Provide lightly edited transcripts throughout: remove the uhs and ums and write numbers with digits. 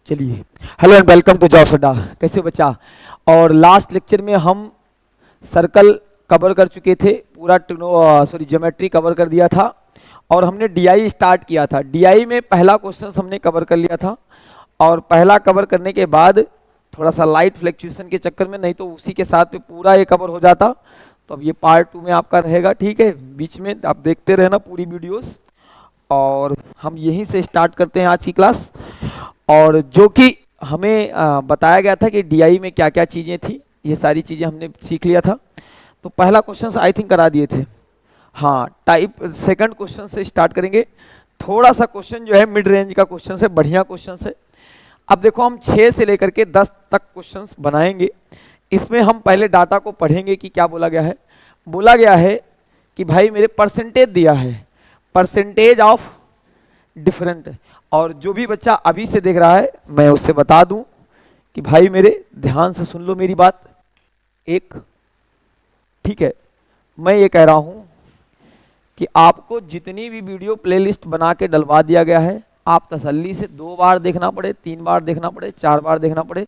चलिए, hello and welcome to job Adda. कैसे हो बच्चा? और लास्ट लेक्चर में हम सर्कल कवर कर चुके थे, पूरा ज्योमेट्री कवर कर दिया था और हमने डीआई स्टार्ट किया था। डीआई में पहला क्वेश्चन हमने कवर कर लिया था और पहला कवर करने के बाद थोड़ा सा लाइट फ्लक्चुएशन के चक्कर में, नहीं तो उसी के साथ में पूरा ये कवर हो जाता। तो अब ये पार्ट 2 में आपका रहेगा, ठीक है। बीच में आप देखते रहना पूरी वीडियोस और हम यहीं से स्टार्ट करते हैं आज की क्लास। और जो कि हमें बताया गया था कि डीआई में क्या क्या चीज़ें थी, ये सारी चीज़ें हमने सीख लिया था। तो पहला क्वेश्चन आई थिंक करा दिए थे। हाँ, टाइप सेकंड क्वेश्चन से स्टार्ट करेंगे। थोड़ा सा क्वेश्चन जो है मिड रेंज का क्वेश्चन है, बढ़िया क्वेश्चन है। अब देखो, हम 6 से लेकर के 10 तक क्वेश्चंस बनाएंगे। इसमें हम पहले डाटा को पढ़ेंगे कि क्या बोला गया है। बोला गया है कि भाई मेरे परसेंटेज दिया है, परसेंटेज ऑफ डिफरेंट। और जो भी बच्चा अभी से देख रहा है, मैं उससे बता दूं कि भाई मेरे ध्यान से सुन लो मेरी बात एक, ठीक है। मैं ये कह रहा हूं कि आपको जितनी भी वीडियो प्लेलिस्ट बना के डलवा दिया गया है, आप तसल्ली से 2 बार देखना पड़े, 3 बार देखना पड़े, 4 बार देखना पड़े,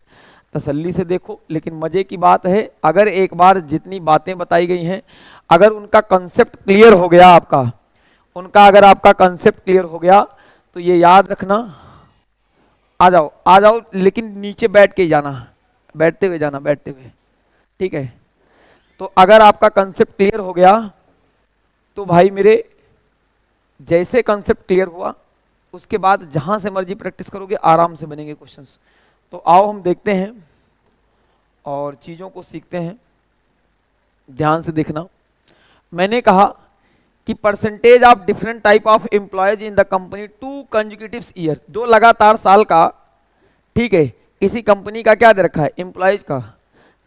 तसल्ली से देखो। लेकिन मजे की बात है, अगर एक बार जितनी बातें बताई गई हैं, अगर उनका कंसेप्ट क्लियर हो गया, अगर आपका कंसेप्ट क्लियर हो गया, तो ये याद रखना। आ जाओ, लेकिन नीचे बैठ के जाना, बैठते हुए, ठीक है। तो अगर आपका कंसेप्ट क्लियर हो गया तो भाई मेरे, जैसे कंसेप्ट क्लियर हुआ उसके बाद जहां से मर्जी प्रैक्टिस करोगे, आराम से बनेंगे क्वेश्चंस। तो आओ हम देखते हैं और चीजों को सीखते हैं। ध्यान से देखना। मैंने कहा कि percentage of different type of employees in the company 2 consecutive year, 2 लगातार साल का, ठीक है। किसी कंपनी का क्या दे रखा है, एम्प्लॉयज का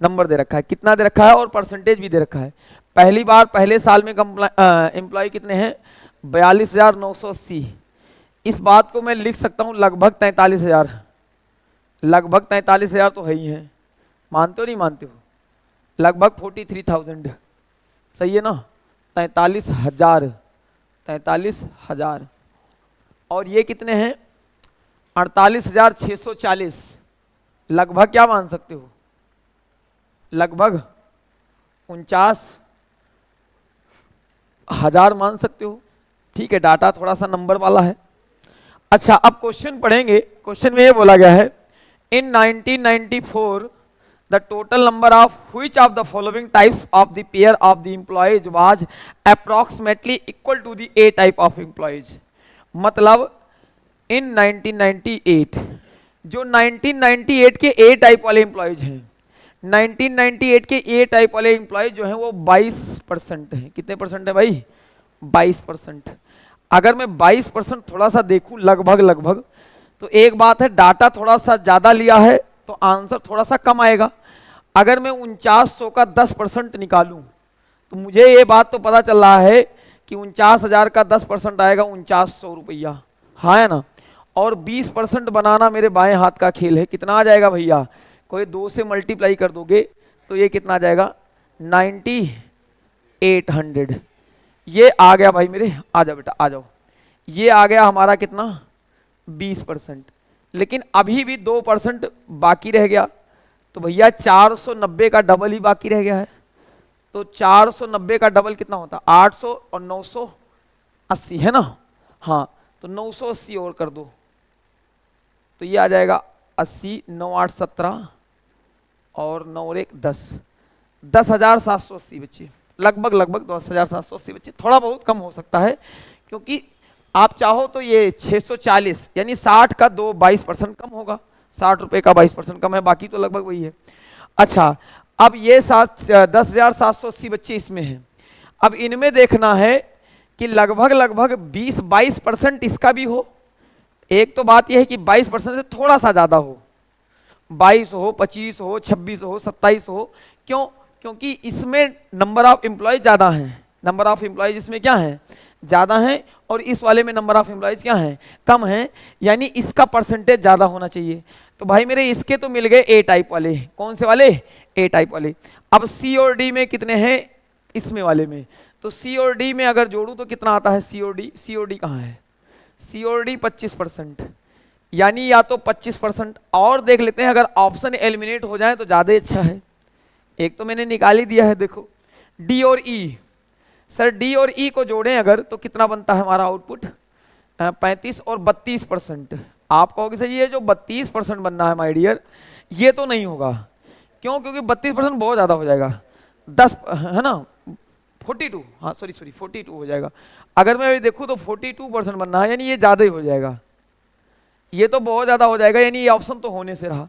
नंबर दे रखा है, कितना दे रखा है और परसेंटेज भी दे रखा है। पहली बार पहले साल में एम्प्लॉय कितने हैं, 42,980। इस बात को मैं लिख सकता हूं लगभग 43,000, लगभग 43,000 तो है ही है। मानते हो नहीं मानते हो? लगभग 43,000, सही है ना? 43,000। और ये कितने हैं, 48,640। लगभग क्या मान सकते हो, लगभग 49,000 मान सकते हो, ठीक है। डाटा थोड़ा सा नंबर वाला है। अच्छा, अब क्वेश्चन पढ़ेंगे। क्वेश्चन में ये बोला गया है, इन 1994 the total number of which of the following types of the pair of the employees was approximately equal to the A type of employees। मतलब in 1998, जो 1998 के A टाइप वाले एम्प्लॉयज हैं, 1998 के A टाइप वाले एम्प्लॉयज जो हैं वो 22% हैं। कितने परसेंट है भाई? 22%। अगर मैं 22% थोड़ा सा देखूं लगभग, तो एक बात है, डाटा थोड़ा सा ज्यादा लिया है तो आंसर थोड़ा सा कम आएगा। अगर मैं 4900 का 10% निकालूं तो मुझे ये बात तो पता चल रहा है कि 49,000 का 10% आएगा 4900 रुपया, हाँ है ना? और 20% बनाना मेरे बाएं हाथ का खेल है। कितना आ जाएगा भैया? कोई 2 से मल्टीप्लाई कर दोगे तो ये कितना आ जाएगा, 9800। ये आ गया भाई मेरे, आ जाओ बेटा आ जाओ। ये आ गया हमारा कितना, 20%। लेकिन अभी भी 2% बाकी रह गया, तो भैया 490 का डबल ही बाकी रह गया है। तो 490 का डबल कितना होता, 800 और 980 है ना? हाँ, तो 980 और कर दो तो ये आ जाएगा 80, 9 8 17 और 9 और 1 10, 10,780 बच्चे, लगभग 10,780 बच्चे। थोड़ा बहुत कम हो सकता है क्योंकि आप चाहो तो ये 640 यानी 60 का 22% कम होगा, 60 रुपए का 22% कम है, बाकी तो लगभग वही है। अच्छा, अब ये 10,780 बच्चे इसमें हैं। अब इनमें देखना है कि लगभग 20-22% इसका भी हो। एक तो बात यह है कि 22% से थोड़ा सा ज्यादा हो, 22 हो, 25 हो, 26 हो, 27 हो। क्यों? क्योंकि इसमें नंबर ऑफ एम्प्लॉयज ज्यादा हैं, नंबर ऑफ एम्प्लॉयज इसमें क्या है, ज्यादा हैं, और इस वाले में नंबर ऑफ एम्प्लॉयज क्या हैं, कम हैं, यानी इसका परसेंटेज ज्यादा होना चाहिए। तो भाई मेरे इसके तो मिल गए ए टाइप वाले। कौन से वाले? ए टाइप वाले। अब सी और डी में कितने हैं, इसमें वाले में, तो सी और डी में अगर जोड़ू तो कितना आता है, सी और डी कहाँ है, सी और डी 25%। यानी या तो 25%, और देख लेते हैं अगर ऑप्शन एलिमिनेट हो जाए तो ज़्यादा अच्छा है। एक तो मैंने निकाल ही दिया है, देखो डी और ई। सर डी और ई को जोड़ें अगर तो कितना बनता है हमारा आउटपुट, 35 और 32%। आप कहोगे सर ये जो 32% बनना है माय डियर, ये तो नहीं होगा। क्यों? क्योंकि 32% बहुत ज़्यादा हो जाएगा, 10 है ना, 42, हाँ सॉरी 42 हो जाएगा। अगर मैं अभी देखूँ तो 42% बनना है, यानी ये ज़्यादा ही हो जाएगा, ये तो बहुत ज़्यादा हो जाएगा, यानी ये ऑप्शन तो होने से रहा।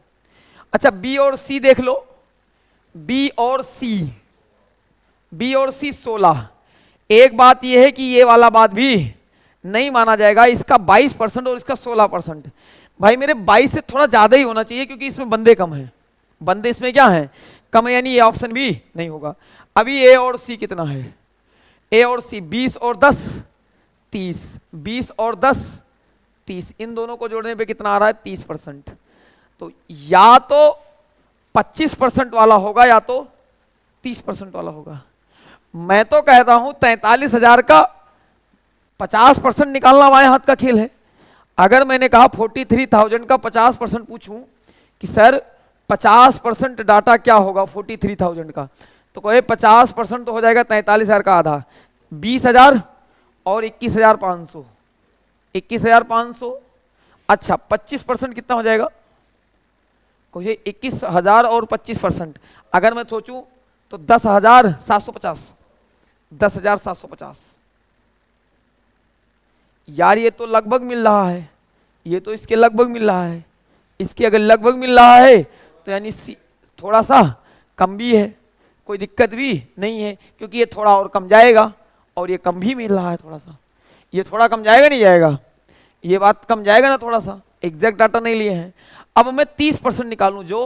अच्छा बी और सी देख लो, बी और सी, बी और सी 16। एक बात यह है कि ये वाला बात भी नहीं माना जाएगा, इसका 22% और इसका 16%। भाई मेरे 22 से थोड़ा ज़्यादा ही होना चाहिए, क्योंकि इसमें बंदे कम हैं, बंदे इसमें क्या हैं, कम है, यानी ये ऑप्शन भी नहीं होगा। अभी ए और सी कितना है, ए और सी 20 और 10 30, 20 और 10 30, इन दोनों को जोड़ने पे कितना आ रहा है 30%। तो या तो 25% वाला होगा या तो 30% वाला होगा। मैं तो कहता हूं 43,000 का 50% निकालना हमारे हाथ का खेल है। अगर मैंने कहा 43,000 का 50% पूछूं कि सर 50% डाटा क्या होगा 43,000 का, तो कहे 50% तो हो जाएगा 43,000 का आधा, 20,000 और 21,500, 21,500। अच्छा 25% कितना हो जाएगा, कहिए 21,000 और 25%। अगर मैं सोचूं तो 10,750, 10,750। यार ये तो लगभग मिल रहा है, ये तो इसके लगभग मिल रहा है, इसके अगर लगभग मिल रहा है तो यानी थोड़ा सा कम भी है, कोई दिक्कत भी नहीं है, क्योंकि ये थोड़ा और कम जाएगा और ये कम भी मिल रहा है थोड़ा सा। ये थोड़ा कम जाएगा नहीं जाएगा, ये बात कम जाएगा ना थोड़ा सा, एग्जैक्ट डाटा नहीं लिए हैं। अब मैं 30% निकालूं जो,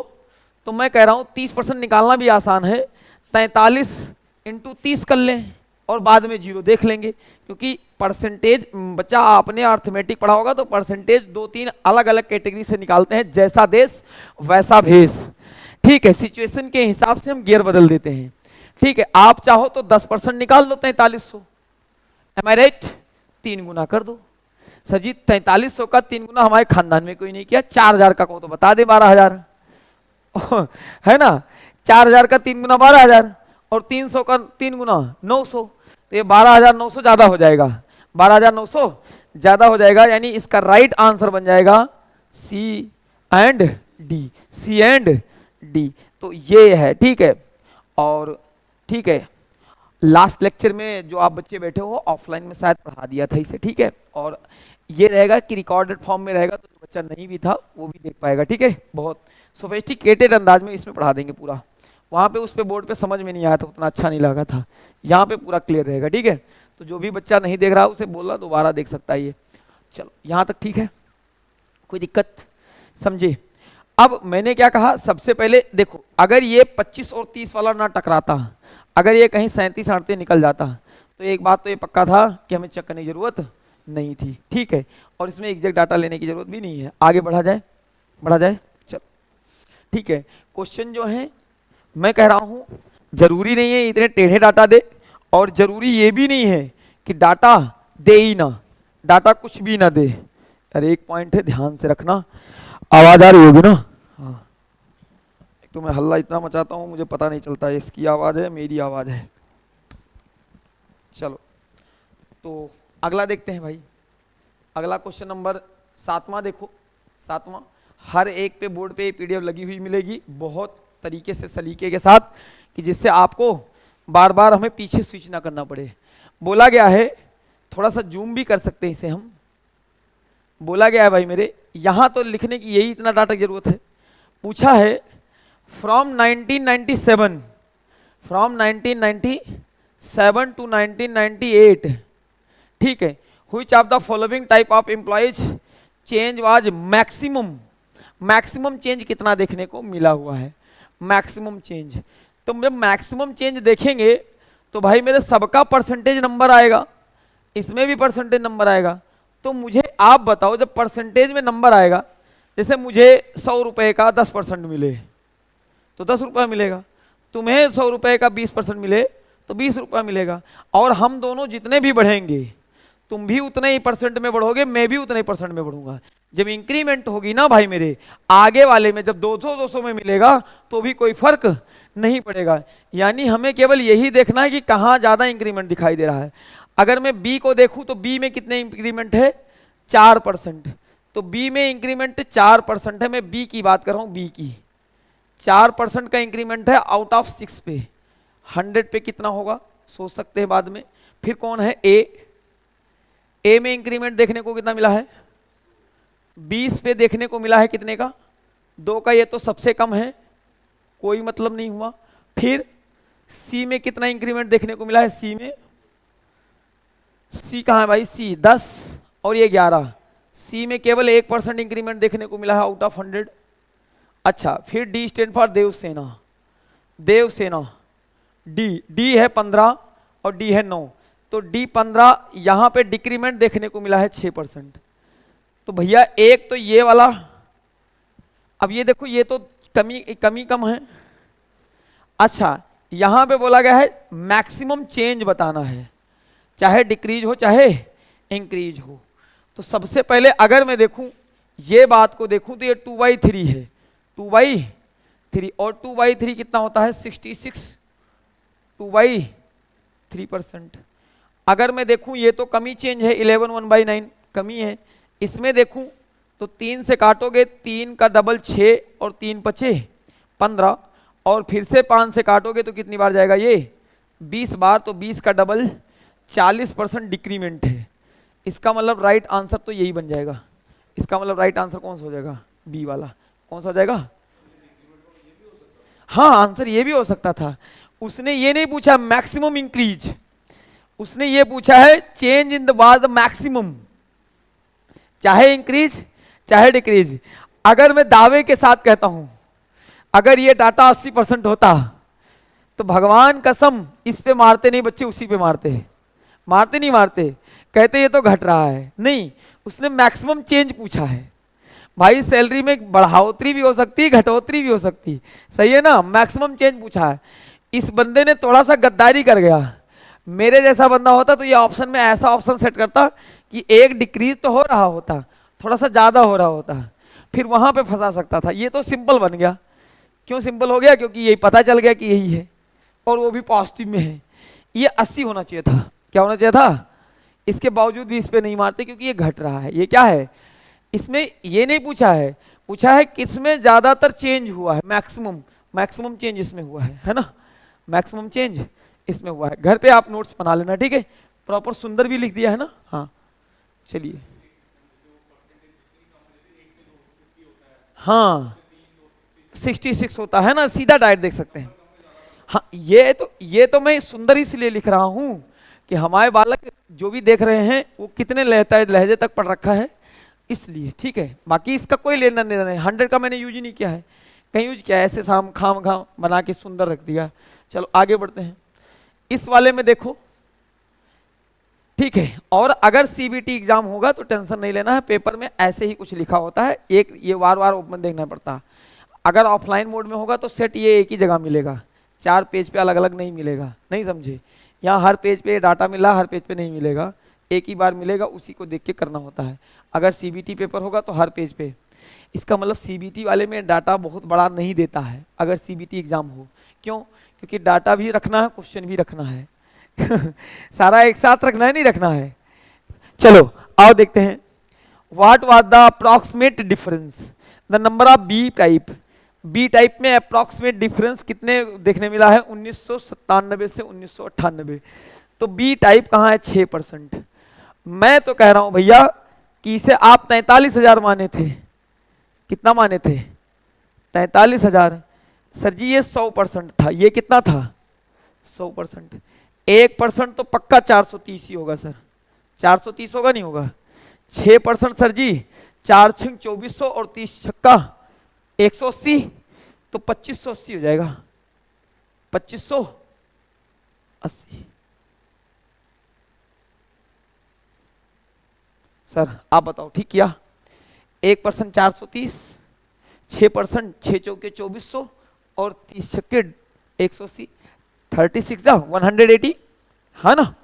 तो मैं कह रहा हूं 30% निकालना भी आसान है, 43 इंटू 30 कर लें और बाद में जीरो देख लेंगे, क्योंकि परसेंटेज बच्चा आपने अर्थमेटिक पढ़ा होगा तो परसेंटेज 2-3 अलग अलग कैटेगरी से निकालते हैं, जैसा देश वैसा भेष। ठीक है, सिचुएशन के हिसाब से हम गियर बदल देते हैं। ठीक है, आप चाहो तो 10% निकाल लो 4300, एम आई राइट, 3 गुना कर दो। सर जी 4300 का 3 गुना हमारे खानदान में कोई नहीं किया, 4,000 का को तो बता दे 12,000 है ना, 4,000 का 3 गुना 12,000 और 300 का 3 गुना 900, तो ये 12,900 ज्यादा हो जाएगा, 12,900 ज्यादा हो जाएगा, यानी इसका राइट आंसर बन जाएगा C and D, C and D. तो ये है, ठीक है। और ठीक है, लास्ट लेक्चर में जो आप बच्चे बैठे हो ऑफलाइन में शायद पढ़ा दिया था इसे, ठीक है। और ये रहेगा कि रिकॉर्डेड फॉर्म में रहेगा, तो जो बच्चा नहीं भी था वो भी देख पाएगा, ठीक है। बहुत सोफिस्टिकेटेड अंदाज में इसमें पढ़ा देंगे पूरा। वहाँ पे उस पे बोर्ड पे समझ में नहीं आया था, उतना अच्छा नहीं लगा था, यहाँ पे पूरा क्लियर रहेगा, ठीक है। तो जो भी बच्चा नहीं देख रहा उसे बोला दोबारा देख सकता है ये। चलो यहाँ तक ठीक है, कोई दिक्कत समझे। अब मैंने क्या कहा, सबसे पहले देखो अगर ये 25 और 30 वाला ना टकराता, अगर ये कहीं 37-38 निकल जाता, तो एक बात तो ये पक्का था कि हमें चेक करने की जरूरत नहीं थी, ठीक है। और इसमें एग्जैक्ट डाटा लेने की जरूरत भी नहीं है। आगे बढ़ा जाए, बढ़ा जाए, चलो ठीक है। क्वेश्चन जो है मैं कह रहा हूं जरूरी नहीं है इतने टेढ़े डाटा दे, और जरूरी ये भी नहीं है कि डाटा दे ही ना, डाटा कुछ भी ना दे। अरे एक पॉइंट है ध्यान से रखना, आवाज आ रही होगी ना, हाँ। एक तो मैं हल्ला इतना मचाता हूँ मुझे पता नहीं चलता है इसकी आवाज है मेरी आवाज है। चलो तो अगला देखते हैं भाई, अगला क्वेश्चन नंबर 7वां देखो, 7वां। हर एक पे बोर्ड पे पीडीएफ लगी हुई मिलेगी बहुत तरीके से सलीके के साथ, कि जिससे आपको बार बार हमें पीछे स्विच ना करना पड़े। बोला गया है, थोड़ा सा जूम भी कर सकते हैं इसे हम, बोला गया है भाई मेरे, यहां तो लिखने की यही इतना डाटा की जरूरत है। पूछा है फ्रॉम 1997 टू 1998, ठीक है, which of the following type of employees change was maximum, maximum change कितना देखने को मिला हुआ है, मैक्सिमम चेंज। तो जब मैक्सिमम चेंज देखेंगे तो भाई मेरे सबका परसेंटेज नंबर आएगा, इसमें भी परसेंटेज नंबर आएगा। तो मुझे आप बताओ जब परसेंटेज में नंबर आएगा, जैसे मुझे 100 रुपए का 10% मिले तो 10 रुपया मिलेगा, तुम्हें 100 रुपए का 20% मिले तो 20 रुपया मिलेगा, और हम दोनों जितने भी बढ़ेंगे तुम भी उतने ही परसेंट में बढ़ोगे, मैं भी उतने ही परसेंट में बढ़ूंगा। जब इंक्रीमेंट होगी ना भाई मेरे, आगे वाले में जब 200-200 में मिलेगा तो भी कोई फर्क नहीं पड़ेगा। यानी हमें केवल यही देखना है कि कहाँ ज्यादा इंक्रीमेंट दिखाई दे रहा है। अगर मैं बी को देखूं तो बी में कितने इंक्रीमेंट है, 4%। तो बी में इंक्रीमेंट 4% है, मैं बी की बात कर रहा हूं, बी की 4% का इंक्रीमेंट है आउट ऑफ 6 पे। 100 पे कितना होगा सोच सकते हैं बाद में। फिर कौन है, ए में इंक्रीमेंट देखने को कितना मिला है, 20 पे देखने को मिला है कितने का, 2 का। ये तो सबसे कम है, कोई मतलब नहीं हुआ। फिर सी में कितना इंक्रीमेंट देखने को मिला है, सी में, सी कहां है भाई, सी 10 और ये 11। सी में केवल 1% इंक्रीमेंट देखने को मिला है आउट ऑफ 100। अच्छा, फिर D stand for Devsena, Devsena, D है 15 और डी है 9, तो डी 15, यहां पे डिक्रीमेंट देखने को मिला है 6%। तो भैया एक तो ये वाला, अब ये देखो ये तो कमी कम है। अच्छा, यहां पे बोला गया है मैक्सिमम चेंज बताना है, चाहे डिक्रीज हो चाहे इंक्रीज हो। तो सबसे पहले अगर मैं देखूं, ये बात को देखूं तो ये 2/3 है, 2/3, और 2/3 कितना होता है, 66, 2/3%। अगर मैं देखूं ये तो कमी चेंज है, 11 1/9 कमी है। इसमें देखूं तो 3 से काटोगे, 3 का डबल 6 और 3 पचे 15, और फिर से 5 से काटोगे तो कितनी बार जाएगा ये, 20 बार। तो 20 का डबल 40% डिक्रीमेंट है। इसका मतलब राइट आंसर तो यही बन जाएगा। इसका मतलब राइट आंसर कौन सा हो जाएगा, बी वाला। कौन सा हो जाएगा, हाँ आंसर ये भी हो सकता था। उसने ये नहीं पूछा मैक्सिमम इंक्रीज, उसने ये पूछा है change in the was maximum, चाहे इंक्रीज चाहे डिक्रीज। अगर मैं दावे के साथ कहता हूं, अगर ये डाटा 80% होता तो भगवान कसम इस पे मारते नहीं बच्चे, उसी पे मारते, मारते नहीं मारते, कहते ये तो घट रहा है। नहीं, उसने मैक्सिमम चेंज पूछा है। भाई सैलरी में बढ़ोतरी भी हो सकती है, घटोतरी भी हो सकती है, सही है ना, मैक्सिमम चेंज पूछा है। इस बंदे ने थोड़ा सा गद्दारी कर गया। मेरे जैसा बंदा होता तो ये ऑप्शन में ऐसा ऑप्शन सेट करता कि एक डिक्रीज तो हो रहा होता, थोड़ा सा ज्यादा हो रहा होता, फिर वहां पे फंसा सकता था। ये तो सिंपल बन गया। क्यों सिंपल हो गया, क्योंकि यही पता चल गया कि यही है, और वो भी पॉजिटिव में है। ये 80 होना चाहिए था, क्या होना चाहिए था, इसके बावजूद भी इस पे नहीं मारते क्योंकि ये घट रहा है। ये क्या है, इसमें ये नहीं पूछा है, पूछा है किसमें ज्यादातर चेंज हुआ है, मैक्सिमम, मैक्सिमम चेंज इसमें हुआ है ना, मैक्सिमम चेंज इसमें हुआ है। घर पे आप नोट्स बना लेना, ठीक है, प्रॉपर सुंदर भी लिख दिया है ना। हाँ चलिए, हाँ 66 होता है ना, सीधा डायरेक्ट देख सकते हैं। हाँ ये तो मैं सुंदर इसलिए लिख रहा हूं कि हमारे बालक जो भी देख रहे हैं वो कितने लहजे तक पढ़ रखा है, इसलिए। ठीक है, बाकी इसका कोई लेना देना नहीं। 100 का मैंने यूज ही नहीं किया है, कहीं यूज किया है, ऐसे खाम खाम बना के सुंदर रख दिया। चलो आगे बढ़ते हैं। इस वाले में देखो, ठीक है, और अगर सीबीटी एग्जाम होगा तो टेंशन नहीं लेना है, पेपर में ऐसे ही कुछ लिखा होता है, एक ये बार बार ओपन देखना पड़ता है। अगर ऑफलाइन मोड में होगा तो सेट ये एक ही जगह मिलेगा, 4 पेज पे अलग अलग नहीं मिलेगा, नहीं समझे। यहाँ हर पेज पे डाटा मिला, हर पेज पे नहीं मिलेगा, एक ही बार मिलेगा, उसी को देख के करना होता है। अगर सीबीटी पेपर होगा तो हर पेज पे। इसका मतलब सीबीटी वाले में डाटा बहुत बड़ा नहीं देता है अगर सीबीटी एग्जाम हो। क्यों, क्योंकि डाटा भी रखना है, क्वेश्चन भी रखना है सारा एक साथ रखना है, नहीं रखना है। चलो आओ देखते हैं। What was the approximate difference the number of B type. B type में अप्रॉक्सीमेट डिफरेंस कितने देखने मिला है, 1997 से 1998। तो बी टाइप कहाँ है, 6%। मैं तो कह रहा हूं भैया कि इसे आप 43,000 माने थे। कितना माने थे, 43,000। सर जी ये 100% था, ये कितना था, 100%। 1% तो पक्का 430 ही होगा सर, 430 होगा, नहीं होगा। 6% सर जी, 4 छंग 2400 और 30 छक्का 180, तो 2580 हो जाएगा, 2580। सर आप बताओ ठीक किया। 1% 430, 6% 6 चौके 2400 और 30 छक्के 180, 36 जा 180, है ना।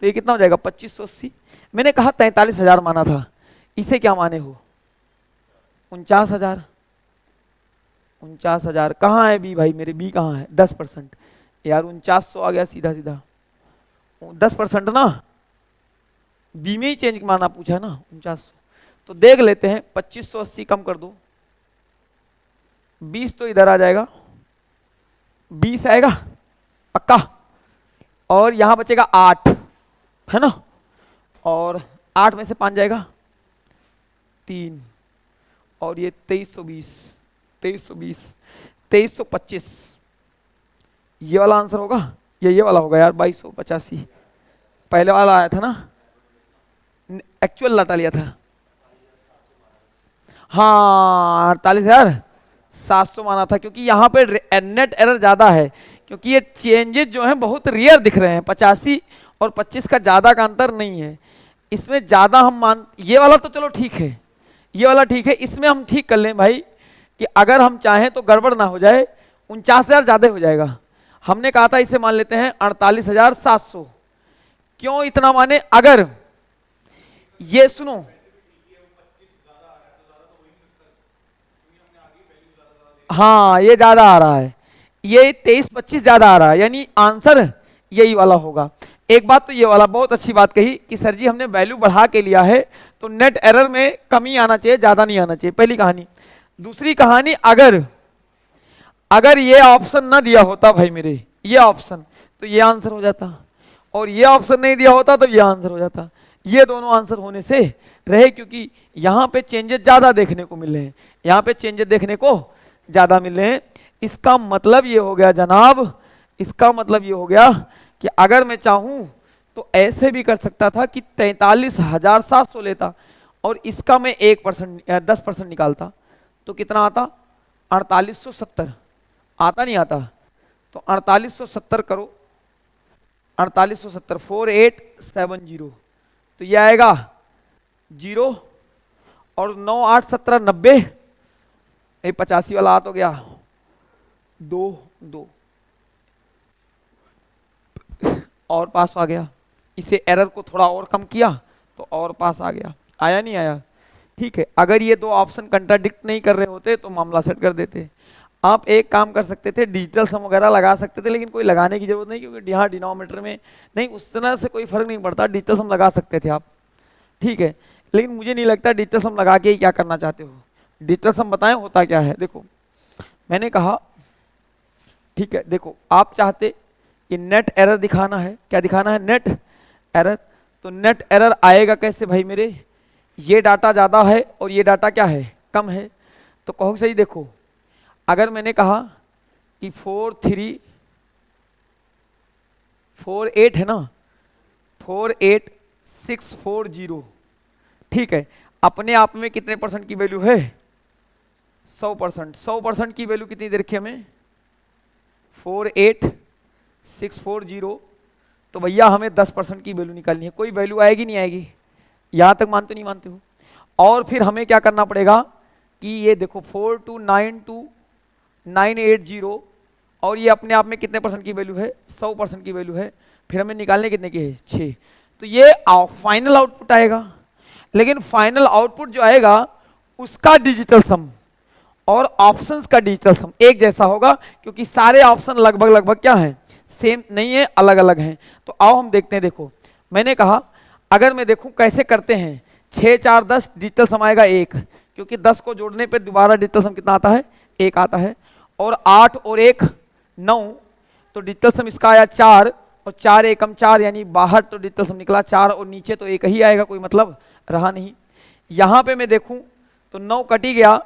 तो ये कितना हो जाएगा 2580। मैंने कहा 43,000 माना था, इसे क्या माने हो 49,000। 49,000 कहाँ है बी भाई मेरे, बी कहाँ है 10%, यार 4900 आ गया सीधा सीधा 10% ना, बी में ही चेंज माना पूछा है ना 4900। तो देख लेते हैं 2580 कम कर दो, 20 तो इधर आ जाएगा, 20 आएगा पक्का, और यहां बचेगा 8 है ना, और 8 में से 5 जाएगा 3, और ये 2320, 2325, ये वाला आंसर होगा या ये वाला होगा यार 2285, पहले वाला आया था ना, एक्चुअल लाता लिया था, हाँ 48,700 माना था, क्योंकि यहाँ पे नेट एरर ज्यादा है, क्योंकि ये चेंजेस जो हैं बहुत रियर दिख रहे हैं, 85 और 25 का ज्यादा का अंतर नहीं है, इसमें ज्यादा हम मान, ये वाला तो चलो ठीक है, ये वाला ठीक है, इसमें हम ठीक कर लें भाई कि अगर हम चाहें तो गड़बड़ ना हो जाए, 49,000 ज्यादा हो जाएगा, हमने कहा था इसे मान लेते हैं 48,700। क्यों इतना माने, अगर ये सुनो, हाँ ये ज्यादा आ रहा है, ये 23-25 ज्यादा आ रहा है, यानी आंसर यही वाला होगा। एक बात तो ये वाला बहुत अच्छी बात कही कि सर जी हमने वैल्यू बढ़ा के लिया है तो नेट एरर में कमी आना चाहिए, ज्यादा नहीं आना चाहिए, पहली कहानी। दूसरी कहानी, अगर ये ऑप्शन ना दिया होता भाई मेरे, ये ऑप्शन, तो ये आंसर हो जाता, और ये ऑप्शन नहीं दिया होता तो ये आंसर हो जाता, ये दोनों आंसर होने से रहे, क्योंकि यहाँ पे चेंजेस ज्यादा देखने को मिल रहे हैं, यहाँ पे चेंजेस देखने को ज्यादा मिल रहे हैं। इसका मतलब ये हो गया जनाब, इसका मतलब ये हो गया कि अगर मैं चाहूं तो ऐसे भी कर सकता था कि 43,700 लेता और इसका मैं 1% 10% निकालता, तो कितना आता 4870, आता नहीं आता, तो 4870 करो, 4870 4870, तो ये आएगा 0, और 9 8 17 90, ये 85 वाला आ तो गया 2 2, और पास आ गया, इसे एरर को थोड़ा और कम किया तो और पास आ गया, आया नहीं आया, ठीक है। अगर ये दो ऑप्शन कंट्राडिक्ट नहीं कर रहे होते तो मामला सेट कर देते। आप एक काम कर सकते थे, डिजिटल सम वगैरह लगा सकते थे, लेकिन कोई लगाने की जरूरत नहीं, क्योंकि यहाँ डिनोमिनेटर में नहीं, उस तरह से कोई फर्क नहीं पड़ता, डिजिटल सम लगा सकते थे आप, ठीक है, लेकिन मुझे नहीं लगता डिजिटल सम लगा के ही क्या करना चाहते हो। डिजिटल सम बताएं होता क्या है, देखो मैंने कहा, ठीक है, देखो आप चाहते कि नेट एरर दिखाना है, क्या दिखाना है, नेट एरर, तो नेट एरर आएगा कैसे भाई मेरे, ये डाटा ज्यादा है और ये डाटा क्या है कम है, तो कहो सही, देखो अगर मैंने कहा कि 48 है ना, 48640, ठीक है, अपने आप में कितने परसेंट की वैल्यू है 100%, 100% की वैल्यू कितनी दे रखी है हमें 48640, तो भैया हमें 10% की वैल्यू निकालनी है, कोई वैल्यू आएगी नहीं आएगी, यहां तक मानते नहीं मानते हो। और फिर हमें क्या करना पड़ेगा कि ये देखो 4292980, और ये अपने आप में कितने परसेंट की वैल्यू है 100% की वैल्यू है, फिर हमें निकालने कितने की है 6, तो ये फाइनल आउटपुट आएगा। लेकिन फाइनल आउटपुट जो आएगा उसका डिजिटल सम और ऑप्शंस का डिजिटल सम एक जैसा होगा, क्योंकि सारे ऑप्शन लगभग लगभग क्या हैं सेम नहीं है, अलग अलग हैं। तो आओ हम देखते हैं, देखो मैंने कहा अगर मैं देखूं कैसे करते हैं, 6 4 10 डिजिटल सम आएगा 1, क्योंकि 10 को जोड़ने पे दोबारा डिजिटल सम कितना आता है 1 आता है, और 8 और 1 9, तो डिजिटल सम इसका आया 4, और 4 एकम 4, यानी बाहर तो डिजिटल सम निकला 4 और नीचे तो 1 ही आएगा, कोई मतलब रहा नहीं। यहाँ पे मैं देखूं तो 9 कटी गया,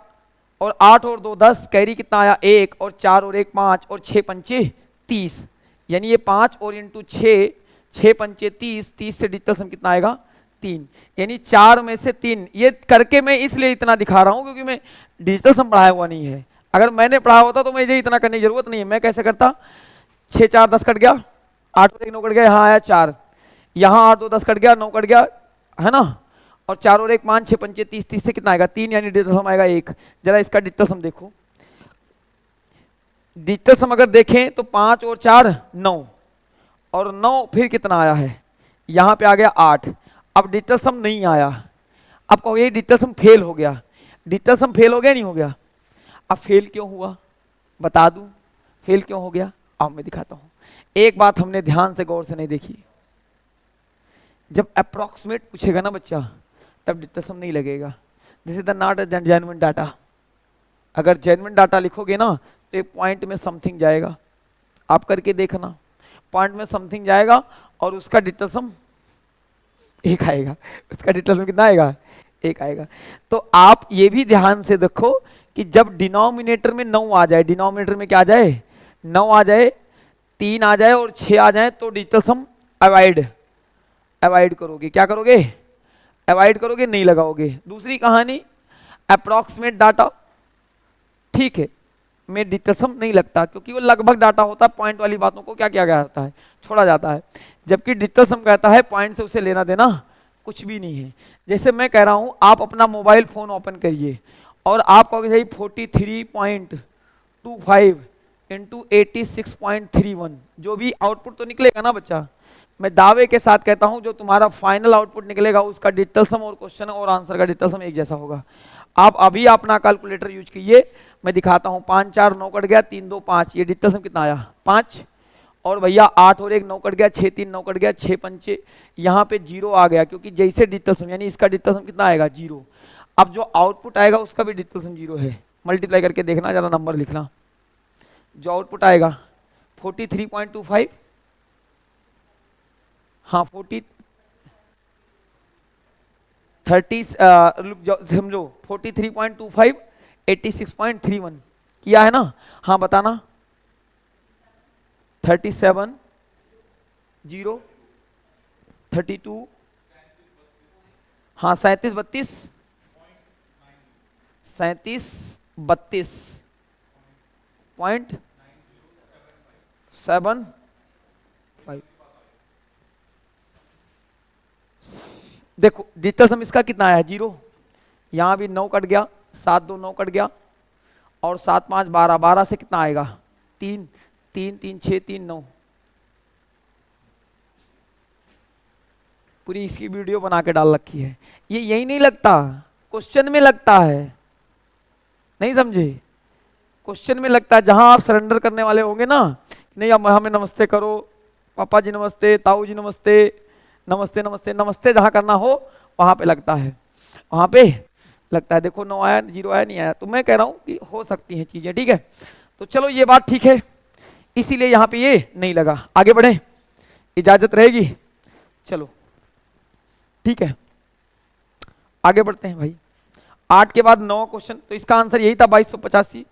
और 8 और 2 10, कैरी कितना आया 1, और 4 और 1 5, और 6 पंचे 30, यानी ये 5 और इंटू 6, 6 पंचे 30, 30 से डिजिटल सम कितना आएगा 3, यानी 4 में से 3। ये करके मैं इसलिए इतना दिखा रहा हूं क्योंकि मैं डिजिटल सम पढ़ाया हुआ नहीं है, अगर मैंने पढ़ा होता तो मुझे इतना करने की जरूरत नहीं है। मैं कैसे करता, 6 4 10 कट गया, 8 और 1 9 कट गया, यहाँ आया 4, यहाँ 8 2 10 कट गया, 9 कट गया है ना, और 4 और 1 5, 6 पंचे 30, 30 से कितना आएगा 3, यानी डिजिटल सम आएगा 1। जरा इसका डिजिटल सम देखो, डिजिटल सम अगर देखें तो 5 और 4 9, और 9 फिर कितना आया है यहाँ पे आ गया 8। अब डिजिटल सम नहीं आया, अब कहो ये डिजिटल सम फेल हो गया। डिजिटल सम फेल हो गया नहीं हो गया? अब फेल क्यों हुआ बता दूं, फेल क्यों हो गया? अब मैं दिखाता हूं। एक बात हमने ध्यान से गौर से नहीं देखी, जब अप्रोक्सीमेट पूछेगा ना बच्चा तब डिजिटल सम नहीं लगेगा। This is the not a genuine data. अगर जेन्युइन डाटा लिखोगे ना तो एक पॉइंट में समथिंग जाएगा, आप करके देखना, पॉइंट में समथिंग जाएगा और उसका डिजिटल सम एक आएगा। उसका डिजिटल सम कितना आएगा? एक आएगा। तो आप ये भी ध्यान से देखो कि जब डिनोमिनेटर में 9 आ जाए, डिनोमिनेटर में क्या आ जाए? 9 आ जाए, 3 आ जाए और 6 आ जाए तो डिजिटल सम अवॉइड करोगे। क्या करोगे? अवॉइड करोगे, नहीं लगाओगे। दूसरी कहानी अप्रॉक्सीमेट डाटा, ठीक है, में डिजिटल सम नहीं लगता क्योंकि वो लगभग डाटा होता है, पॉइंट वाली बातों को क्या किया गया होता है? छोड़ा जाता है। जबकि डिजिटल सम कहता है पॉइंट से उसे लेना देना कुछ भी नहीं है। जैसे मैं कह रहा हूं आप अपना मोबाइल फोन ओपन करिए और आप कहोगे भाई 43.25 इंटू 86.31, जो भी आउटपुट तो निकलेगा ना बच्चा, मैं दावे के साथ कहता हूं जो तुम्हारा फाइनल आउटपुट निकलेगा उसका डिजिटल सम और क्वेश्चन और आंसर का डिजिटल सम एक जैसा होगा। आप अभी अपना कैलकुलेटर यूज कीजिए, मैं दिखाता हूं। 5 4 9 कट गया, 3 2 5, ये डिजिटल सम कितना आया? 5। और भैया 8 और 1 9 कट गया, 6 3 9 कट गया, 6 पंचे, यहाँ पे 0 आ गया क्योंकि जैसे डिजिटल सम यानी इसका डिजिटल सम कितना आएगा? 0। अब जो आउटपुट आएगा उसका भी डिजिटल सम 0 है। मल्टीप्लाई करके देखना, जरा नंबर लिखना। जो आउटपुट आएगा 43.25, हाँ समझो 43.25 86.31 किया है ना? हाँ बताना। 37 0 32, हाँ 37 32 37 32.75। देखो डिजिटल सम इसका कितना आया? 0। यहां भी 9 कट गया, 7 2 9 कट गया और 7 5 12, 12 से कितना आएगा? 3 3 3 6 3 9। पूरी इसकी वीडियो बना के डाल रखी है। ये यही नहीं लगता, क्वेश्चन में लगता है, नहीं समझे? क्वेश्चन में लगता है, जहां आप सरेंडर करने वाले होंगे ना, नहीं अब हमें नमस्ते करो, पापा जी नमस्ते, ताऊ जी नमस्ते, नमस्ते नमस्ते नमस्ते, जहां करना हो वहां पे लगता है, वहां पे लगता है। देखो 9 आया, 0 आया, नहीं आया। तो मैं कह रहा हूं कि हो सकती हैं चीजें, ठीक है। तो चलो ये बात ठीक है, इसीलिए यहां पे ये नहीं लगा। आगे बढ़े, इजाजत रहेगी? चलो ठीक है, आगे बढ़ते हैं भाई। 8 के बाद 9 क्वेश्चन, तो इसका आंसर यही था 2285।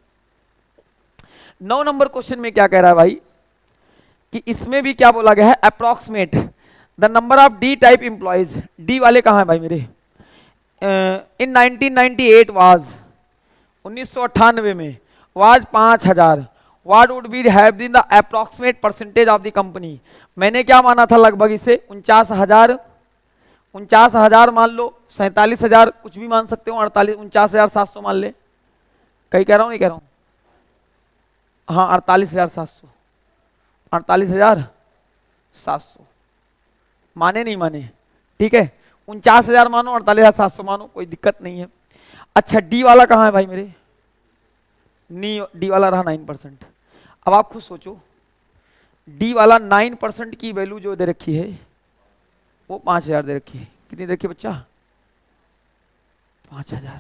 9 नंबर क्वेश्चन में क्या कह रहा है भाई कि इसमें भी क्या बोला गया है? Approximate the number of D type employees. D वाले कहां है भाई मेरे? इन 1998 वाज, 1998 में was 5000। What would be have been the approximate percentage of the company. मैंने क्या माना था लगभग इसे? 49,000, 49,000 मान लो, 47,000, कुछ भी मान सकते हो, 48 49,700 मान ले। कहीं कह रहा हूं नहीं कह रहा हूं? हाँ 48,700, 48,700 माने नहीं माने? ठीक है, 49,000 मानो, 48,700 मानो, कोई दिक्कत नहीं है। अच्छा डी वाला कहाँ है भाई मेरे? डी वाला रहा 9%। अब आप खुद सोचो, डी वाला 9% की वैल्यू जो दे रखी है वो 5,000 दे रखी है। कितनी दे रखी है बच्चा? 5,000,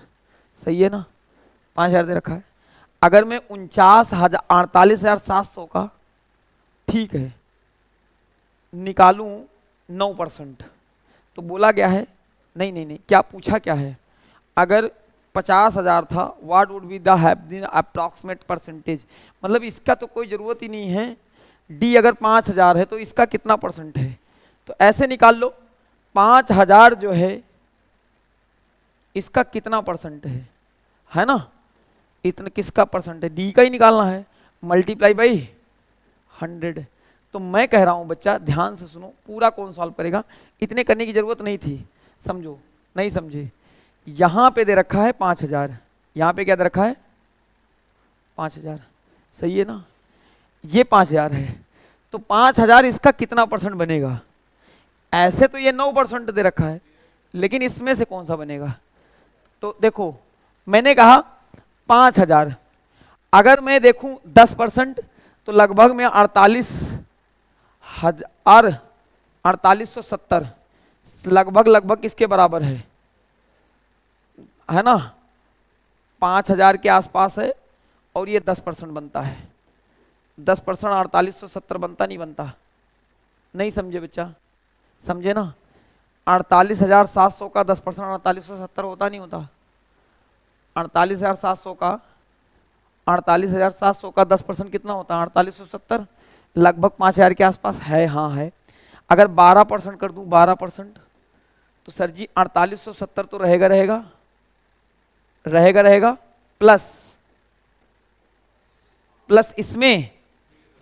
सही है ना? 5,000 दे रखा है। अगर मैं 48,700 का, ठीक है, निकालूं 9%, तो बोला गया है, नहीं नहीं नहीं, क्या पूछा क्या है? अगर 50,000 था, what would be the approximate percentage, मतलब इसका तो कोई जरूरत ही नहीं है। डी अगर 5,000 है तो इसका कितना परसेंट है? तो ऐसे निकाल लो, 5,000 जो है इसका कितना परसेंट है ना? इतना किसका परसेंट है? डी का ही निकालना है, मल्टीप्लाई बाई 100। तो मैं कह रहा हूं बच्चा ध्यान से सुनो, पूरा कौन सॉल्व करेगा, इतने करने की जरूरत नहीं थी, समझो, नहीं समझे? यहां पे दे रखा है 5,000, यहां पे क्या दे रखा है? 5,000, सही है ना? ये 5,000 है, तो 5,000 इसका कितना परसेंट बनेगा? ऐसे तो ये 9% दे रखा है, लेकिन इसमें से कौन सा बनेगा? तो देखो मैंने कहा 5000, अगर मैं देखूं 10% तो लगभग में 48,70 लगभग किसके बराबर है ना, 5000 के आसपास है, और ये 10% बनता है। 10% 4870 बनता नहीं बनता? नहीं समझे बच्चा? समझे ना? 48,700 का 10% 4870 होता नहीं होता? 48,700 का 10% कितना होता है? 4870, लगभग 5000 के आसपास है। हाँ है। अगर 12% कर दूं, 12%, तो सर जी 4870 तो रहेगा प्लस इसमें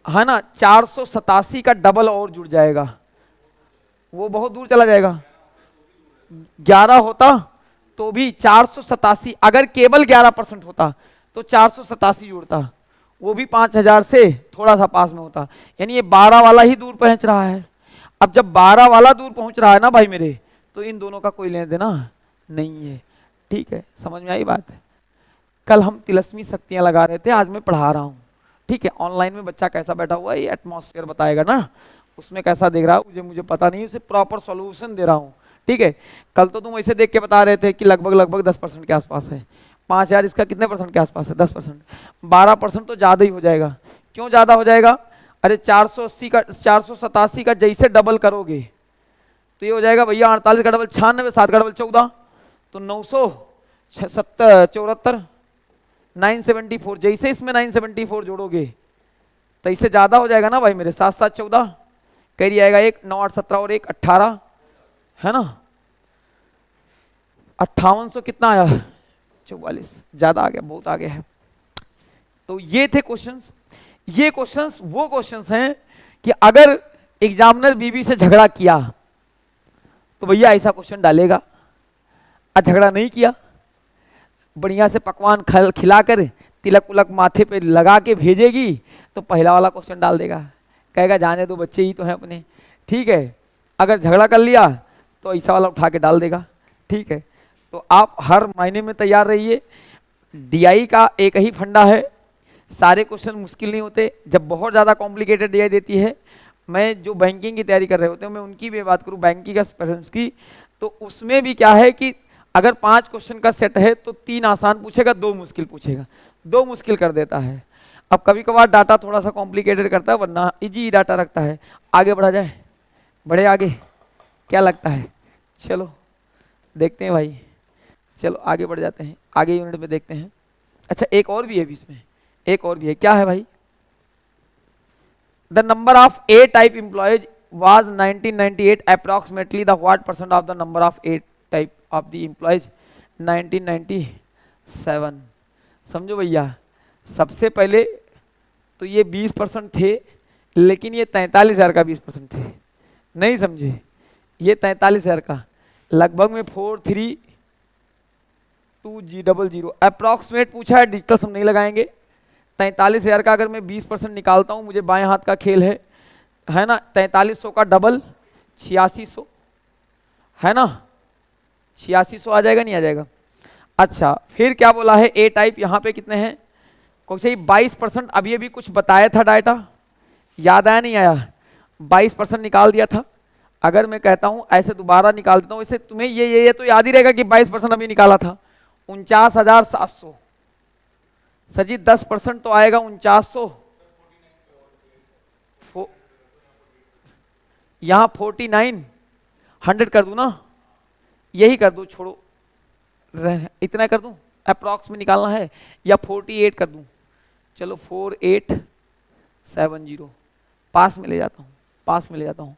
है ना 487 का डबल और जुड़ जाएगा, वो बहुत दूर चला जाएगा। 11 होता तो भी 487, अगर केवल 11% होता तो 487 जुड़ता, वो भी 5000 से थोड़ा सा पास में होता। यानी ये 12 वाला ही दूर पहुंच रहा है। अब जब 12 वाला दूर पहुंच रहा है ना भाई मेरे, तो इन दोनों का कोई लेना देना नहीं है। ठीक है, समझ में आई बात? कल हम तिलस्मी शक्तियां लगा रहे थे, आज मैं पढ़ा रहा हूँ। ठीक है, ऑनलाइन में बच्चा कैसा बैठा हुआ है ये एटमॉस्फेयर बताएगा ना, उसमें कैसा देख रहा है मुझे पता नहीं, उसे प्रॉपर सॉल्यूशन दे रहा हूँ। ठीक है, कल तो तुम ऐसे देख के बता रहे थे कि लगभग 10% के आसपास है। 5000 इसका कितने परसेंट के आसपास है? 10%। 12% तो ज्यादा ही हो जाएगा। क्यों ज्यादा हो जाएगा? अरे 480 का 487 का जैसे डबल करोगे तो ये हो जाएगा भैया 48 का डबल 96, 7 का डबल 14, तो 974, 974। जैसे इसमें 974 जोड़ोगे तो इससे ज्यादा हो जाएगा ना भाई मेरे। 7 7 14 कैरी आएगा, 1 9 8 17 और 1 18, है ना? 5800 कितना आया? 44। ज्यादा आ गया, बहुत आगे है। तो ये थे क्वेश्चंस। ये क्वेश्चंस वो क्वेश्चंस हैं कि अगर एग्जामिनर बीबी से झगड़ा किया तो भैया ऐसा क्वेश्चन डालेगा। आज झगड़ा नहीं किया, बढ़िया से पकवान खिलाकर तिलक उलक माथे पे लगा के भेजेगी तो पहला वाला क्वेश्चन डाल देगा, कहेगा जाने दो बच्चे ही तो हैं अपने। ठीक है, अगर झगड़ा कर लिया तो ऐसा वाला उठा के डाल देगा। ठीक है, तो आप हर महीने में तैयार रहिए। डीआई का एक ही फंडा है, सारे क्वेश्चन मुश्किल नहीं होते। जब बहुत ज़्यादा कॉम्प्लिकेटेड डीआई देती है, मैं जो बैंकिंग की तैयारी कर रहे होते हैं मैं उनकी भी बात करूं, बैंकिंग का प्रेफरेंस की, तो उसमें भी क्या है कि अगर 5 क्वेश्चन का सेट है तो 3 आसान पूछेगा, 2 मुश्किल पूछेगा, 2 मुश्किल कर देता है। अब कभी कभार डाटा थोड़ा सा कॉम्प्लिकेटेड करता है, वरना इजी डाटा रखता है। आगे बढ़ा जाए, बढ़े आगे, क्या लगता है? चलो देखते हैं भाई, चलो आगे बढ़ जाते हैं, आगे यूनिट में देखते हैं। अच्छा एक और भी है इसमें, एक और भी है, क्या है भाई? The number of A type employees was 1998 approximately the what percent of the number of A type of the employees 1997। समझो भैया, सबसे पहले तो ये 20% थे, लेकिन ये 43,000 का 20% थे। नहीं समझे? ये 43,000 का लगभग में 43200 अप्रॉक्सीमेट पूछा है, डिजिटल सम नहीं लगाएंगे। 43,000 का अगर मैं 20% निकालता हूं, मुझे बाएं हाथ का खेल है ना, 4300 का डबल 8600, है ना? 8600 आ जाएगा, नहीं आ जाएगा? अच्छा फिर क्या बोला है? ए टाइप यहाँ पे कितने हैं? कौन से 22%। अभी अभी कुछ बताया था डाटा, याद आया नहीं आया? 22% निकाल दिया था। अगर मैं कहता हूं ऐसे दोबारा निकाल देता हूं, इसे तुम्हें ये तो याद ही रहेगा कि 22% अभी निकाला था। 49,700। सर जी 10% तो आएगा 4900, यहां 49, 100 कर दूं ना, यही कर दूं, छोड़ो इतना कर दूं, अप्रॉक्स में निकालना है, या 48 कर दूं, चलो 4870, पास में ले जाता हूं, पास में ले जाता हूं।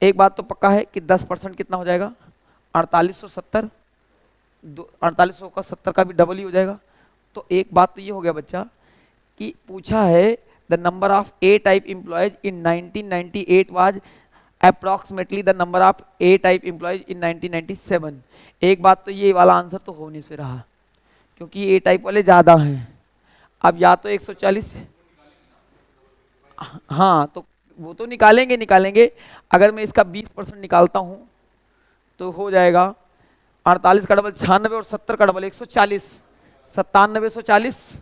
एक बात तो पक्का है कि 10% कितना हो जाएगा? 4870, 4800 का 70 का भी डबल ही हो जाएगा। तो एक बात तो ये हो गया बच्चा कि पूछा है the number of A type employees in 1998 was approximately the number of A type employees इन 1997। एक बात तो ये वाला आंसर तो होने से रहा, क्योंकि ए टाइप वाले ज़्यादा हैं। अब या तो 140, हाँ तो वो तो निकालेंगे निकालेंगे। अगर मैं इसका 20% निकालता हूं तो हो जाएगा 48 का डबल 96 और 70 का डबल 140, 9740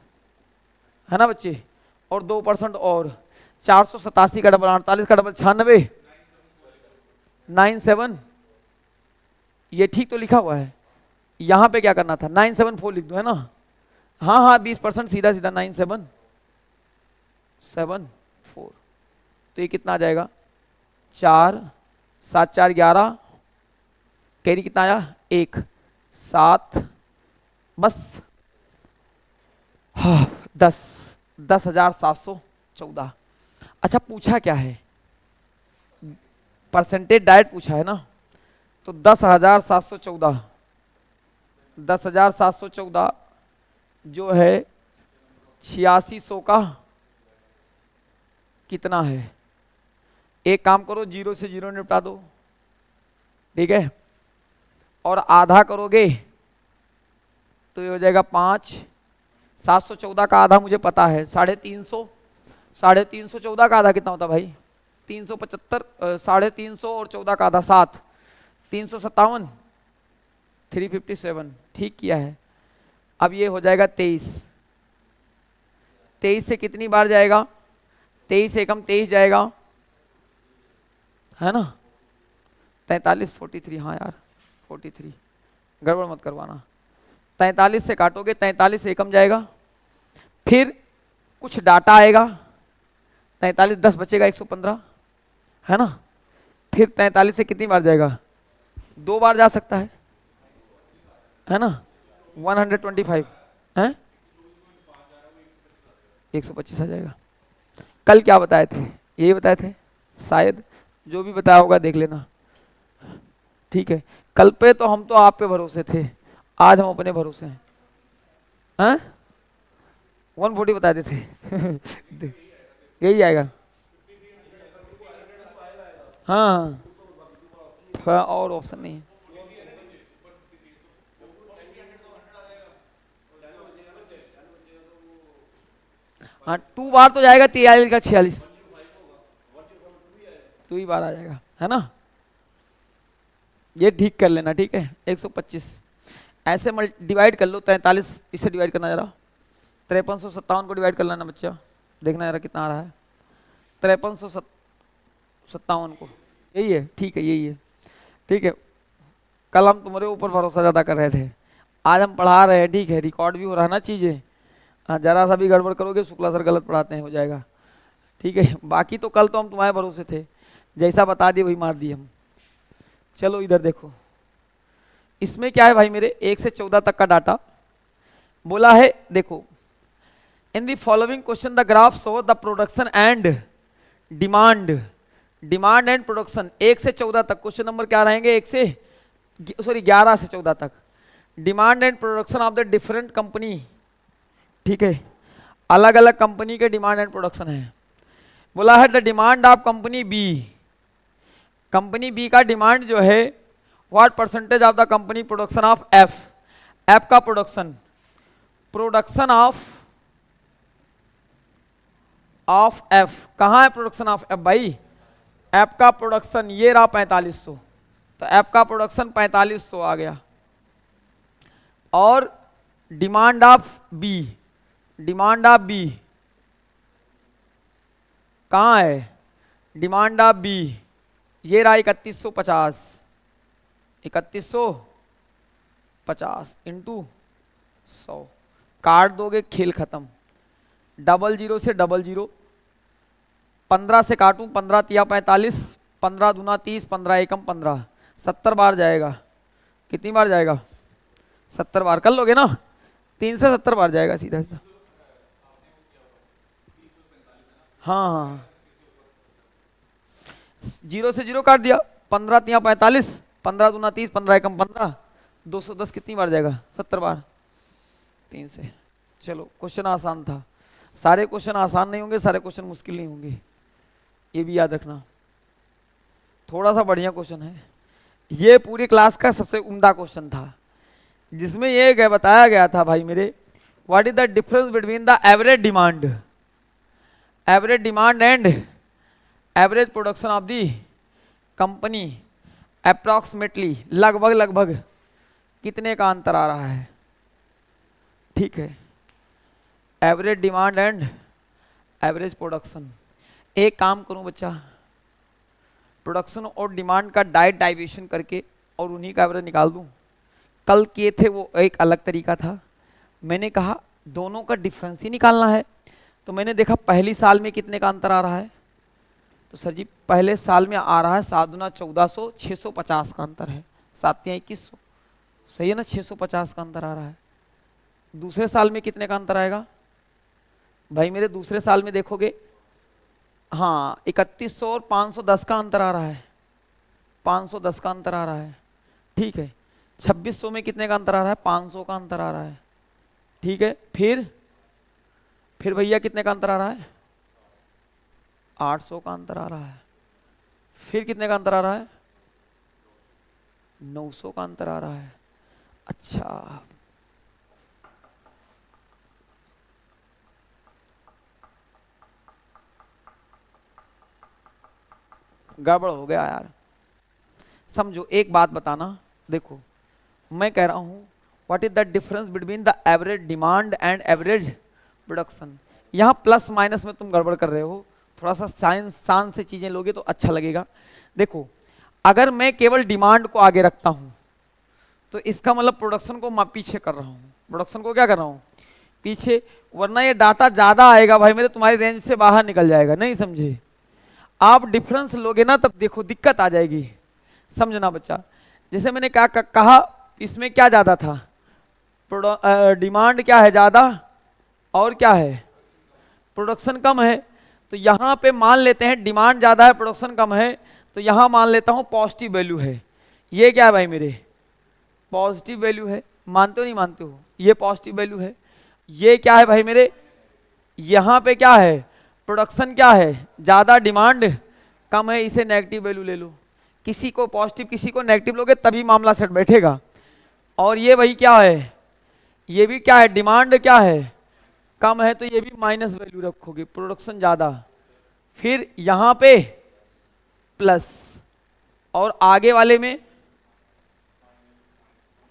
है ना बच्चे, और 2% और 487 का डबल 48 का डबल 96 97, ये ठीक तो लिखा हुआ है। यहां पे क्या करना था 974 लिख दो, है ना। हाँ हाँ 20% सीधा सीधा 9774, तो ये कितना आ जाएगा 4 7 4 11, कैरी कितना आया 1 7, बस हाँ 10,714। अच्छा पूछा क्या है, परसेंटेज डाइट पूछा है ना, तो 10,714, 10,714 जो है 8600 का कितना है। एक काम करो 0 से 0 निपटा दो, ठीक है, और आधा करोगे तो ये हो जाएगा 5। 714 का आधा मुझे पता है 350, 314 का आधा कितना होता भाई 375, 350 और 14 का आधा 7, 357, 357, ठीक किया है। अब ये हो जाएगा 23, 23 से कितनी बार जाएगा, 23 से कम 23 जाएगा, है ना 43, 43, हाँ यार 43, गड़बड़ मत करवाना। 43 से काटोगे 43 से कम जाएगा, फिर कुछ डाटा आएगा, 43 10 बचेगा 115, है ना। फिर 43 से कितनी बार जाएगा, 2 बार जा सकता है ना 125 है 125 आ जाएगा। कल क्या बताए थे, यही बताए थे शायद, जो भी बताया होगा देख लेना, ठीक है। कल पे तो हम तो आप पे भरोसे थे, आज हम अपने भरोसे हैं। 140 बताए थे यही आएगा। हाँ और ऑप्शन नहीं है। हाँ 2 बार तो जाएगा 43 का 46, 2 ही बार आ जाएगा, है ना। ये ठीक कर लेना, ठीक है 125 ऐसे डिवाइड कर लो, 43 इससे डिवाइड करना जरा, 5357 को डिवाइड कर लेना बच्चा, देखना जरा कितना आ रहा है 5357 को, यही है, ठीक है यही है, ठीक है। कल हम तुम्हारे ऊपर भरोसा ज़्यादा कर रहे थे, आज हम पढ़ा रहे हैं, ठीक है, रिकॉर्ड भी हो रहा है ना चीज़ें। हाँ जरा सा भी गड़बड़ करोगे शुक्ला सर गलत पढ़ाते हैं, हो जाएगा, ठीक है। बाकी तो कल तो हम तुम्हारे भरोसे थे, जैसा बता दिए वही मार दिए हम। चलो इधर देखो, इसमें क्या है भाई मेरे 1 से 14 तक का डाटा बोला है। देखो in the following question the graph show the production and demand and production 1 से 14 तक, क्वेश्चन नंबर क्या रहेंगे 11 से 14 तक, demand and production of the different company, ठीक है, अलग अलग कंपनी के डिमांड एंड प्रोडक्शन है। बोला है the demand of company B, company B का डिमांड जो है what percentage of the company production of F, F का प्रोडक्शन ऑफ एफ, कहाँ है प्रोडक्शन ऑफ एफ भाई, एफ का प्रोडक्शन ये रहा 4500, तो एफ का प्रोडक्शन 4500 आ गया। और demand of B, demand of B कहाँ है, डिमांड ऑफ बी ये रहा 3150, 3150 इंटू 100, काट दोगे खेल खत्म, 00 से 00, 15 से काटूं 15 तिया 45, 15 दूना 30, 15 एकम 15, 70 बार जाएगा, कितनी बार जाएगा 70 बार, कर लोगे ना 3 से 70 बार जाएगा सीधा सीधा। हाँ 0 से 0 काट दिया, 15 तिया 45, 15 दूना 30, 15 एकम 15, 210 कितनी बार जाएगा 70 बार, 3 से। चलो क्वेश्चन आसान था, सारे क्वेश्चन आसान नहीं होंगे, सारे क्वेश्चन मुश्किल नहीं होंगे, ये भी याद रखना। थोड़ा सा बढ़िया क्वेश्चन है, ये पूरी क्लास का सबसे उम्दा क्वेश्चन था, जिसमें ये बताया गया था भाई मेरे, what is the difference between the average demand and average production of the company approximately लगभग लगभग कितने का अंतर आ रहा है, ठीक है। Average demand and average production. एक काम करूं बच्चा, प्रोडक्शन और डिमांड का डायरेक्ट डाइवेशन करके और उन्हीं का एवरेज निकाल दूं। कल किए थे वो एक अलग तरीका था, मैंने कहा दोनों का डिफरेंस ही निकालना है। तो मैंने देखा पहली साल में कितने का अंतर आ रहा है, तो सर जी पहले साल में आ रहा है 7 दूना 1400, 650 का अंतर है, 7 या 2100, सही है ना, 650 का अंतर आ रहा है। दूसरे साल में कितने का अंतर आएगा भाई मेरे, दूसरे साल में देखोगे हाँ 3100 और 510 का अंतर आ रहा है, 510 का अंतर आ रहा है, ठीक है। 2600 में कितने का अंतर आ रहा है, 500 का अंतर आ रहा है, ठीक है। फिर भैया कितने का अंतर आ रहा है, 800 का अंतर आ रहा है। फिर कितने का अंतर आ रहा है, 900 का अंतर आ रहा है। अच्छा गड़बड़ हो गया यार, समझो एक बात बताना, देखो मैं कह रहा हूं what is the difference between the average demand and average production. यहां प्लस माइनस में तुम गड़बड़ कर रहे हो, थोड़ा सा साइंस से चीजें लोगे तो अच्छा लगेगा। देखो अगर मैं केवल डिमांड को आगे रखता हूं तो इसका मतलब प्रोडक्शन को मैं पीछे कर रहा हूं, प्रोडक्शन को क्या कर रहा हूं, पीछे, वरना ये डाटा ज्यादा आएगा भाई मेरे, तुम्हारी रेंज से बाहर निकल जाएगा, नहीं समझे। आप डिफरेंस लोगे ना तब देखो दिक्कत आ जाएगी, समझना बच्चा। जैसे मैंने कहा इसमें क्या ज्यादा था, डिमांड क्या है ज्यादा और क्या है, प्रोडक्शन कम है। तो यहां पे मान लेते हैं डिमांड ज्यादा है प्रोडक्शन कम है, तो यहां मान लेता हूं पॉजिटिव वैल्यू है। ये क्या है भाई मेरे, पॉजिटिव वैल्यू है, मानते हो नहीं मानते हो, ये पॉजिटिव वैल्यू है। ये क्या है भाई मेरे, यहां पे क्या है, प्रोडक्शन क्या है ज्यादा डिमांड कम है, इसे नेगेटिव वैल्यू ले लो। किसी को पॉजिटिव किसी को नेगेटिव लोगे तभी मामला सेट बैठेगा। और ये भाई क्या है, ये भी क्या है, डिमांड क्या है कम है, तो ये भी माइनस वैल्यू रखोगे, प्रोडक्शन ज्यादा। फिर यहां पे प्लस, और आगे वाले में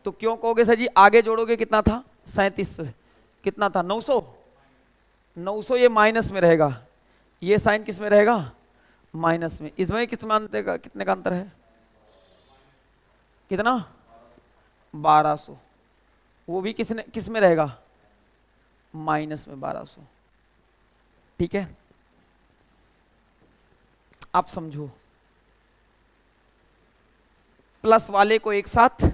तो क्यों कहोगे सर जी, आगे जोड़ोगे कितना था 3700, कितना था 900, 900 ये माइनस में रहेगा, ये साइन किस में रहेगा, माइनस में। इसमें किस मानते का कितने का अंतर है, कितना 1200, वो भी किस में रहेगा, माइनस में 1200, ठीक है। आप समझो, प्लस वाले को एक साथ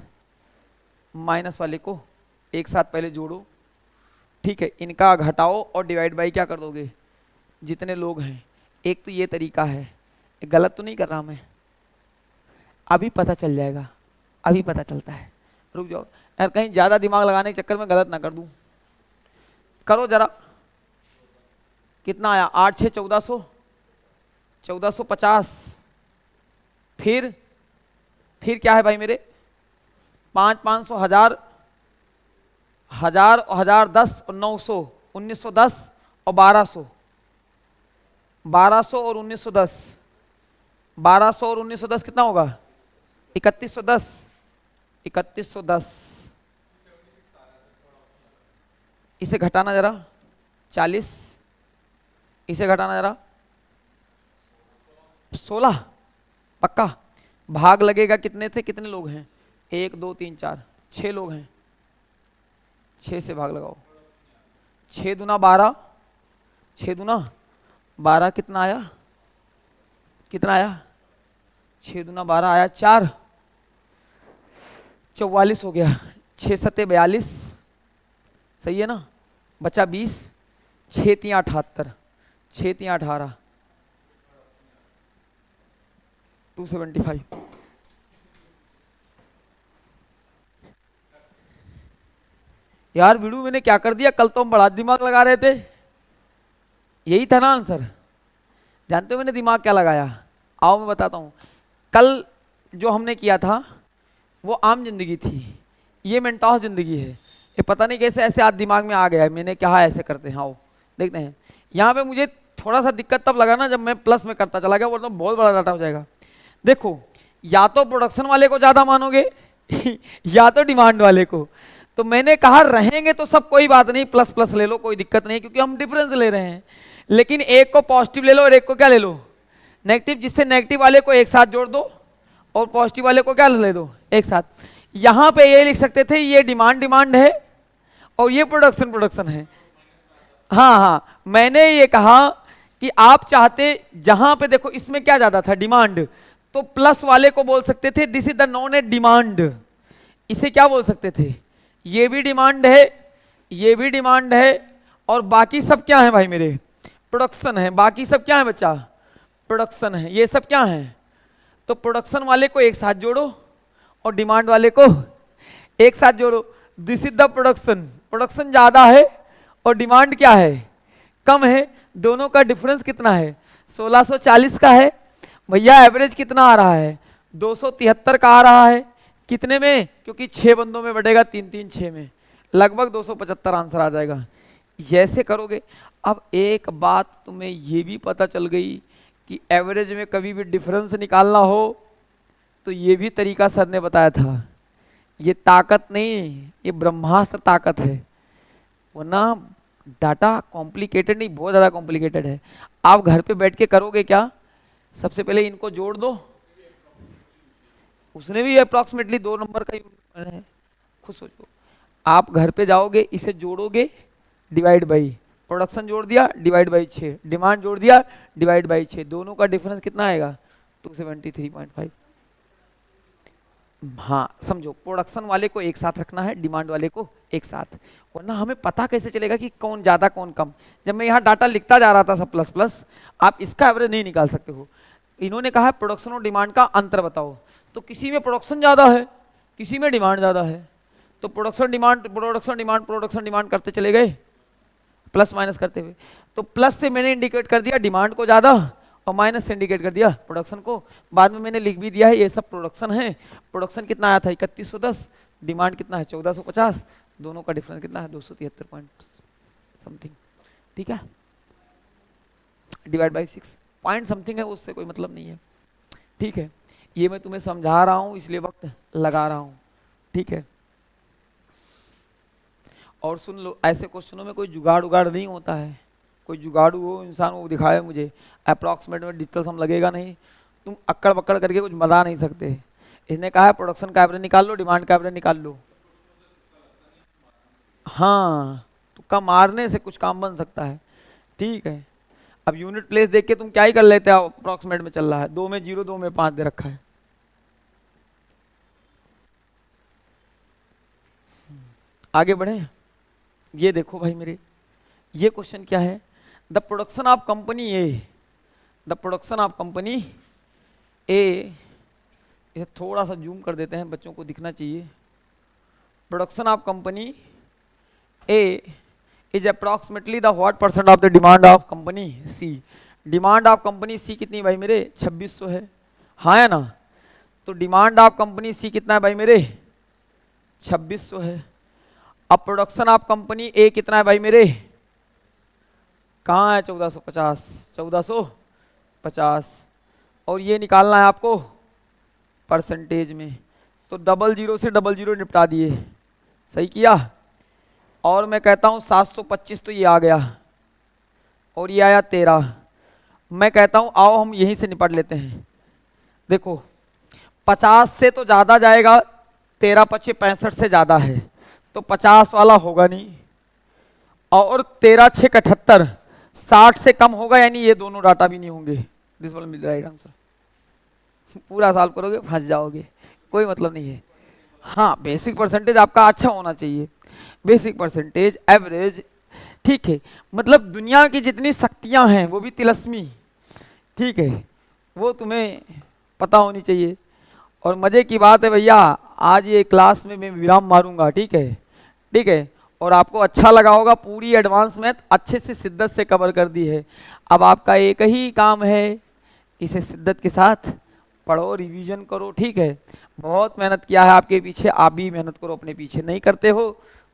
माइनस वाले को एक साथ पहले जोड़ो, ठीक है, इनका घटाओ और डिवाइड बाई क्या कर दोगे, जितने लोग हैं। एक तो ये तरीका है, गलत तो नहीं कर रहा मैं, अभी पता चल जाएगा, अभी पता चलता है, रुक जाओ यार, कहीं ज्यादा दिमाग लगाने के चक्कर में गलत ना कर दूं। करो जरा, कितना आया, 8 6 1400, 1450। फिर क्या है भाई मेरे, 5 500, 1000, 1000, 1010 और 900, 1910 और 1200, 1200 और 1910, 1200 और 1910 कितना होगा, 3110, 3110। इसे घटाना जरा 40, इसे घटाना जरा 16, पक्का। भाग लगेगा कितने से, कितने लोग हैं, 1 2 3 4 6 लोग हैं, 6 से भाग लगाओ, 6 दूना 12, 6 दूना 12 कितना आया, कितना आया, 6 दूना 12 आया 4, 44 हो गया, 6 सत्ते 42, सही है ना, बचा 20, 6 3 78, 6 3 18, 275। यार वीडियो मैंने क्या कर दिया, कल तो हम बड़ा दिमाग लगा रहे थे, यही था ना आंसर। जानते हो मैंने दिमाग क्या लगाया, आओ मैं बताता हूं। कल जो हमने किया था वो आम जिंदगी थी, ये मेंटॉस जिंदगी है। ये पता नहीं कैसे ऐसे आज दिमाग में आ गया है, मैंने कहा ऐसे करते हैं, आओ देखते हैं। यहाँ पे मुझे थोड़ा सा दिक्कत तब लगा ना जब मैं प्लस में करता चला गया, वरना बहुत बड़ा डाटा हो जाएगा। देखो या तो प्रोडक्शन वाले को ज्यादा मानोगे या तो डिमांड वाले को। तो मैंने कहा रहेंगे तो सब कोई बात नहीं, प्लस प्लस ले लो, कोई दिक्कत नहीं, क्योंकि हम डिफरेंस ले रहे हैं। लेकिन एक को पॉजिटिव ले लो और एक को क्या ले लो, नेगेटिव, जिससे नेगेटिव वाले को एक साथ जोड़ दो और पॉजिटिव वाले को क्या ले दो, एक साथ। यहां पे ये लिख सकते थे ये डिमांड है और ये प्रोडक्शन है। हाँ हाँ, मैंने ये कहा कि आप चाहते, जहां पे देखो इसमें क्या ज्यादा था, डिमांड, तो प्लस वाले को बोल सकते थे this is the non A demand. इसे क्या बोल सकते थे, ये भी डिमांड है, ये भी डिमांड है, और बाकी सब क्या है भाई मेरे, प्रोडक्शन है। बाकी सब क्या है बच्चा, प्रोडक्शन है। ये सब क्या है, तो प्रोडक्शन वाले को एक साथ जोड़ो और डिमांड वाले को एक साथ जोड़ो। This is the production, production ज्यादा है और डिमांड क्या है, कम है। दोनों का डिफरेंस कितना है, 1640 का है भैया। एवरेज कितना आ रहा है, 273 का आ रहा है। कितने में, क्योंकि 6 बंदों में बढ़ेगा, 3 3 6 में, लगभग 275 आंसर आ जाएगा। ऐसे करोगे। अब एक बात तुम्हें ये भी पता चल गई कि एवरेज में कभी भी डिफरेंस निकालना हो तो ये भी तरीका सर ने बताया था। ये ताकत नहीं, ये ब्रह्मास्त्र ताकत है, वरना डाटा कॉम्प्लिकेटेड नहीं, बहुत ज़्यादा कॉम्प्लिकेटेड है। आप घर पे बैठ के करोगे क्या, सबसे पहले इनको जोड़ दो। उसने भी अप्रॉक्सीमेटली 2 नंबर का है, खुद सोचो। आप घर पे जाओगे, इसे जोड़ोगे, डिवाइड बाई, प्रोडक्शन जोड़ दिया, डिवाइड बाई 6, डिमांड जोड़ दिया, डिवाइड बाई 6, दोनों का डिफरेंस कितना आएगा, 273.5। हाँ समझो, प्रोडक्शन वाले को एक साथ रखना है, डिमांड वाले को एक साथ, वरना हमें पता कैसे चलेगा कि कौन ज्यादा कौन कम। जब मैं यहाँ डाटा लिखता जा रहा था सब प्लस प्लस, आप इसका एवरेज नहीं निकाल सकते हो। इन्होंने कहा प्रोडक्शन और डिमांड का अंतर बताओ, तो किसी में प्रोडक्शन ज्यादा है, किसी में डिमांड ज्यादा है, तो production demand production demand production demand करते चले गए, प्लस माइनस करते हुए। तो प्लस से मैंने इंडिकेट कर दिया डिमांड को ज्यादा, और माइनस से इंडिकेट कर दिया प्रोडक्शन को। बाद में मैंने लिख भी दिया है ये सब प्रोडक्शन है। प्रोडक्शन कितना आया था, 3110, डिमांड कितना है, 1450, दोनों का डिफरेंस कितना है, 273 पॉइंट समथिंग, ठीक है, डिवाइड बाई 6 पॉइंट समथिंग है, उससे कोई मतलब नहीं है, ठीक है। ये मैं तुम्हें समझा रहा हूं इसलिए वक्त लगा रहा हूं, ठीक है। और सुन लो, ऐसे क्वेश्चनों में कोई जुगाड़ उगाड़ नहीं होता है, कोई जुगाड़ू हो इंसान वो दिखाए मुझे, अप्रॉक्सीमेट में डिजिटल सम लगेगा नहीं, तुम अक्कड़ बक्कड़ करके कुछ बता नहीं सकते। इसने कहा है प्रोडक्शन का एवरेज निकाल लो, डिमांड का एवरेज निकाल लो। हाँ, तुक्का मारने से कुछ काम बन सकता है, ठीक है। अब यूनिट प्लेस देख के तुम क्या ही कर लेते हो, अप्रॉक्सीमेट में चल रहा है, 2 में 0 2 में 5 दे रखा है। आगे बढ़े, ये देखो भाई मेरे, ये क्वेश्चन क्या है, the production of company A, the production of company A, इसे थोड़ा सा जूम कर देते हैं, बच्चों को दिखना चाहिए। Production of company A is approximately the what percent of the demand of company C. Demand of company C कितनी भाई मेरे, 2600 है, हाँ है ना। तो डिमांड ऑफ कंपनी सी कितना है भाई मेरे, 2600 है। अब प्रोडक्शन ऑफ कंपनी ए कितना है भाई मेरे, कहाँ है, 1450, 1450, और ये निकालना है आपको परसेंटेज में, तो 00 से 00 निपटा दिए, सही किया। और मैं कहता हूँ 725, तो ये आ गया, और ये आया 13। मैं कहता हूँ आओ हम यहीं से निपट लेते हैं। देखो 50 से तो ज़्यादा जाएगा, 13 पच्चीस 65 से ज़्यादा है, तो 50 वाला होगा नहीं, और 13 6 78, 60 से कम होगा, यानी ये दोनों डाटा भी नहीं होंगे। This will be the right answer. पूरा सॉल्व करोगे फंस जाओगे, कोई मतलब नहीं है। हाँ, बेसिक परसेंटेज आपका अच्छा होना चाहिए, बेसिक परसेंटेज, एवरेज, ठीक है। मतलब दुनिया की जितनी शक्तियां हैं वो भी तिलस्मी, ठीक है, वो तुम्हें पता होनी चाहिए। और मजे की बात है भैया, आज ये क्लास में मैं विराम मारूंगा, ठीक है, ठीक है। और आपको अच्छा लगा होगा, पूरी एडवांस मैथ अच्छे से शिद्दत से कवर कर दी है। अब आपका एक ही काम है, इसे शिद्दत के साथ पढ़ो, रिवीजन करो, ठीक है। बहुत मेहनत किया है आपके पीछे, आप भी मेहनत करो अपने पीछे, नहीं करते हो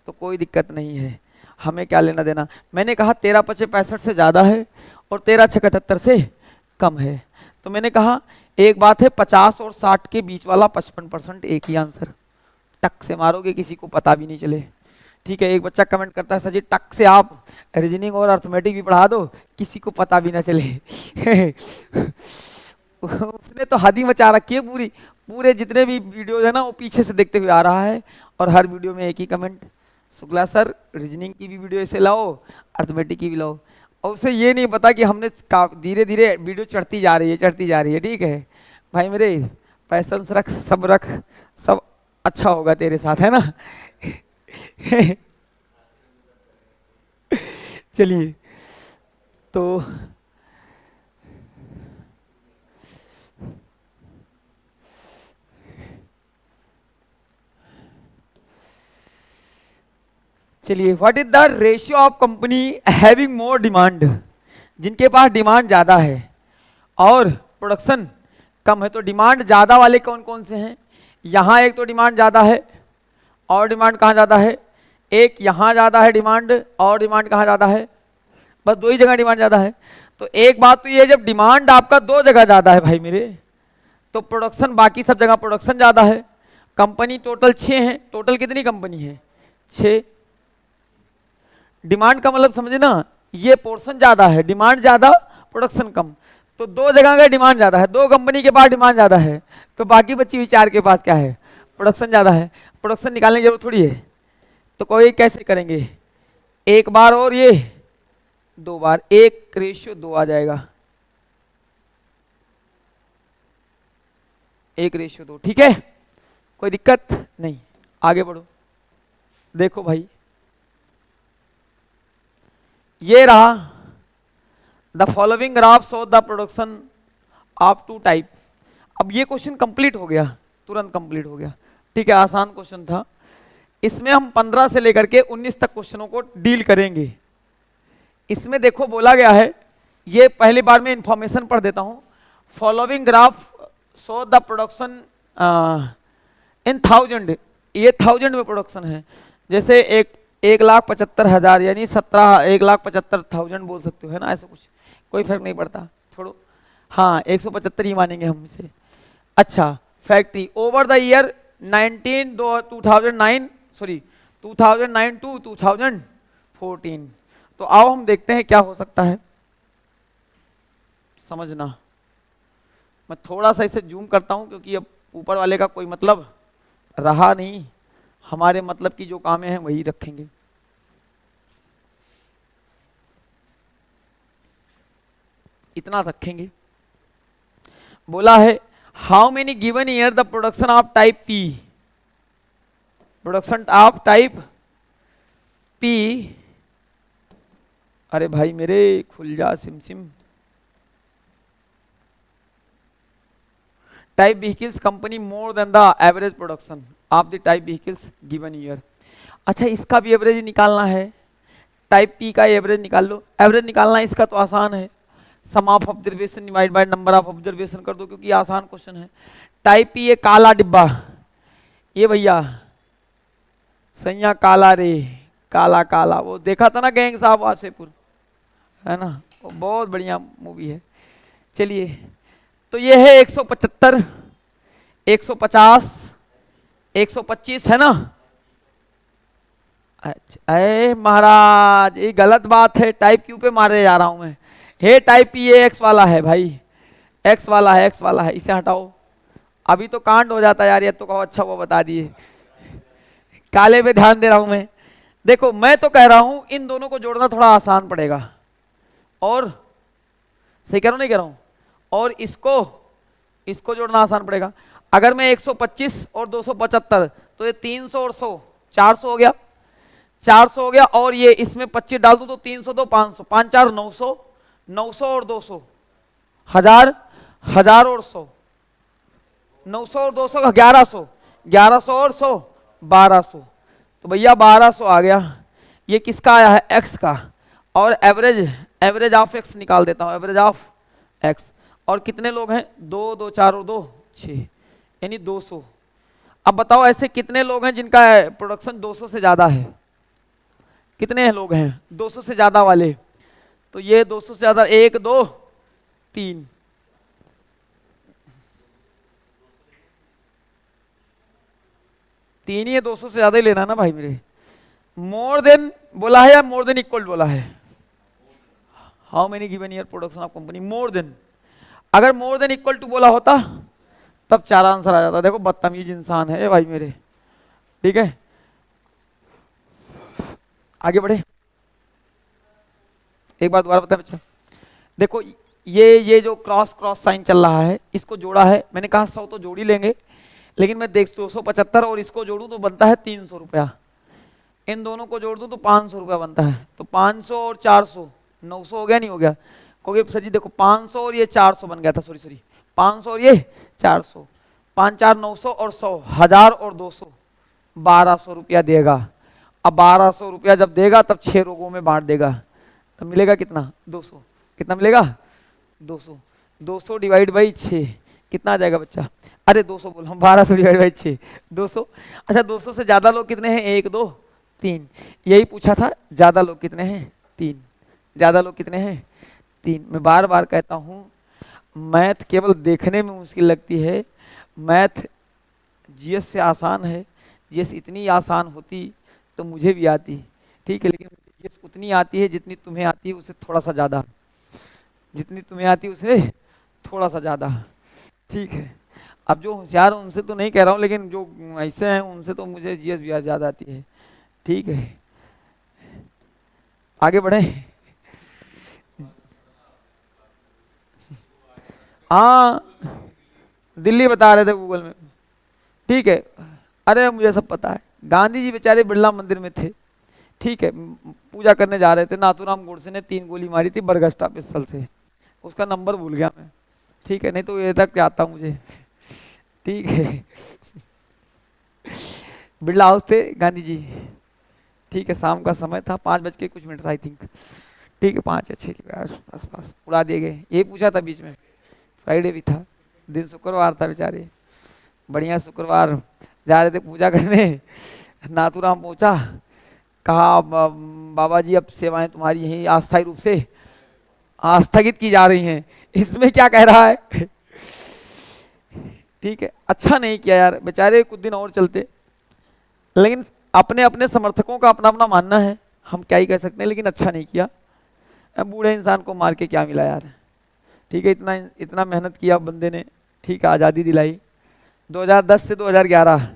तो कोई दिक्कत नहीं है। हमें क्या लेना देना। मैंने कहा 13 पचे 65 से ज़्यादा है और 13 छः 78 से कम है। तो मैंने कहा एक बात है, 50 और 60 के बीच वाला 55% एक ही आंसर। टक से मारोगे, किसी को पता भी नहीं चले। ठीक है, एक बच्चा कमेंट करता है सर जी टक से आप रीजनिंग और अर्थमेटिक भी पढ़ा दो, किसी को पता भी ना चले। उसने तो हद ही मचा रखी है पूरी। पूरे जितने भी वीडियो है ना वो पीछे से देखते हुए आ रहा है और हर वीडियो में एक ही कमेंट, शुक्ला सर रीजनिंग की भी वीडियो ऐसे लाओ, अर्थमेटिक की भी लाओ। और उसे ये नहीं पता कि हमने धीरे धीरे वीडियो चढ़ती जा रही है, चढ़ती जा रही है। ठीक है भाई मेरे, पैसेंस रख, सब रख, सब अच्छा होगा तेरे साथ, है ना। चलिए तो चलिए, what is the ratio of company having more demand, जिनके पास डिमांड ज्यादा है और प्रोडक्शन कम है। तो डिमांड ज्यादा वाले कौन कौन से हैं? यहाँ एक तो डिमांड ज्यादा है, और डिमांड कहाँ ज्यादा है? एक यहाँ ज्यादा है डिमांड, और डिमांड कहाँ ज्यादा है? बस दो ही जगह डिमांड ज्यादा है। तो एक बात तो ये, जब डिमांड आपका दो जगह ज्यादा है भाई मेरे, तो प्रोडक्शन बाकी सब जगह प्रोडक्शन ज्यादा है। कंपनी टोटल 6 है, टोटल कितनी कंपनी है? 6। डिमांड का मतलब समझे ना, ये पोर्शन ज्यादा है, डिमांड ज्यादा प्रोडक्शन कम। तो दो जगह का डिमांड ज्यादा है, दो कंपनी के पास डिमांड ज्यादा है, तो बाकी बची हुई 4 के पास क्या है? प्रोडक्शन ज्यादा है। प्रोडक्शन निकालने की जरूरत थोड़ी है। तो कोई कैसे करेंगे? एक बार और ये 2 बार, 1:2 आ जाएगा, 1:2। ठीक है, कोई दिक्कत नहीं, आगे बढ़ो। देखो भाई, ये रहा the following graph show the production of 2 type. अब ये क्वेश्चन कंप्लीट हो गया, तुरंत कंप्लीट हो गया। ठीक है, आसान क्वेश्चन था। इसमें हम 15 से लेकर के 19 तक क्वेश्चनों को डील करेंगे। इसमें देखो बोला गया है, ये पहली बार में इंफॉर्मेशन पढ़ देता हूं। Following graph show the production in 1000, ये 1000 में प्रोडक्शन है। जैसे 1,75,000 यानी 1,75,000 बोल सकते हो, है ना, ऐसा कुछ, कोई फर्क नहीं पड़ता, छोड़ो। हाँ 175 ही मानेंगे हम इसे। अच्छा, factory over the year 2009 to 2014। तो आओ हम देखते हैं क्या हो सकता है, समझना। मैं थोड़ा सा इसे जूम करता हूं क्योंकि अब ऊपर वाले का कोई मतलब रहा नहीं, हमारे मतलब की जो कामें हैं वही रखेंगे। इतना रखेंगे। बोला है how many given year the production of type P, production of type P, अरे भाई मेरे खुल जा SIM, type vehicles company more than the average production of the type vehicles given year. अच्छा, इसका भी एवरेज निकालना है, टाइप पी का एवरेज निकाल लो। एवरेज निकालना है इसका तो आसान है, sum of observation divide by number of observation कर दो, क्योंकि आसान क्वेश्चन है। टाइप पी ये काला डिब्बा, ये भैया सैया काला रे, काला काला, वो देखा था ना गैंग्स ऑफ वासेपुर, है ना, वो बहुत बढ़िया मूवी है। चलिए, तो ये है 175, 150, 125, है ना। अच्छा महाराज, ये गलत बात है, टाइप क्यू पे मारे जा रहा हूं मैं। हे टाइप पी ये एक्स वाला है भाई, एक्स वाला है, एक्स वाला है, इसे हटाओ। अभी तो कांड हो जाता यार, ये तो कहो अच्छा वो बता दिए, काले पे ध्यान दे रहा हूं मैं। देखो मैं तो कह रहा हूं इन दोनों को जोड़ना थोड़ा आसान पड़ेगा, और सही कह रहा हूं नहीं कह रहा हूं, और इसको जोड़ना आसान पड़ेगा। अगर मैं 125 और 275, तो ये 300 और 100 400 हो गया, 400 हो गया, और ये इसमें 25 डाल दूं तो 302 500, 5 4 900, 900 और 200 1000, 1000 और 100, 900 और 200 का 1100, 1100 और 100 1200। तो भैया 1200 आ गया। ये किसका आया है? एक्स का। और एवरेज ऑफ एक्स निकाल देता हूं, एवरेज ऑफ एक्स। और कितने लोग हैं? 2 2 4 और 2 6, यानी 200। अब बताओ ऐसे कितने लोग हैं जिनका प्रोडक्शन 200 से ज्यादा है? कितने लोग हैं 200 से ज्यादा वाले, तो ये 200 से ज्यादा, 1 2 3, तीन ही है, 200 से ज्यादा ही लेना ना भाई मेरे। मोर देन बोला है या मोर देन इक्वल बोला है? How many given year production of company, more than. अगर मोर देन इक्वल टू बोला होता तब 4 आंसर आ जाता। देखो बदतमीज इंसान है भाई मेरे। ठीक है, आगे बढ़े। एक बार दोबारा बताए बच्चा, देखो ये जो क्रॉस क्रॉस साइन चल रहा है, इसको जोड़ा है, मैंने कहा 100 तो जोड़ ही लेंगे, लेकिन मैं देख 275 और इसको जोड़ूं तो बनता है 300 रुपया, इन दोनों को जोड़ दूं तो 500 रुपया बनता है, तो 500 और 400 900 हो गया, नहीं हो गया? क्योंकि सर जी देखो 500 और ये 400 बन गया था, सॉरी सॉरी 500 और ये 400, 5 4 900 और 100, 1000 और 200, 1200 रुपया देगा। अब 1200 रुपया जब देगा तब 6 रोगों में बांट देगा, तब मिलेगा कितना 200, कितना मिलेगा 200, 200 डिवाइड बाई 6 कितना आ जाएगा बच्चा? अरे 200 बोल, हम 1200 डिवाइड बाई 6 200। अच्छा 200 से ज्यादा लोग कितने हैं? 1 2 3, यही पूछा था, ज्यादा लोग कितने हैं? 3, ज्यादा लोग कितने हैं? 3। मैं बार बार कहता हूं मैथ केवल देखने में मुश्किल लगती है, मैथ जीएस से आसान है, जीएस इतनी आसान होती तो मुझे भी आती, ठीक है, लेकिन जीएस उतनी आती है जितनी तुम्हें आती है उससे थोड़ा सा ज़्यादा, जितनी तुम्हें आती है उससे थोड़ा सा ज़्यादा, ठीक है। अब जो होशियार उनसे तो नहीं कह रहा हूँ, लेकिन जो ऐसे हैं उनसे तो मुझे जीएस भी ज़्यादा आती है, ठीक है। आगे बढ़े। हाँ दिल्ली बता रहे थे गूगल में, ठीक है। अरे मुझे सब पता है, गांधी जी बेचारे बिरला मंदिर में थे, ठीक है, पूजा करने जा रहे थे, नाथूराम गोडसे ने 3 गोली मारी थी बरगस्टा पिस्तल से, उसका नंबर भूल गया मैं, ठीक है, नहीं तो ये तक आता मुझे, ठीक है। बिरला हाउस थे गांधी जी, ठीक है, शाम का समय था, 5 बज के कुछ मिनट आई थिंक, ठीक है, 5 या 6 के आसपास उड़ा दिए गए। ये पूछा था बीच में, फ्राइडे भी था, दिन शुक्रवार था बेचारे, बढ़िया शुक्रवार जा रहे थे पूजा करने, नाथूराम पहुंचा, कहा बाबा जी अब सेवाएं तुम्हारी यहीं अस्थायी रूप से स्थगित की जा रही हैं, इसमें क्या कह रहा है? ठीक है, अच्छा नहीं किया यार, बेचारे कुछ दिन और चलते, लेकिन अपने अपने समर्थकों का अपना अपना मानना है, हम क्या ही कह सकते हैं, लेकिन अच्छा नहीं किया। अब बूढ़े इंसान को मार के क्या मिला यार, ठीक है, इतना इतना मेहनत किया बंदे ने, ठीक है, आज़ादी दिलाई। 2010 से 2011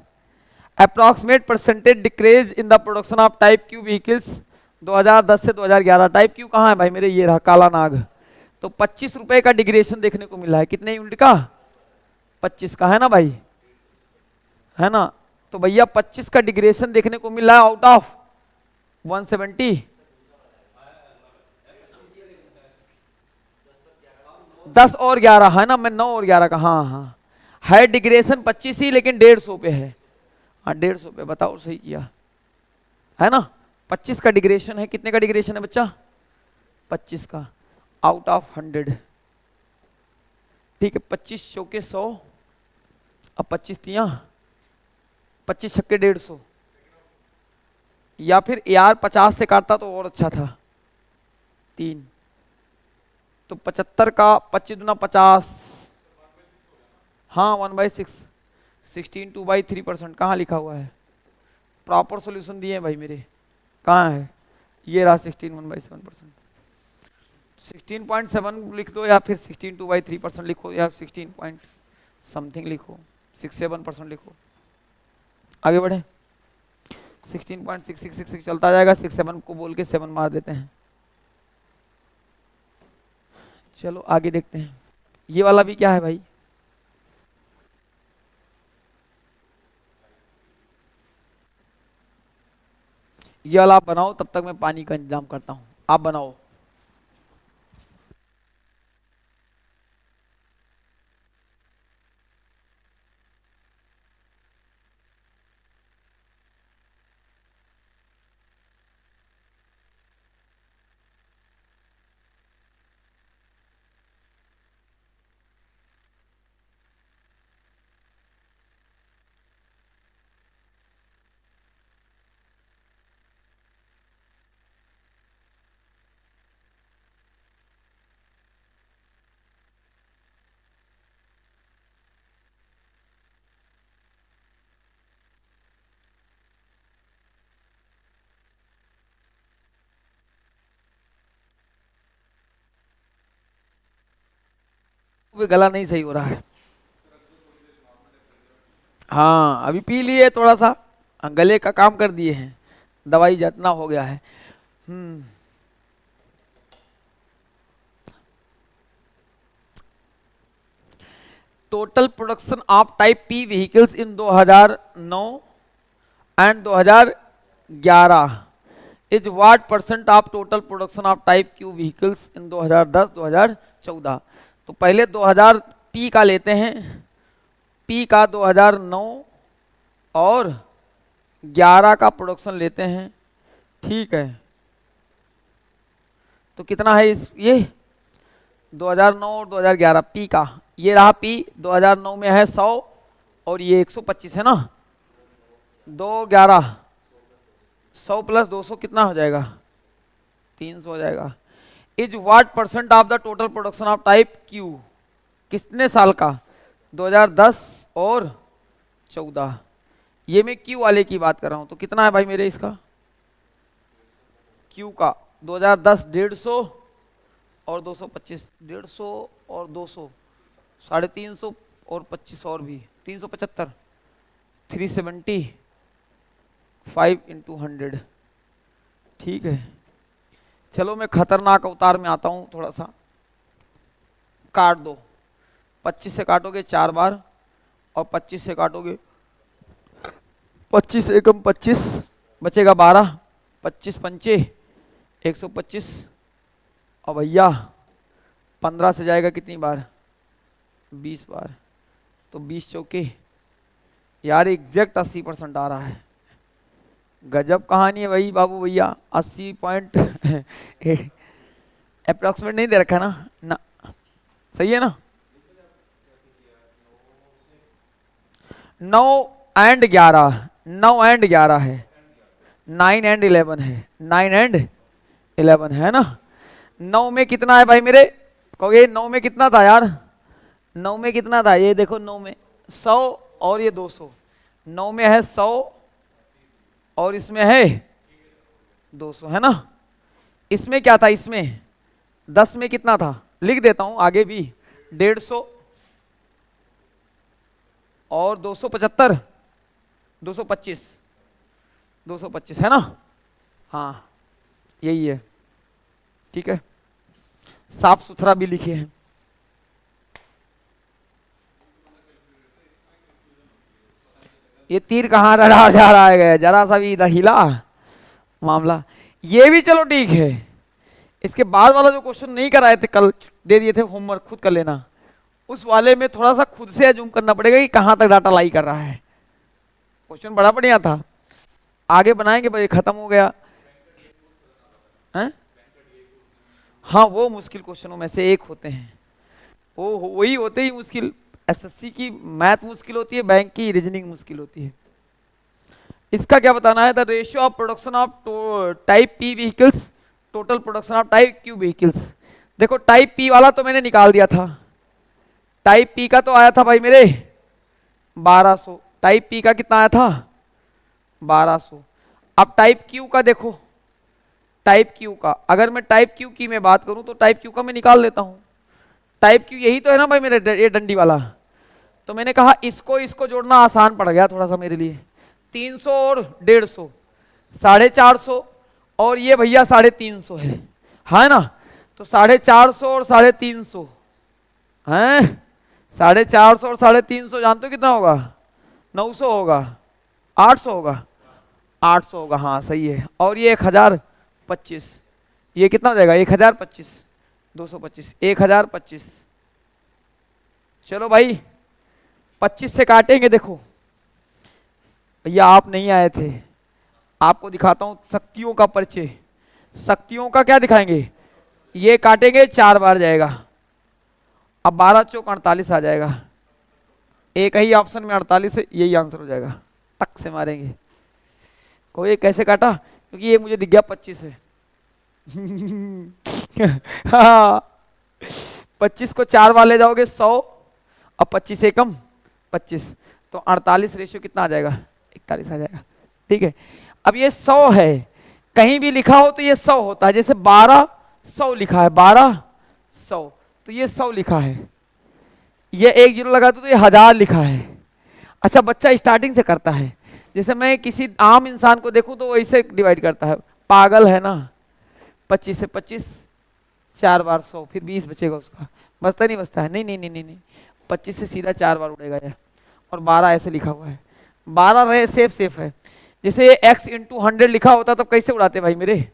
approximate percentage decrease in the production of type Q vehicles, 2010 से 2011। टाइप क्यू कहाँ है भाई मेरे? ये रहा काला नाग, तो 25 रुपए का डिग्रेशन देखने को मिला है, कितने यूनिट का? 25 का, है ना भाई, है ना? तो भैया 25 का डिग्रेशन देखने को मिला है आउट ऑफ 170, 10 और 11 है ना, मैं 9 और 11 का, हाँ हाँ है डिग्रेशन 25 ही, लेकिन 150 पे है, हाँ 150 पे, बताओ सही किया है ना। 25 का डिग्रेशन है, कितने का डिग्रेशन है बच्चा? 25 का आउट ऑफ 100, ठीक है, 25 चौके 100, अब 25 तिया 25 छक्के 150, या फिर यार 50 से काटता तो और अच्छा था, 3, तो 75 का 25 दूना 50, हाँ 1/6, 16 2/3%, कहाँ लिखा हुआ है? प्रॉपर सॉल्यूशन दिए हैं भाई मेरे, कहाँ है? ये रहा 16 1/7%, 16.7 लिख दो, या फिर 16 2/3% लिखो, या 16 पॉइंट समथिंग लिखो, 67% लिखो, आगे बढ़े। 16.6666 चलता जाएगा, 67 को बोल के 7 मार देते हैं। चलो आगे देखते हैं, ये वाला भी क्या है भाई? ये वाला आप बनाओ, तब तक मैं पानी का इंतजाम करता हूँ, आप बनाओ। वो गला नहीं सही हो रहा है। हाँ अभी पी लिए थोड़ा सा, गले का काम कर दिए हैं, दवाई जितना हो गया है। Total production of type P vehicles in 2009 and 2011 is what percent of total production of type Q vehicles इन 2010-2014। तो पहले 2000 पी का लेते हैं, पी का 2009 और 11 का प्रोडक्शन लेते हैं, ठीक है। तो कितना है इस ये 2009 और 2011 पी का, ये रहा पी 2009 में है 100 और ये 125 है ना, 211 100 प्लस 200 कितना हो जाएगा 300 हो जाएगा। Is what percent of the total production of type Q, कितने साल का 2010 और 14। ये मैं क्यू वाले की बात कर रहा हूं, तो कितना है भाई मेरे इसका क्यू का 2010 150 और 225, 150 और 200 350 और 25 और भी 375, 375 इंटू 100, ठीक है। चलो मैं खतरनाक अवतार में आता हूं, थोड़ा सा काट दो, 25 से काटोगे 4 बार और 25 से काटोगे 25 एकम 25 बचेगा 12, 25 पंचे 125 और भैया 15 से जाएगा कितनी बार 20 बार, तो 20 चौके यार एग्जैक्ट 80% आ रहा है। गजब कहानी है भाई बाबू भैया, 80.8 अप्रोक्सीमेट नहीं दे रखा ना ना, सही है ना। 9 एंड 11, 9 एंड 11 है, 9 एंड 11 है, 9 एंड 11 है ना। 9 में कितना है भाई मेरे, कहोगे 9 में कितना था यार, 9 में कितना था, ये देखो 9 में 100 और ये 200, 9 में है 100 और इसमें है 200 है ना। इसमें क्या था, इसमें 10 में कितना था, लिख देता हूं आगे भी 150 और 275, 225, 225 है ना, हाँ यही है, ठीक है। साफ सुथरा भी लिखे हैं। ये तीर कहाँ रहा जा रहा है, जरा सा भी इधर हिला मामला, ये भी चलो ठीक है। इसके बाद वाला जो क्वेश्चन नहीं कराए थे कल, दे दिए थे होमवर्क, खुद कर लेना, उस वाले में थोड़ा सा खुद से अजूम करना पड़ेगा कि कहां तक डाटा लाई कर रहा है। क्वेश्चन बड़ा बढ़िया था, आगे बनाएंगे भाई, खत्म हो गया है? हाँ वो मुश्किल क्वेश्चनों में से एक होते हैं, वो वही होते ही मुश्किल। एसएससी की मैथ मुश्किल होती है, बैंक की रीजनिंग मुश्किल होती है। इसका क्या बताना है, the ratio of production of type P vehicles total production of type Q vehicles. देखो टाइप पी वाला तो मैंने निकाल दिया था, टाइप पी का तो आया था भाई मेरे 1200, टाइप पी का कितना आया था 1200। अब टाइप क्यू का देखो, टाइप क्यू का अगर मैं टाइप क्यू की मैं बात करूं तो टाइप क्यू का मैं निकाल लेता हूं। टाइप क्यू यही तो है ना भाई मेरे, ये डंडी वाला, तो मैंने कहा इसको जोड़ना आसान पड़ गया थोड़ा सा मेरे लिए। 300 और 150 450 और ये भैया 350 है ना, तो 450 और 350 हैं, 450 और 350 जानते हो कितना होगा, 900 होगा, 800 होगा, 800 होगा, हाँ सही है। और ये 1025, ये कितना हो जाएगा 1025, 225, 1025। चलो भाई 25 से काटेंगे, देखो भैया आप नहीं आए थे, आपको दिखाता हूं शक्तियों का परिचय। शक्तियों का क्या दिखाएंगे, ये काटेंगे 4 बार जाएगा, अब 12 चौक 48 आ जाएगा, एक ही ऑप्शन में 48 है, यही आंसर हो जाएगा, टक से मारेंगे। कोई कैसे काटा, क्योंकि ये मुझे दिख गया 25 है। हाँ 25 को 4 बार ले जाओगे 100, अब 25 एकम 25, तो 48 रेशियो कितना आ जाएगा 41 आ जाएगा, ठीक है। अब ये 100 है, कहीं भी लिखा हो तो ये 100 होता है, जैसे 1200 लिखा है, 1200 तो ये 100 लिखा है, ये 1 जीरो लगा दो तो ये 1000 लिखा है। अच्छा बच्चा स्टार्टिंग से करता है, जैसे मैं किसी आम इंसान को देखूं तो वो ऐसे डिवाइड करता है, पागल है ना। 25 से 25 4 बार 100, फिर 20 बचेगा उसका, बचता नहीं बचता है, नहीं नहीं नहीं नहीं नहीं, 25 से सीधा 4 बार उड़ेगा यह, और 12 ऐसे लिखा हुआ है, 12 रहे सेफ सेफ है। जैसे ये x इंटू 100 लिखा होता तब कैसे उड़ाते भाई मेरे,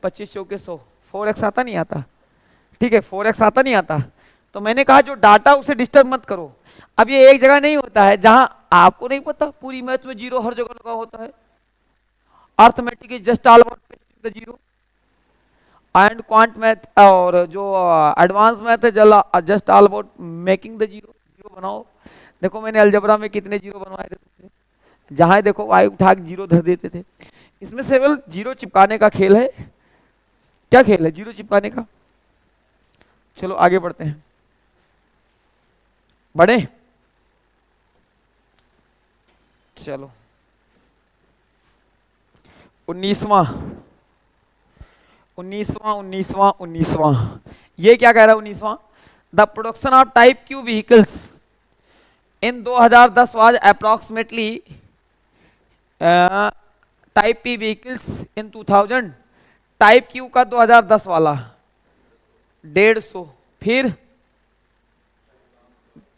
25 चौके 100, 4x आता नहीं आता, ठीक है 4x आता नहीं आता। तो मैंने कहा जो डाटा उसे डिस्टर्ब मत करो। अब ये एक जगह नहीं होता है जहां आपको नहीं पता, पूरी मैथ में जीरो हर जगह लगा होता है। Arithmetic is just all about the zero, and quant math और जो एडवांस मैथ है just all about making the zero, zero बनाओ। देखो मैंने अलजबरा में कितने जीरो बनवाए थे, जहां देखो वाई उठा के जीरो धर देते थे। इसमें केवल जीरो चिपकाने का खेल है। क्या खेल है, जीरो चिपकाने का। चलो आगे बढ़ते हैं, बढ़े, चलो 19वां ये क्या कह रहा है 19वां, the production of type Q vehicles in 2010 was approximately type P vehicles in 2000, type Q का 2010 वाला 150, फिर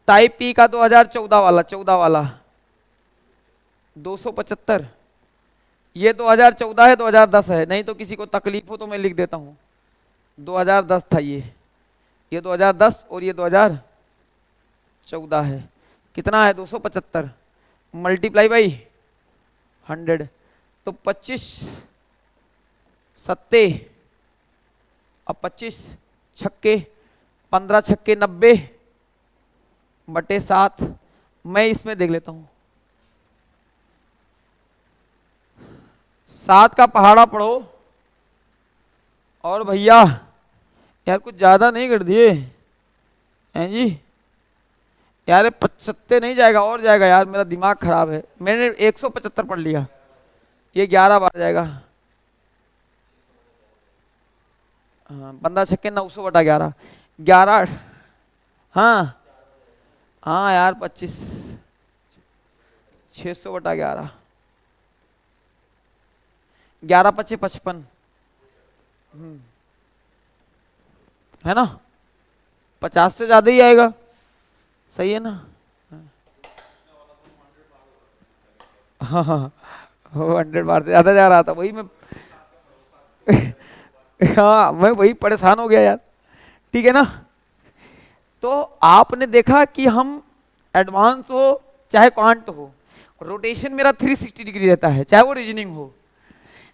टाइप पी का 2014 वाला 14 वाला 275, ये 2014 है 2010 है, नहीं तो किसी को तकलीफ हो तो मैं लिख देता हूं 2010 था ये 2010 और ये 2014 है। कितना है 275 मल्टीप्लाई बाई 100, तो 25 सत्ते अब 25 छक्के 15 छक्के 90 बटे 7। मैं इसमें देख लेता हूं 7 का पहाड़ा पढ़ो, और भैया यार कुछ ज्यादा नहीं कर दिए हैं जी यार, 75 नहीं जाएगा और जाएगा यार, मेरा दिमाग खराब है, मैंने 175 पढ़ लिया, ये 11 बार जाएगा। हाँ 15 छक्के 900 बटा 11, 11 हाँ हाँ यार 25 600 बटा 11, 11 पचे 55 है ना, 50 से ज्यादा ही आएगा, सही है ना। हाँ हाँ वो 100 बार से ज्यादा जा रहा था, वही मैं हाँ मैं वही परेशान हो गया यार, ठीक है ना। तो आपने देखा कि हम एडवांस हो चाहे क्वांट हो, रोटेशन मेरा 360 डिग्री रहता है, चाहे वो रीजनिंग हो।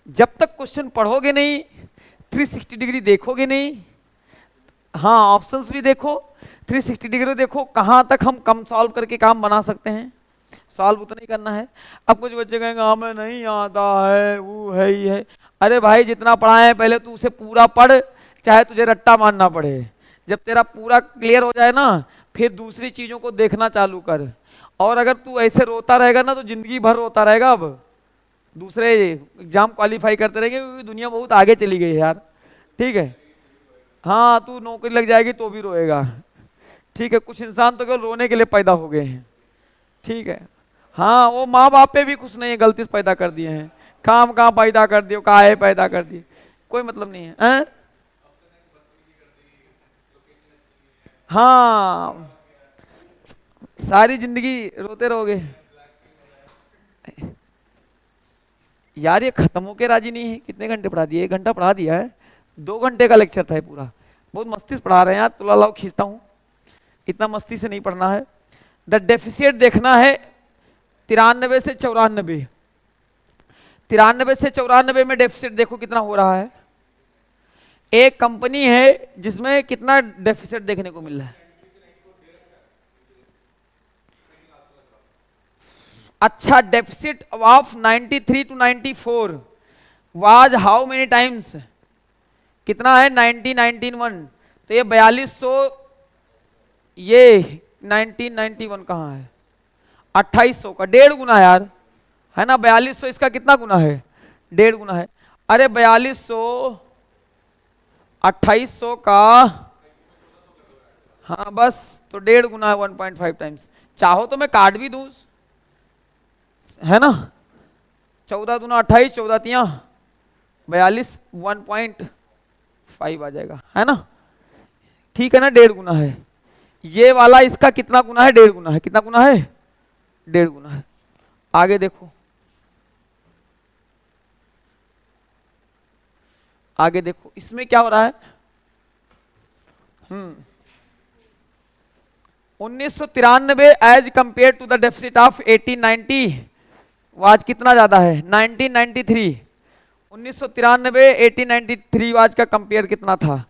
जब तक क्वेश्चन पढ़ोगे नहीं 360 डिग्री देखोगे नहीं, हाँ ऑप्शंस भी देखो 360 डिग्री देखो, कहाँ तक हम कम सॉल्व करके काम बना सकते हैं, सॉल्व उतना ही करना है। अब कुछ बच्चे कहेंगे हमें नहीं आता है, वो है ही है। अरे भाई जितना पढ़ा है पहले तू उसे पूरा पढ़, चाहे तुझे रट्टा मारना पड़े। जब तेरा पूरा क्लियर हो जाए ना फिर दूसरी चीजों को देखना चालू कर। और अगर तू ऐसे रोता रहेगा ना तो जिंदगी भर रोता रहेगा। अब दूसरे एग्जाम क्वालिफाई करते रहेंगे क्योंकि दुनिया बहुत आगे चली गई है यार, ठीक है। हाँ तू नौकरी लग जाएगी तो भी रोएगा, ठीक है। कुछ इंसान तो केवल रोने के लिए पैदा हो गए हैं, ठीक है। हाँ वो माँ बाप पे भी खुश नहीं है, गलती से पैदा कर दिए हैं, काम कहाँ पैदा कर दिए, काहे पैदा कर दिए, कोई मतलब नहीं है। हाँ सारी जिंदगी रोते रहोगे यार, ये खत्म होके राजी नहीं है। कितने घंटे पढ़ा दिए, 1 घंटा पढ़ा दिया है, 2 घंटे का लेक्चर था ये पूरा। बहुत मस्ती से पढ़ा रहे हैं यार, तुला लाओ खींचता हूँ, इतना मस्ती से नहीं पढ़ना है। द डेफिसिट देखना है 93 से 94, 93 से 94 में डेफिसिट देखो कितना हो रहा है। एक कंपनी है जिसमें कितना डेफिसिट देखने को मिल रहा है। अच्छा deficit of 93 to 94 was how many times, कितना है 1991, तो ये 4200, ये 1991 कहाँ है 2800 का 1.5 गुना यार, है ना। 4200 इसका कितना गुना है, 1.5 गुना है। अरे 4200 2800 का, हाँ बस, तो 1.5 गुना है 1.5 टाइम्स। चाहो तो मैं काट भी दूं, है ना। 14 दूना 28, 14 तिया 42, 1.5 आ जाएगा, है ना। ठीक है ना, 1.5 गुना है। ये वाला इसका कितना गुना है? 1.5 गुना है। कितना गुना है? 1.5 गुना है। आगे देखो, आगे देखो इसमें क्या हो रहा है। 1993 as compare to the deficit of 1890 was कितना ज्यादा है? 1993। 1993 1893 वाज का कंपेयर कितना था?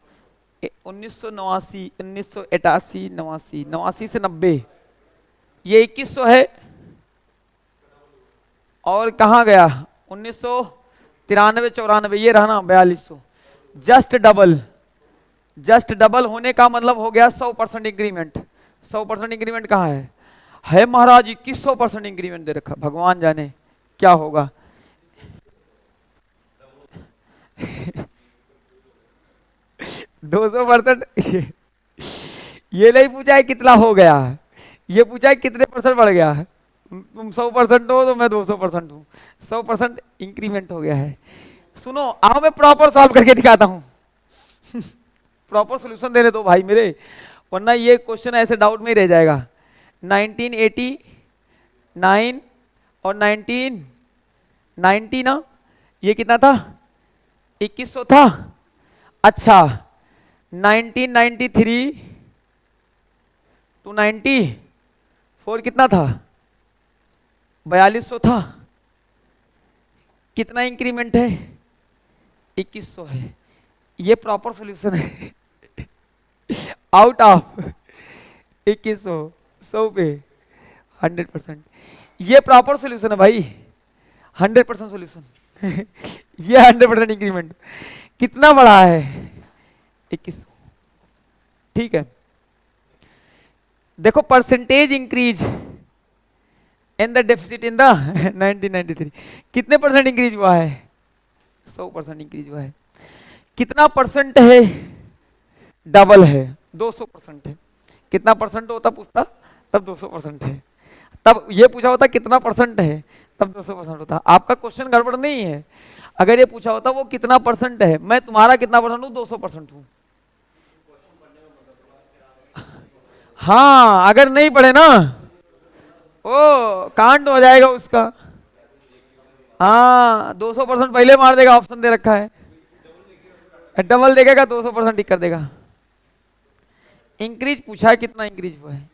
1989, 1988, 89, 89 से 90, ये 2100 है। और कहाँ गया? 1993, 94, ये रहा ना 4200। जस्ट डबल, जस्ट डबल होने का मतलब हो गया 100% इंक्रीमेंट। 100% इंक्रीमेंट कहाँ है महाराज? 2100% इंक्रीमेंट दे रखा, भगवान जाने क्या होगा। 200%। ये नहीं पूछा है कितना हो गया, ये पूछा है कितने परसेंट बढ़ गया है। तुम 100% हो तो मैं 200% हूँ। 100% इंक्रीमेंट हो गया है। सुनो, आओ मैं प्रॉपर सॉल्व करके दिखाता हूँ। प्रॉपर सॉल्यूशन देने दो भाई मेरे, वरना ये क्वेश्चन ऐसे डाउट में ही रह जाएगा। 1989 और 1990 ना, ये कितना था? 2100 था। अच्छा, 1993 टू 94 कितना था? 4200 था। कितना इंक्रीमेंट है? 2100 है। ये प्रॉपर सॉल्यूशन है। आउट ऑफ 2100, 100 पे 100%, ये प्रॉपर सॉल्यूशन है भाई। 100% सॉल्यूशन। ये 100% इंक्रीमेंट कितना बड़ा है? 2100। ठीक है, देखो percentage increase in the deficit in the 1993 कितने परसेंट इंक्रीज हुआ है? 100% इंक्रीज हुआ है। कितना परसेंट है? डबल है, 200% है। कितना परसेंट होता पूछता तब 200% है। तब ये पूछा होता कितना परसेंट है, तब 200% होता। आपका क्वेश्चन गड़बड़ नहीं है। अगर ये पूछा होता वो कितना परसेंट है, मैं तुम्हारा कितना परसेंट हूँ? 200% हूँ। हाँ, अगर नहीं पढ़े ना ओ कांड हो जाएगा उसका। हाँ, 200% पहले मार देगा, ऑप्शन दे रखा है। डबल देखेगा 200% टिक कर देगा। इंक्रीज पूछा है, कितना इंक्रीज हुआ है?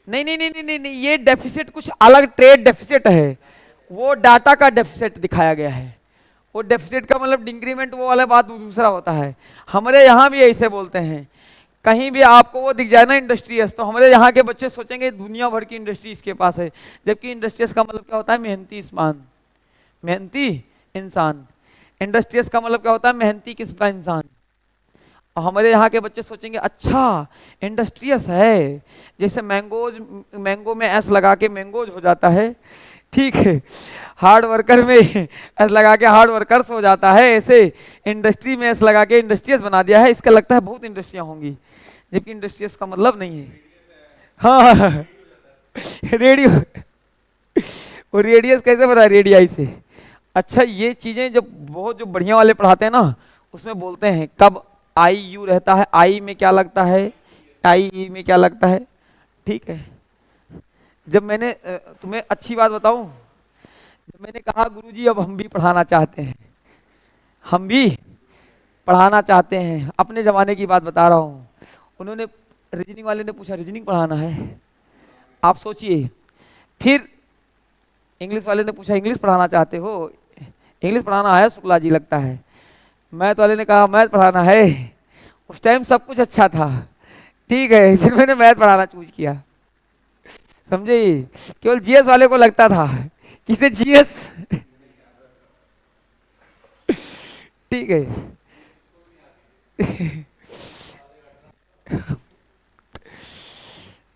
नहीं नहीं नहीं नहीं नहीं नहीं, ये डेफिसिट कुछ अलग, ट्रेड डेफिसिट है। वो डाटा का डेफिसिट दिखाया गया है। वो डेफिसिट का मतलब इंक्रीमेंट वो वाला बात दूसरा होता है। हमारे यहाँ भी ऐसे बोलते हैं। कहीं भी आपको वो दिख जाए ना इंडस्ट्रियस, तो हमारे यहाँ के बच्चे सोचेंगे दुनिया भर की इंडस्ट्री इसके पास है। जबकि इंडस्ट्रियस का मतलब क्या होता है? मेहनती इंसान, मेहनती इंसान। इंडस्ट्रियस का मतलब क्या होता है? मेहनती किस्म का इंसान। और हमारे यहाँ के बच्चे सोचेंगे अच्छा इंडस्ट्रियस है, जैसे मैंगोज, मैंगो में एस लगा के मैंगोज हो जाता है, ठीक है। हार्ड वर्कर में एस लगा के हार्ड वर्कर्स हो जाता है, ऐसे इंडस्ट्री में एस लगा के इंडस्ट्रियस बना दिया है। इसका लगता है बहुत इंडस्ट्रियाँ होंगी, जबकि इंडस्ट्रियस का मतलब नहीं है। हाँ, रेडियो, वो रेडियस कैसे बना? रेडियाई से। अच्छा, ये चीजें जब बहुत जो बढ़िया वाले पढ़ाते हैं ना, उसमें बोलते हैं कब आई यू रहता है, आई में क्या लगता है, आई ई में क्या लगता है। ठीक है, जब मैंने तुम्हें अच्छी बात बताऊं, जब मैंने कहा गुरुजी अब हम भी पढ़ाना चाहते हैं, हम भी पढ़ाना चाहते हैं, अपने जमाने की बात बता रहा हूँ। उन्होंने, रीजनिंग वाले ने पूछा रीजनिंग पढ़ाना है, आप सोचिए। फिर इंग्लिश वाले ने पूछा इंग्लिश पढ़ाना चाहते हो? इंग्लिश पढ़ाना है शुक्ला जी लगता है। मैथ वाले ने कहा मैथ पढ़ाना है। उस टाइम सब कुछ अच्छा था, ठीक है। फिर मैंने मैथ पढ़ाना चूज किया, समझे। केवल जीएस वाले को लगता था किसे जीएस। ठीक है।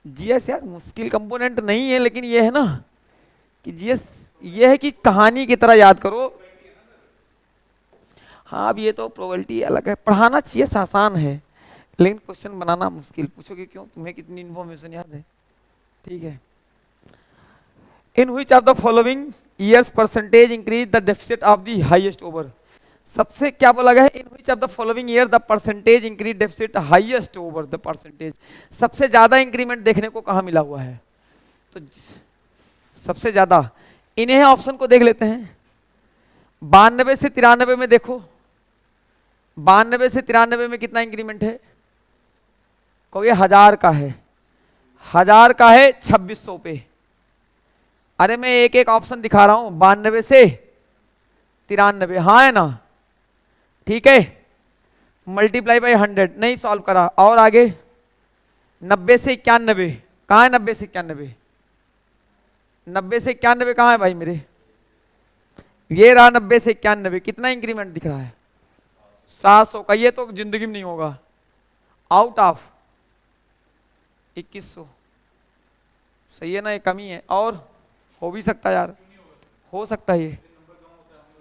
जीएस यार मुश्किल कंपोनेंट नहीं है, लेकिन ये है ना कि जीएस ये है कि कहानी की तरह याद करो। हाँ अब ये तो प्रोबेबिलिटी अलग है, पढ़ाना चाहिए, आसान है, लेकिन क्वेश्चन बनाना मुश्किल। पूछोगे क्यों, तुम्हें कितनी इन्फॉर्मेशन याद है? ठीक है। In which of the following years percentage increase the deficit of the highest over. सबसे क्या बोला गया है, in which of the following year the percentage increase deficit highest over the percentage. सबसे ज्यादा इंक्रीमेंट देखने को कहाँ मिला हुआ है? तो सबसे ज्यादा इन्हें ऑप्शन को देख लेते हैं। 92 से 93 में देखो, 92 से 93 में कितना इंक्रीमेंट है? कहोगे 1000 का है, 1000 का है 2600 पे। अरे मैं एक एक ऑप्शन दिखा रहा हूं, 92 से 93, हाँ है ना, ठीक है, मल्टीप्लाई बाई 100, नहीं सॉल्व करा। और आगे 90 से 91, कहाँ है 90 से 91? 90 से 91 कहाँ है भाई मेरे? ये रहा 90 से 91, कितना इंक्रीमेंट दिख रहा है? 700 का। ये तो जिंदगी में नहीं होगा, आउट ऑफ 2100। सही है ना, ये कमी है, और हो भी सकता है यार, हो सकता है ये,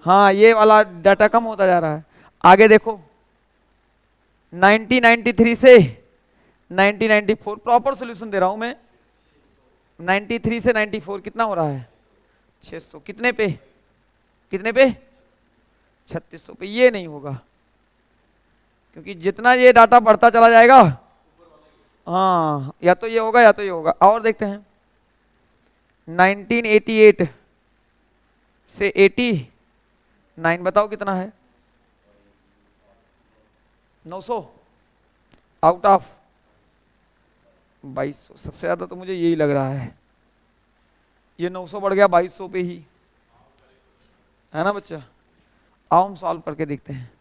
हाँ ये वाला डाटा कम होता जा रहा है। आगे देखो 1993 से 1994, प्रॉपर सॉल्यूशन दे रहा हूं मैं। 93 से 94 कितना हो रहा है? 600। कितने पे, कितने पे? 3600 पे। ये नहीं होगा, क्योंकि जितना ये डाटा बढ़ता चला जाएगा, हाँ या तो ये होगा या तो ये होगा। और देखते हैं 1988 से 89, बताओ कितना है? 900 आउट ऑफ 2200। सबसे ज्यादा तो मुझे यही लग रहा है, ये 900 बढ़ गया 2200 पे ही, है ना बच्चा? आओ हम सॉल्व करके देखते हैं।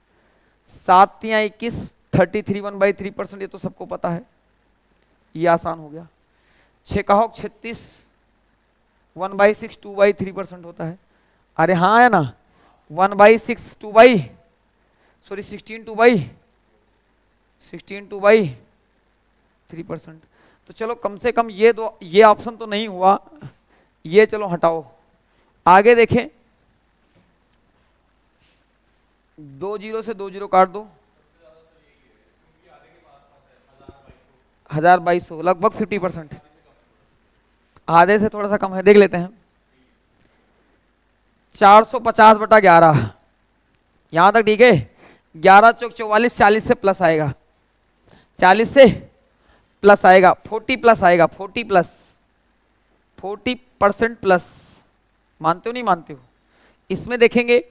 7 या 21, 33 1/3%, ये तो सबको पता है, ये आसान हो गया। 6 का होक 36, 1/6 2/3% होता है। अरे हाँ है ना, 1/6 16 2/3%। तो चलो कम से कम ये दो, ये ऑप्शन तो नहीं हुआ, ये चलो हटाओ। आगे देखें, 2 0 से 2 0 काट दो, 1200, लगभग 50%, आधे से थोड़ा सा कम है। देख लेते हैं 450/11, यहां तक ठीक है। 11 चौक 44, 40 से प्लस आएगा, 40 से प्लस आएगा, 40 प्लस आएगा, 40% प्लस। मानते हो नहीं मानते हो? इसमें देखेंगे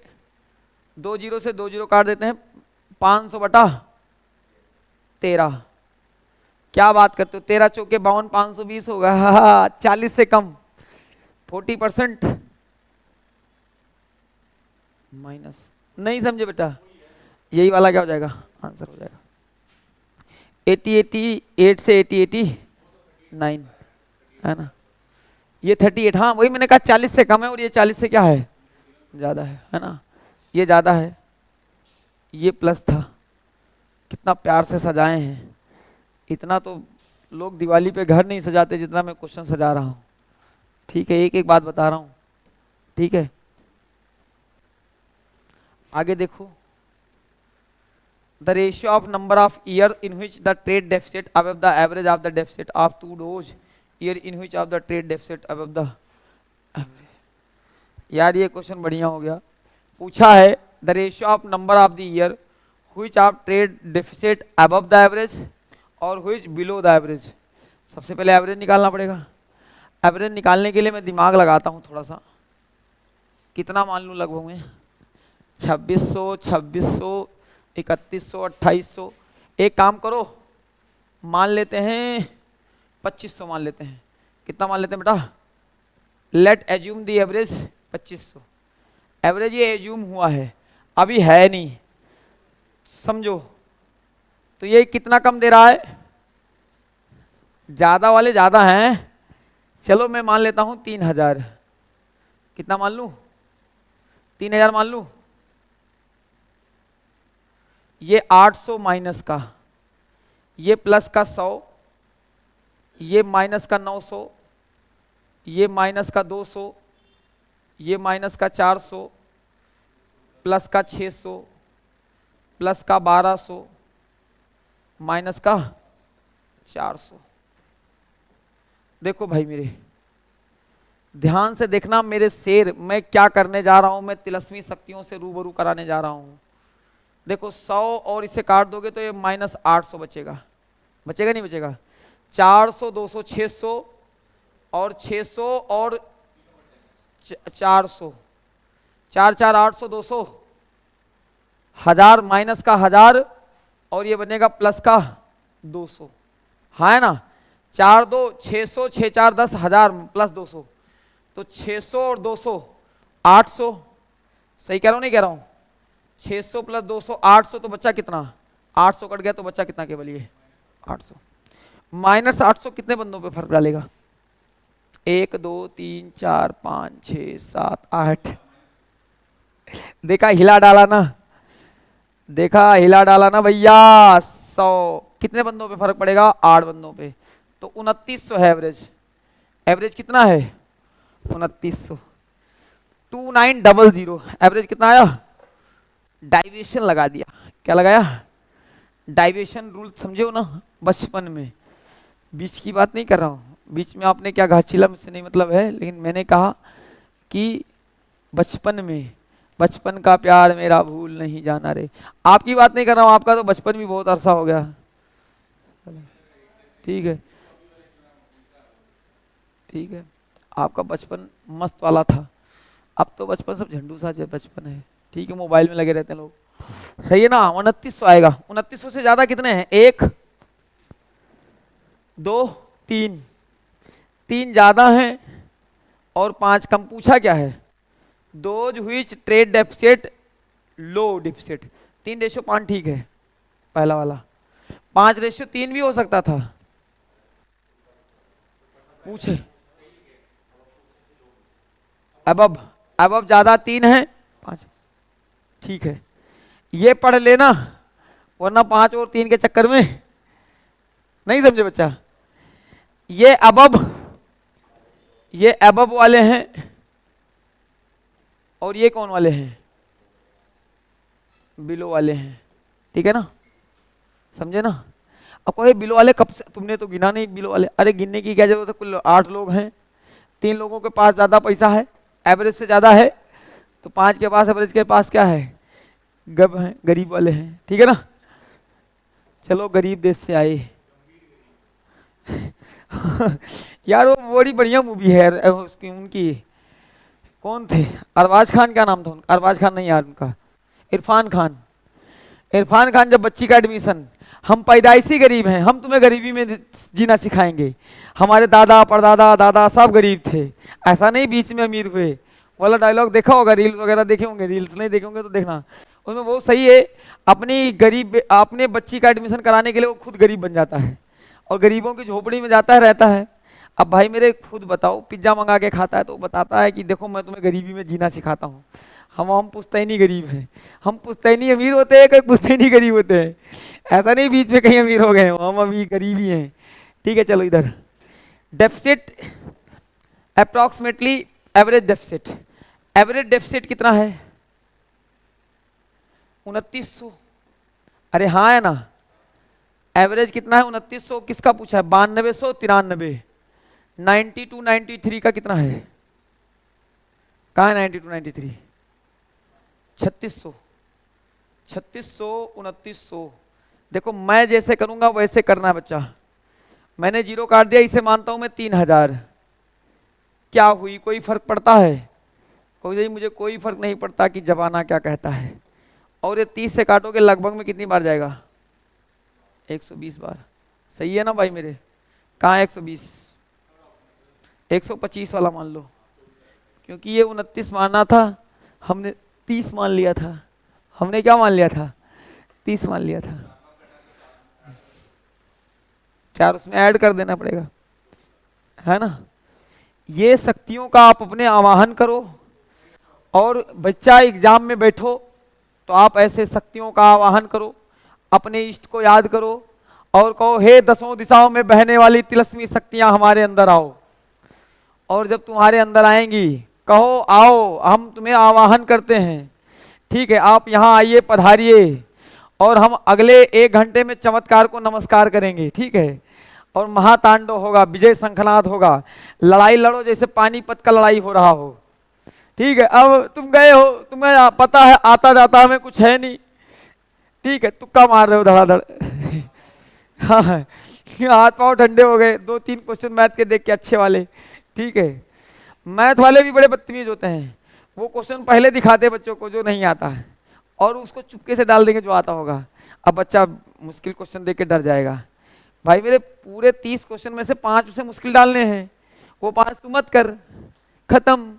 2 0 से 2 0 काट देते हैं, 500/13। क्या बात करते हो, 13 चौके 52, 520 होगा। 40 से कम, 40% माइनस। नहीं समझे बेटा, यही वाला क्या हो जाएगा? आंसर हो जाएगा 88 से 89, है ना? ये 38, हाँ वही मैंने कहा 40 से कम है, और ये 40 से क्या है? ज्यादा है ना? ये ज्यादा है, ये प्लस था। कितना प्यार से सजाए हैं, इतना तो लोग दिवाली पे घर नहीं सजाते जितना मैं क्वेश्चन सजा रहा हूं। ठीक है, एक एक बात बता रहा हूं, ठीक है? आगे देखो, the ratio of number of year in which the trade deficit above the average of the deficit of 2 those year in which of the trade deficit above the. यार ये क्वेश्चन बढ़िया हो गया। पूछा है the ratio of number of the year which of trade deficit above the average और which below the average. सबसे पहले एवरेज निकालना पड़ेगा। एवरेज निकालने के लिए मैं दिमाग लगाता हूँ थोड़ा सा। कितना मान लूँ लगभग में? 2600, 2600, 3100, 2800। एक काम करो, मान लेते हैं 2500 मान लेते हैं। कितना मान लेते हैं बेटा? Late assume the average 2500। Average ये एज्यूम हुआ है, अभी है नहीं, समझो। तो ये कितना कम दे रहा है? ज्यादा वाले ज्यादा हैं। चलो मैं मान लेता हूं 3000। कितना मान लूं? 3000 मान लूं। ये 800 माइनस का, ये प्लस का 100, ये माइनस का 900, ये माइनस का 200, ये माइनस का 400, प्लस का 600, प्लस का 1200 माइनस का 400। देखो भाई मेरे, ध्यान से देखना मेरे शेर, मैं क्या करने जा रहा हूं, मैं तिलस्मी शक्तियों से रूबरू कराने जा रहा हूं। देखो 100 और इसे काट दोगे तो ये -800 बचेगा, बचेगा नहीं बचेगा? 400 200 600 और 600 और 400, 4 4 800 200 1000 माइनस का 1000 और ये बनेगा प्लस का 200। हाँ है ना? 4 2 600 6 4 10 1000 प्लस 200, तो 600 और 200 800। सही कह रहा हूं नहीं कह रहा हूं? 600 प्लस 200 800, तो बच्चा कितना? 800 कट गया तो बच्चा कितना केवल ये 800। -800 कितने बंदों पे फर्क डालेगा? 1 2 3 4 5 6 7 8। देखा हिला डाला ना, देखा हिला डाला ना भैया। 100 कितने बंदों पे फर्क पड़ेगा? 8 बंदों पे, तो 2900 है एवरेज। एवरेज कितना है? 2900। 2900 एवरेज कितना आया? डाइवेशन लगा दिया। क्या लगाया? डाइवेशन रूल समझे हो ना बचपन में? बीच की बात नहीं कर रहा हूँ, बीच में आपने क्या घाचिला मुझसे नहीं मतलब है, लेकिन मैंने कहा कि बचपन में, बचपन का प्यार मेरा भूल नहीं जाना रे। आपकी बात नहीं कर रहा हूँ, आपका तो बचपन भी बहुत अरसा हो गया। ठीक है ठीक है, आपका बचपन मस्त वाला था। अब तो बचपन सब झंडू सा बचपन है। ठीक है, मोबाइल में लगे रहते हैं लोग। सही है ना? 2900 आएगा। 2900 से ज्यादा कितने हैं? 1 2 3, 3 ज्यादा हैं और 5 कम। पूछा क्या है? Those which trade deficit low deficit. 3:5 ठीक है पहला वाला। 5:3 भी हो सकता था। पूछे अब अब ज्यादा 3 है 5, ठीक है, ये पढ़ लेना, वरना 5 और 3 के चक्कर में नहीं समझे बच्चा। ये अबब वाले हैं और ये कौन वाले हैं? बिलो वाले हैं। ठीक है ना? समझे ना? अब कोई बिलो वाले कब से? तुमने तो गिना नहीं बिलो वाले। अरे गिनने की क्या जरूरत है, कुल 8 लोग हैं, 3 लोगों के पास ज्यादा पैसा है, एवरेज से ज्यादा है, तो 5 के पास, एवरेज के पास क्या है? गब है, गरीब वाले हैं। ठीक है ना? चलो गरीब देश से आए। यार वो बड़ी बढ़िया मूवी है उसकी, उनकी कौन थे? अरबाज खान, क्या नाम था उनका? अरबाज खान नहीं यार, उनका इरफान खान। इरफान खान जब बच्ची का एडमिशन, हम पैदाइशी गरीब हैं, हम तुम्हें गरीबी में जीना सिखाएंगे, हमारे दादा परदादा दादा सब गरीब थे, ऐसा नहीं बीच में अमीर हुए वाला डायलॉग देखा होगा, रील्स वगैरह देखे होंगे, रील्स नहीं देखे होंगे तो देखना, उसमें बहुत सही है। अपनी गरीब, अपने बच्ची का एडमिशन कराने के लिए वो खुद गरीब बन जाता है और गरीबों की झोपड़ी में जाता है, रहता है। अब भाई मेरे खुद बताओ, पिज्जा मंगा के खाता है तो बताता है कि देखो मैं तुम्हें गरीबी में जीना सिखाता हूँ। हम पुश्तैनी गरीब हैं, हम पुश्तैनी अमीर होते हैं, कहीं पुश्तैनी गरीब होते हैं, ऐसा नहीं बीच में कहीं अमीर हो गए, हम अभी गरीब ही हैं। ठीक है चलो इधर, deficit approximately average deficit. Average deficit कितना है? 2900। अरे हाँ है ना? एवरेज कितना है? 2900। किसका पूछा है? 9293। 92 93 का कितना है? कहाँ है 92 93? 3600। 3600 2900। देखो मैं जैसे करूंगा वैसे करना है बच्चा। मैंने 0 काट दिया, इसे मानता हूं मैं 3000। क्या हुई? कोई फर्क पड़ता है? कोई, मुझे कोई फर्क नहीं पड़ता कि जमाना क्या कहता है। और ये 30 से काटोगे लगभग में कितनी बार जाएगा? 120 बार। सही है ना भाई मेरे? कहाँ 120? 125 वाला मान लो, क्योंकि ये 29 मानना था, हमने 30 मान लिया था। हमने क्या मान लिया था? 30 मान लिया था। 4 उसमें ऐड कर देना पड़ेगा, है ना? ये शक्तियों का आप अपने आवाहन करो, और बच्चा एग्जाम में बैठो तो आप ऐसे शक्तियों का आवाहन करो, अपने इष्ट को याद करो और कहो हे 10 दिशाओं में बहने वाली तिलस्मी शक्तियां हमारे अंदर आओ। और जब तुम्हारे अंदर आएंगी कहो आओ हम तुम्हें आवाहन करते हैं। ठीक है, आप यहाँ आइए, पधारिए, और हम अगले 1 घंटे में चमत्कार को नमस्कार करेंगे, ठीक है। और महातांडव होगा, विजय शंखनाद होगा, लड़ाई लड़ो जैसे पानीपत का लड़ाई हो रहा हो, ठीक है। अब तुम गए हो, तुम्हें पता है आता जाता हमें कुछ है नहीं, ठीक है, तुक्का मार रहे हो धड़ाधड़। हाँ, हाथ पाँव ठंडे हो गए, 2-3 क्वेश्चन मैथ के देख के अच्छे वाले, ठीक है। मैथ वाले भी बड़े बदतमीज होते हैं, वो क्वेश्चन पहले दिखाते बच्चों को जो नहीं आता है, और उसको चुपके से डाल देंगे जो आता होगा। अब बच्चा मुश्किल क्वेश्चन देख के डर जाएगा, भाई मेरे पूरे 30 क्वेश्चन में से 5 उसे मुश्किल डालने हैं, वो 5 तू मत कर, खत्म।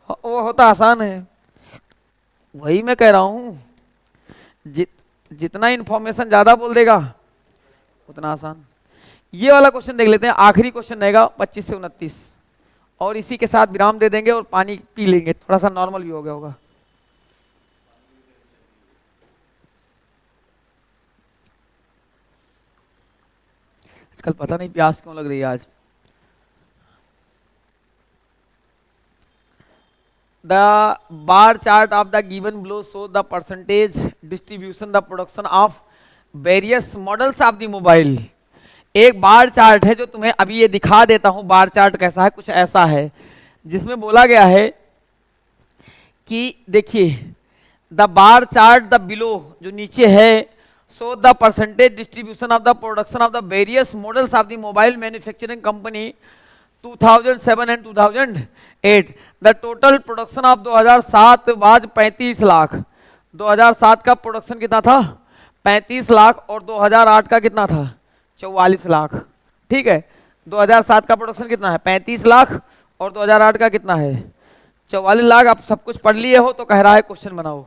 वो होता आसान है, वही मैं कह रहा हूं, जितना इंफॉर्मेशन ज्यादा बोल देगा उतना आसान। ये वाला क्वेश्चन देख लेते हैं, आखिरी क्वेश्चन रहेगा 25 से 29, और इसी के साथ विराम दे देंगे और पानी पी लेंगे, थोड़ा सा नॉर्मल भी हो गया होगा। आजकल पता नहीं प्यास क्यों लग रही है आज। The bar chart of the given below show the percentage distribution the production of various models of the mobile। एक बार चार्ट है जो तुम्हें अभी ये दिखा देता हूं, बार चार्ट कैसा है, कुछ ऐसा है जिसमें बोला गया है कि देखिए the bar chart the below जो नीचे है, so the percentage distribution of the production of the various models of the mobile manufacturing company 2007 and 2008। The total production of 2007 was 35 lakh. 2007 का प्रोडक्शन कितना था? 35 लाख। और 2008 का कितना था? 44 लाख। ठीक है, 2007 का प्रोडक्शन कितना है? 35 लाख। और 2008 का कितना है? 44 लाख। आप सब कुछ पढ़ लिए हो तो कह रहा है क्वेश्चन बनाओ।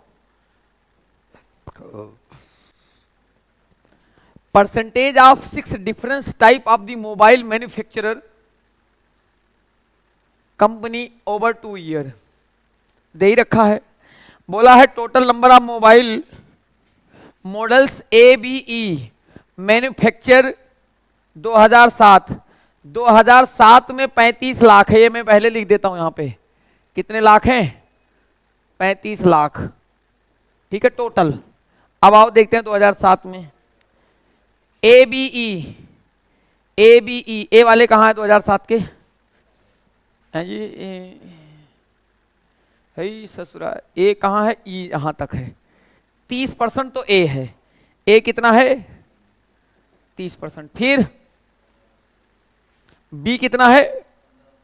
Percentage of 6 difference type of the mobile manufacturer company over 2 year दे ही रखा है। बोला है total number of mobile models A B E manufacture 2007। 2007 में 35 लाख है, ये मैं पहले लिख देता हूं यहां पे। कितने लाख हैं? 35 लाख। ठीक है टोटल। अब आओ देखते हैं 2007 में ए बी ई ए वाले कहां है 2007 के? हैं जी है ससुरा। ए कहां है? ई यहां तक है। 30% तो ए है। ए कितना है? 30%। फिर बी कितना है?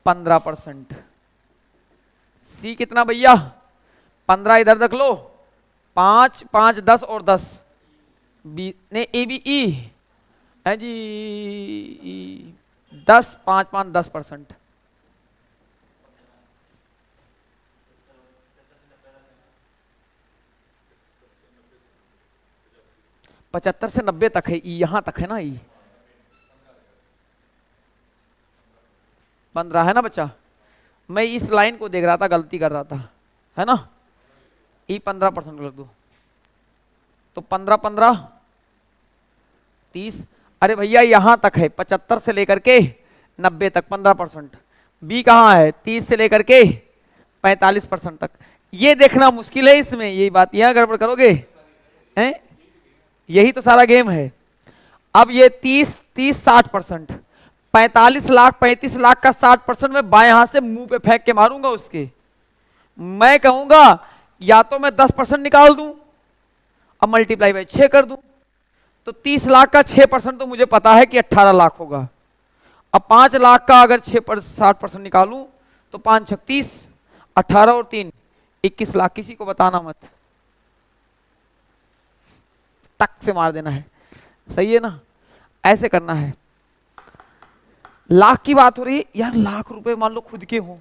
15%। सी कितना भैया? 15 इधर रख लो। 5 5 10 और 10 बी ने ए बी ई है जी 10 5 5 10%। पचहत्तर से 90 तक है। ई यहां तक है ना। ई 15 है ना बच्चा? मैं इस लाइन को देख रहा था, गलती कर रहा था, है ना। ई 15% कर दो तो 15 15 30। अरे भैया यहां तक है 75 से लेकर के 90 तक 15%। बी कहां है? 30 से लेकर के 45% तक। ये देखना मुश्किल है इसमें, यही बात। यहां गड़बड़ करोगे हैं? यही तो सारा गेम है। अब ये 30 30 60%। 45 लाख 35 लाख का 60% मैं बाएं हाथ से मुंह पे फेंक के मारूंगा उसके। मैं कहूंगा या तो मैं 10% निकाल दूं, अब मल्टीप्लाई बाय 6 कर दूं, तो 30 लाख का 6% तो मुझे पता है कि 18 लाख होगा। अब 5 लाख का अगर 60% निकालूं तो 5 6 30, 18 और 3 21 लाख। किसी को बताना मत, टक से मार देना है। सही है ना? ऐसे करना है। लाख की बात हो रही है यार, लाख रुपए मान लो खुद के हो,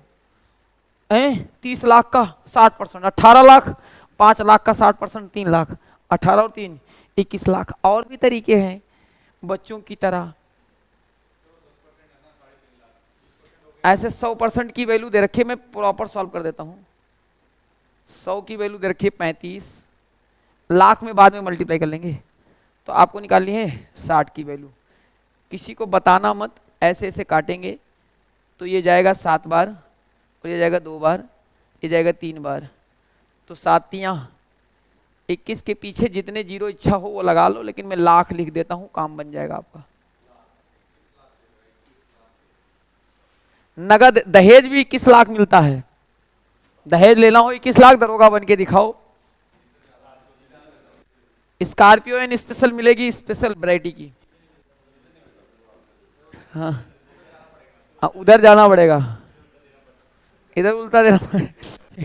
30 लाख का 60%, 18 लाख। 5 लाख का 60%, 3 लाख। 18 और 3 21 लाख। और भी तरीके हैं बच्चों की तरह। ऐसे 100% की वैल्यू दे रखी है, मैं प्रॉपर सॉल्व कर देता हूं। 100 की वैल्यू दे रखी है 35 लाख में, बाद में मल्टीप्लाई कर लेंगे। तो आपको निकालनी है 60 की वैल्यू। किसी को बताना मत, ऐसे ऐसे काटेंगे तो ये जाएगा 7 बार, और ये जाएगा 2 बार, ये जाएगा 3 बार। तो 7 तियां 21 के पीछे जितने जीरो इच्छा हो वो लगा लो, लेकिन मैं लाख लिख देता हूं, काम बन जाएगा आपका। नगद दहेज भी 21 लाख मिलता है। दहेज लेना हो 21 लाख, दरोगा बन के दिखाओ। स्कॉर्पियो एन स्पेशल मिलेगी, स्पेशल वैरायटी की। हाँ, उधर जाना पड़ेगा, इधर उल्टा देना पड़ेगा।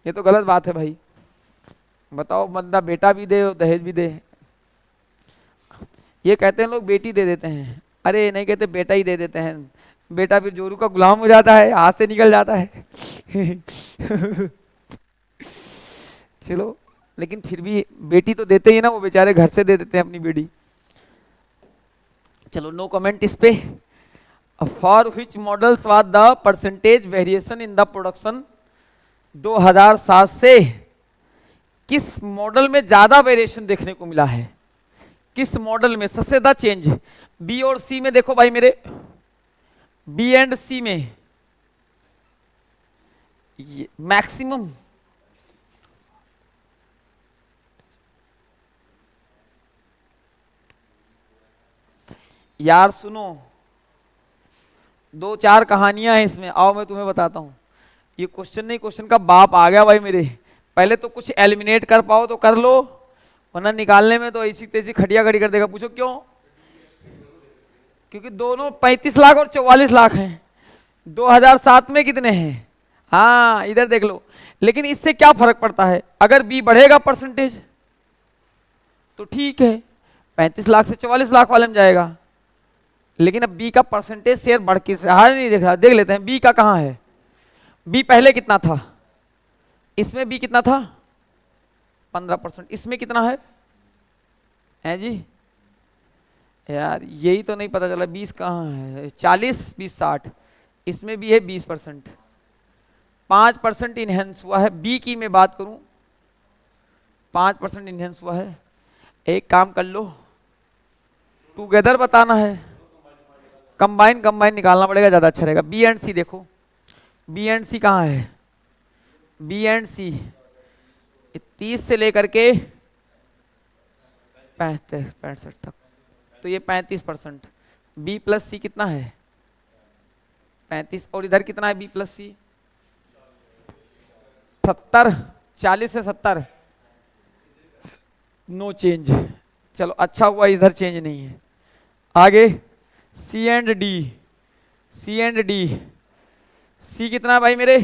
ये तो गलत बात है भाई। बताओ, बंदा बेटा भी दे और दहेज भी दे। ये कहते हैं लोग बेटी दे देते हैं, अरे नहीं कहते बेटा ही दे देते हैं। बेटा फिर जोरू का गुलाम हो जाता है, हाथ से निकल जाता है। चलो, लेकिन फिर भी बेटी तो देते ही ना, वो बेचारे घर से दे देते हैं अपनी बेटी। चलो, नो कमेंट इस पे। For which models was the percentage variation in the production 2007 से किस मॉडल में ज्यादा वेरिएशन देखने को मिला है? किस मॉडल में सबसे ज्यादा चेंज? बी और सी में देखो भाई मेरे, बी एंड सी में मैक्सिमम यार सुनो, 2-4 कहानियां हैं इसमें, आओ मैं तुम्हें बताता हूं। ये क्वेश्चन नहीं, क्वेश्चन का बाप आ गया भाई मेरे। पहले तो कुछ एलिमिनेट कर पाओ तो कर लो, वरना निकालने में तो ऐसी तैसी खटिया खड़ी कर देगा। पूछो क्यों? क्योंकि दोनों 35 लाख और 44 लाख हैं। 2007 में कितने हैं? हाँ, इधर देख लो। लेकिन इससे क्या फर्क पड़ता है? अगर बी बढ़ेगा परसेंटेज तो ठीक है, 35 लाख से 44 लाख वाले में जाएगा। लेकिन अब बी का परसेंटेज शेयर बढ़ के नहीं देख रहा, देख लेते हैं बी का कहां है। बी पहले कितना था? इसमें बी कितना था? 15%। इसमें कितना है जी? यार यही तो नहीं पता चला, 20 कहाँ है? 40, 20, 60। इसमें भी है 20%, 5% इनहेंस हुआ है। बी की मैं बात करूं, 5% इनहेंस हुआ है। एक काम कर लो, टुगेदर बताना है, कंबाइन निकालना पड़ेगा, ज्यादा अच्छा रहेगा। बी एंड सी देखो, बी एंड सी कहाँ है? बी एंड सी 30 से लेकर के 65 तक, तो ये 35%। बी प्लस सी कितना है? 35। और इधर कितना है बी प्लस सी? 70। 40 से 70, नो चेंज। चलो अच्छा हुआ इधर चेंज नहीं है। आगे C and D, C and D. C कितना है भाई मेरे?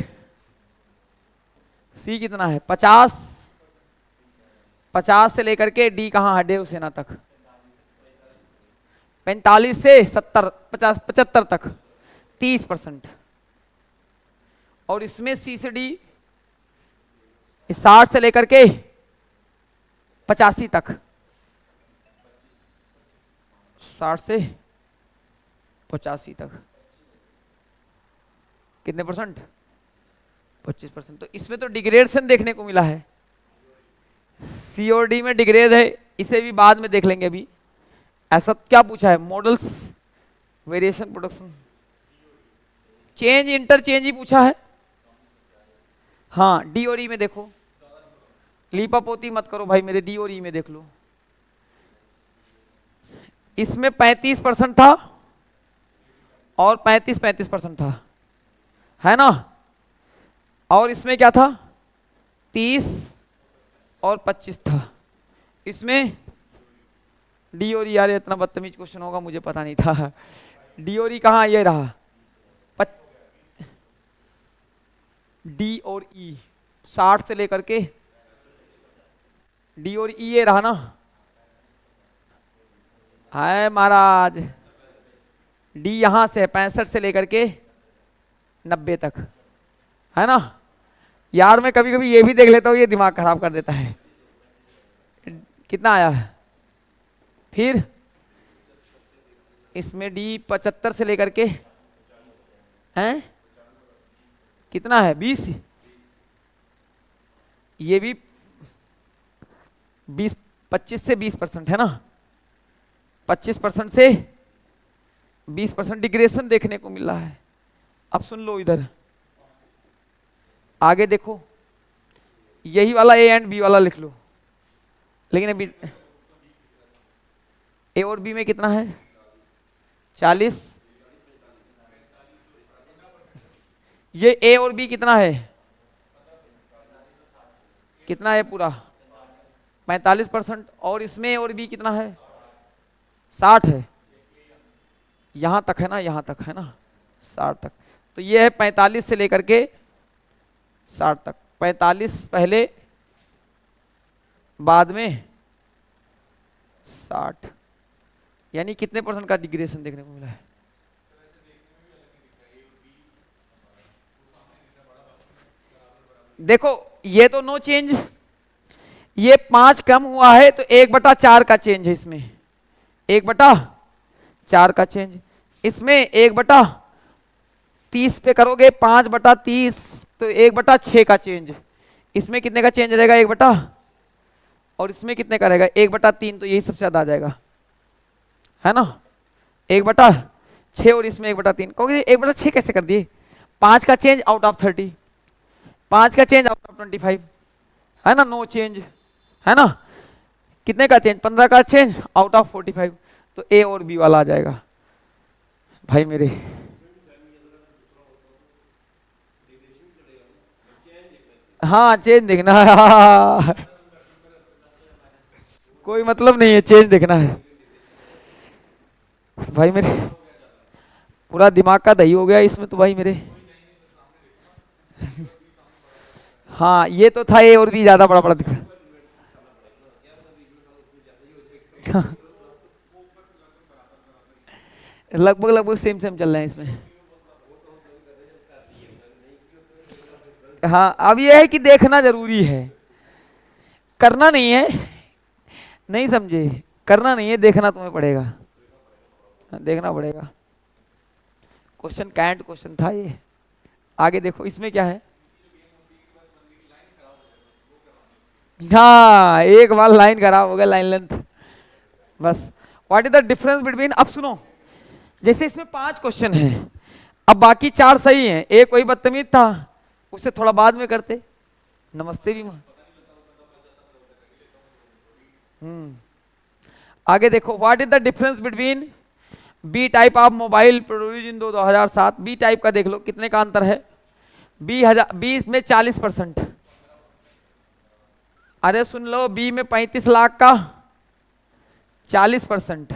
सी कितना है? 50 से लेकर के डी कहां है? देवसेना तक। 45 से 70, 50, 75 तक 30%। और इसमें सी से डी 60 से लेकर के 85 तक, 60 से 85 तक कितने परसेंट? 25%। तो इसमें तो डिग्रेडेशन देखने को मिला है। सी और डी में डिग्रेड है, इसे भी बाद में देख लेंगे। अभी ऐसा क्या पूछा है? Models variation production change interchange ही पूछा है। हाँ, डी और ई में देखो, लीपापोती मत करो भाई मेरे, डी और ई में देख लो। इसमें 35% था और 35% था, है ना? और इसमें क्या था? 30 और 25 था। इसमें डी और ई, यार इतना बदतमीज क्वेश्चन होगा मुझे पता नहीं था। डी और ई कहाँ? ये रहा। डी और ई 60 से लेकर के, डी और ई ये रहा ना? है महाराज, डी यहां से है 65 से लेकर के 90 तक, है ना? यार मैं कभी कभी ये भी देख लेता हूँ, ये दिमाग खराब कर देता है। कितना आया है? फिर इसमें डी 75 से लेकर के हैं कितना है? 20। ये भी 20, 25 से 20% है ना? 25% से 20% डिग्रेशन देखने को मिल रहा है। अब सुन लो इधर आगे देखो, यही वाला ए एंड बी वाला लिख लो, लेकिन अभी ए और बी में कितना है 40, ये ए और बी कितना है, कितना है पूरा 45%, और इसमें ए और बी कितना है 60 है, यहां तक है ना, यहां तक है ना 60 तक, तो ये है 45 से लेकर के 60 तक, 45 पहले बाद में 60, यानी कितने परसेंट का डिग्रेशन देखने को मिला है। देखो ये तो नो चेंज, ये 5 कम हुआ है तो 1/4 का चेंज है इसमें, 1/4 का चेंज, इसमें 1/30 पे करोगे 5/30 तो 1/6 का चेंज, इसमें कितने का चेंज रहेगा 1/, और इसमें कितने का रहेगा 1/3, तो यही सबसे ज्यादा आ जाएगा, है ना 1/6, और इसमें 1/3, कहोगे 1/6 कैसे कर दिए, 5 का चेंज आउट ऑफ 30, 5 का चेंज आउट ऑफ 25, है ना, नो चेंज, है ना, कितने का चेंज 15 का चेंज आउट ऑफ 45, तो ए और बी वाला आ जाएगा भाई मेरे। हाँ चेंज देखना है कोई मतलब नहीं है, चेंज देखना है भाई मेरे, पूरा दिमाग का दही हो गया इसमें तो भाई मेरे हाँ ये तो था, ए और बी ज्यादा बड़ा बड़ा दिख रहा लगभग लगभग सेम सेम चल रहे हैं इसमें। हाँ अब ये है कि देखना जरूरी है, करना नहीं है, नहीं समझे, करना नहीं है, देखना तुम्हें पड़ेगा, देखना पड़ेगा। क्वेश्चन कैंट क्वेश्चन था ये। आगे देखो इसमें क्या है, हाँ एक बार लाइन खराब हो गया, लाइन लेंथ बस। What is the difference between, अब सुनो, जैसे इसमें 5 क्वेश्चन हैं, अब बाकी 4 सही हैं, एक वही बदतमीज था, उसे थोड़ा बाद में करते, नमस्ते भी मां। आगे देखो, what is the difference between B type of mobile produce in 2007, B type का देख लो कितने का अंतर है, 20 में 40%, अरे सुन लो, बी में 35 लाख का 40%,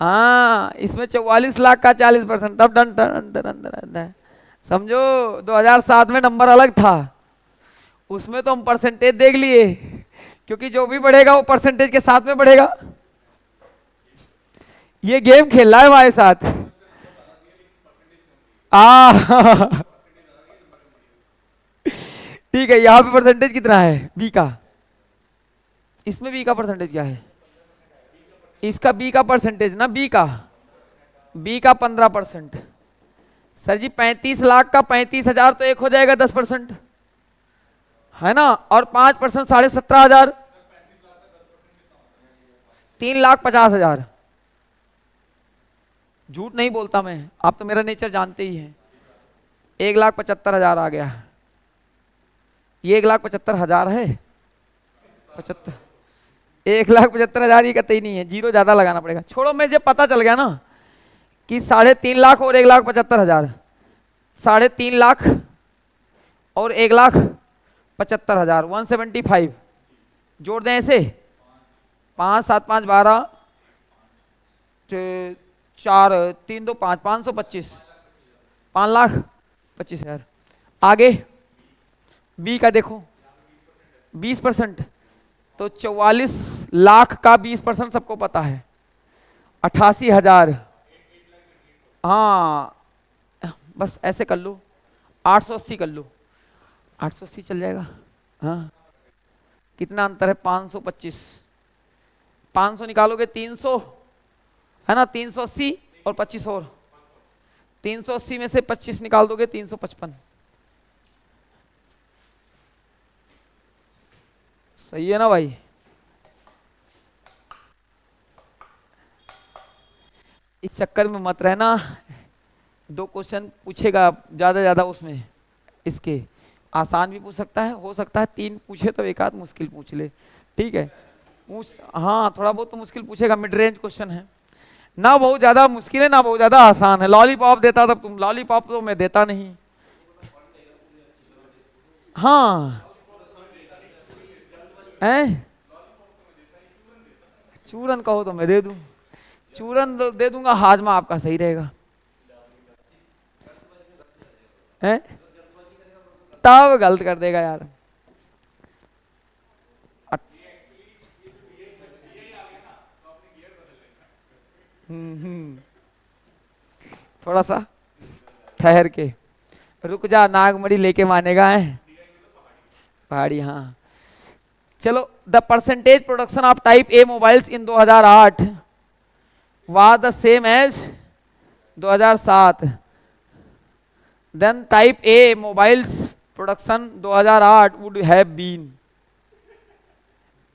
हाँ इसमें 44 लाख का 40%, तब डन डन समझो 2007 में नंबर अलग था, उसमें तो हम परसेंटेज देख लिए, क्योंकि जो भी बढ़ेगा वो परसेंटेज के साथ में बढ़ेगा, ये गेम खेल रहा है हमारे साथ ठीक है, यहां पे परसेंटेज कितना है बी का, इसमें बी का परसेंटेज क्या है, इसका बी का परसेंटेज ना, बी का 15%, सर जी 35 लाख का 35,000 तो एक हो जाएगा 10%, है ना, और 5% 17,500, 3,50,000, झूठ नहीं बोलता मैं, आप तो मेरा नेचर जानते ही हैं, 1,75,000 आ गया, ये 1,75,000 है, 75, 1,75,000 ये कतई नहीं है, जीरो ज्यादा लगाना पड़ेगा, छोड़ो, मुझे पता चल गया ना कि 3.5 और 1,75,000, 3.5 लाख और 1,75,000, 175, जोड़ दें ऐसे, 5 7 5 12, 4 3 2 5, 525, 5,25,000। आगे बी का देखो 20%, तो 44 लाख का 20% सबको पता है 88,000, हाँ बस ऐसे कर लो, 880 कर लो, 880 चल जाएगा, हाँ कितना अंतर है 525, 500 निकालोगे 300, है ना, 380 और 25 और, 380 में से 25 निकाल दोगे 355, सही है ना भाई। इस चक्कर में मत रहना, 2 क्वेश्चन पूछेगा ज्यादा ज्यादा उसमें, इसके आसान भी पूछ सकता है, हो सकता है 3 पूछे तो एक आध मुश्किल पूछ ले, ठीक है। पूछ, हाँ थोड़ा बहुत तो मुश्किल पूछेगा, मिड रेंज क्वेश्चन है ना, बहुत ज्यादा मुश्किल है ना बहुत ज्यादा आसान है। लॉलीपॉप देता तब तुम, लॉलीपॉप तो मैं देता नहीं। हाँ हैं, चूरन कहो तो मैं दे दूं, चूरन दे दूंगा, हाजमा आपका सही रहेगा हैं, तब गलत कर देगा यार। हम्म, थोड़ा सा ठहर के, रुक जा, नागमणि लेके मानेगा है पहाड़ी। हाँ चलो, the percentage production of type A mobiles in 2008 was the same as 2007, then type A mobiles production 2008 would have been.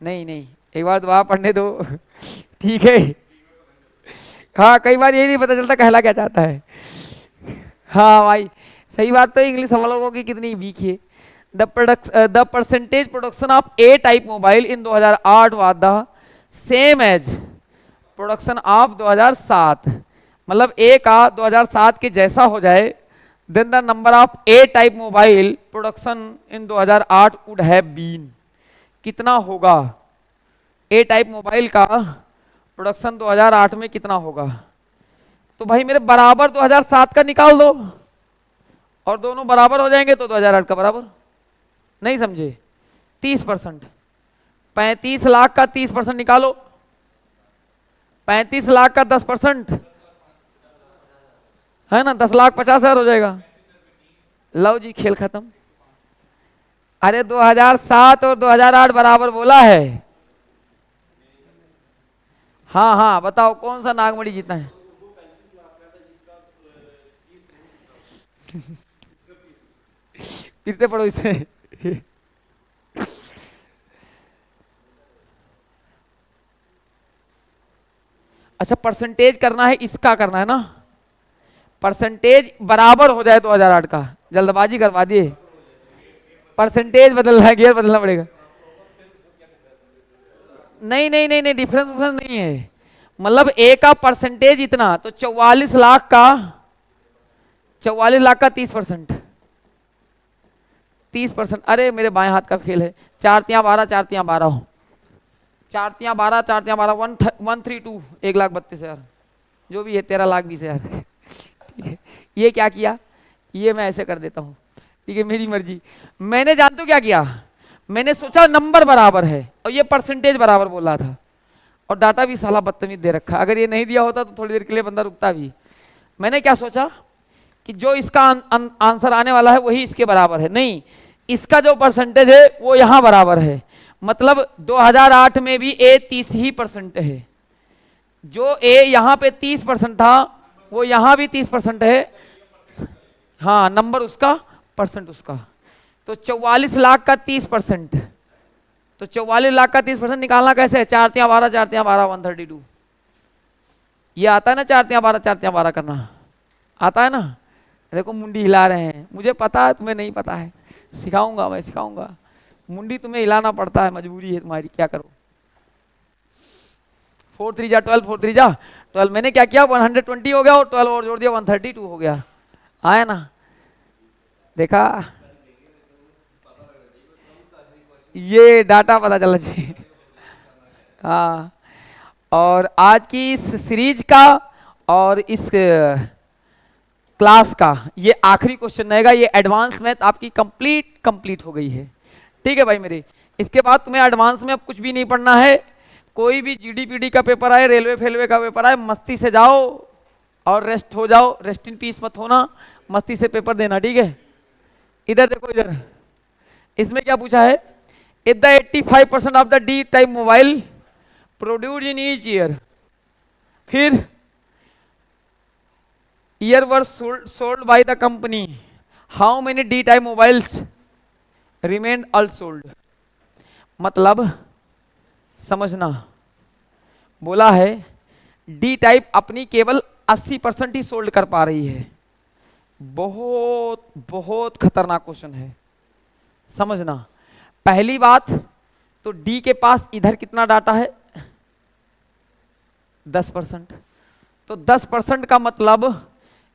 नहीं नहीं, एक बार दोबारा पढ़ने दो ठीक है। हाँ कई बार यही नहीं पता चलता कहला क्या चाहता है। हाँ भाई सही बात, तो इंग्लिश हम लोगों की कितनी वीक है। The percentage production of A type mobile in 2008 was the same as production of 2007, मतलब ए का 2007 के जैसा हो जाए, then the number of A type mobile production in 2008 would have been. कितना होगा ए टाइप मोबाइल का प्रोडक्शन 2008 में कितना होगा? तो भाई मेरे बराबर 2007 का निकाल दो, और दोनों बराबर हो जाएंगे तो 2008 का बराबर। नहीं समझे? 30%, 35 लाख का 30% निकालो, 35 लाख का 10% है ना, 10,50,000 हो जाएगा। लो जी खेल खत्म। अरे 2007 और 2008 बराबर बोला है। हाँ हाँ बताओ कौन सा नागमणि जीता है? फिर से पढ़ो इसे। अच्छा परसेंटेज करना है, इसका करना है ना, परसेंटेज बराबर हो जाए 2008 का, जल्दबाजी करवा दिए, परसेंटेज बदलना है, गियर बदलना पड़ेगा। नहीं नहीं नहीं नहीं, डिफरेंस नहीं है, मतलब ए का परसेंटेज इतना, तो 44 लाख का 30%, 30%। अरे मेरे बाएं हाथ का खेल है, 4×12 4×12 हो, 4×12 4×12 132, 1,32,000 जो भी है, 13,20,000 ठीक है। ये क्या किया, ये मैं ऐसे कर देता हूँ, ठीक है मेरी मर्जी। मैंने जानते हो क्या किया, मैंने सोचा नंबर बराबर है और ये परसेंटेज बराबर बोल रहा था, और डाटा भी साला बदतमीज दे रखा, अगर ये नहीं दिया होता तो थोड़ी देर के लिए बंदा रुकता भी। मैंने क्या सोचा कि जो इसका आंसर आने वाला है वही इसके बराबर है, नहीं इसका जो परसेंटेज है वो यहां बराबर है, मतलब 2008 में भी ए 30% है, जो ए यहां पे 30% था वो यहां भी 30% है। हाँ नंबर उसका, परसेंट उसका, तो 44 लाख का 30%, तो 44 लाख का 30% निकालना कैसे है, 4×12 4×12 132, ये आता है ना, 4×12 4×12 करना आता है ना। देखो मुंडी हिला रहे हैं, मुझे पता है तुम्हें नहीं पता है, सिखाऊंगा मैं सिखाऊंगा, मुंडी तुम्हें हिलाना पड़ता है, मजबूरी है तुम्हारी, क्या करो। 4×3 = 12, 4×3 = 12, मैंने क्या किया 120 हो गया, और 12 और जोड़ दिया 132 हो गया, आया ना, देखा, ये डाटा पता चलना चाहिए। हाँ, और आज की इस सीरीज का और इस क्लास का ये आखिरी क्वेश्चन रहेगा, ये एडवांस मैथ आपकी कंप्लीट हो गई है, ठीक है भाई मेरे। इसके बाद तुम्हें एडवांस में अब कुछ भी नहीं पढ़ना है, कोई भी जीडीपीडी का पेपर आए, रेलवे फेलवे का पेपर आए, मस्ती से जाओ और रेस्ट हो जाओ, रेस्ट इन पीस मत होना, मस्ती से पेपर देना, ठीक है। इधर देखो, इधर इसमें क्या पूछा है, if the 85% of the D type mobile produced in each year, फिर year were sold by the company, how many D type mobiles remained unsold? मतलब समझना, बोला है डी टाइप अपनी केवल 80% ही सोल्ड कर पा रही है, बहुत बहुत खतरनाक क्वेश्चन है, समझना। पहली बात तो डी के पास इधर कितना डाटा है 10%, तो 10% का मतलब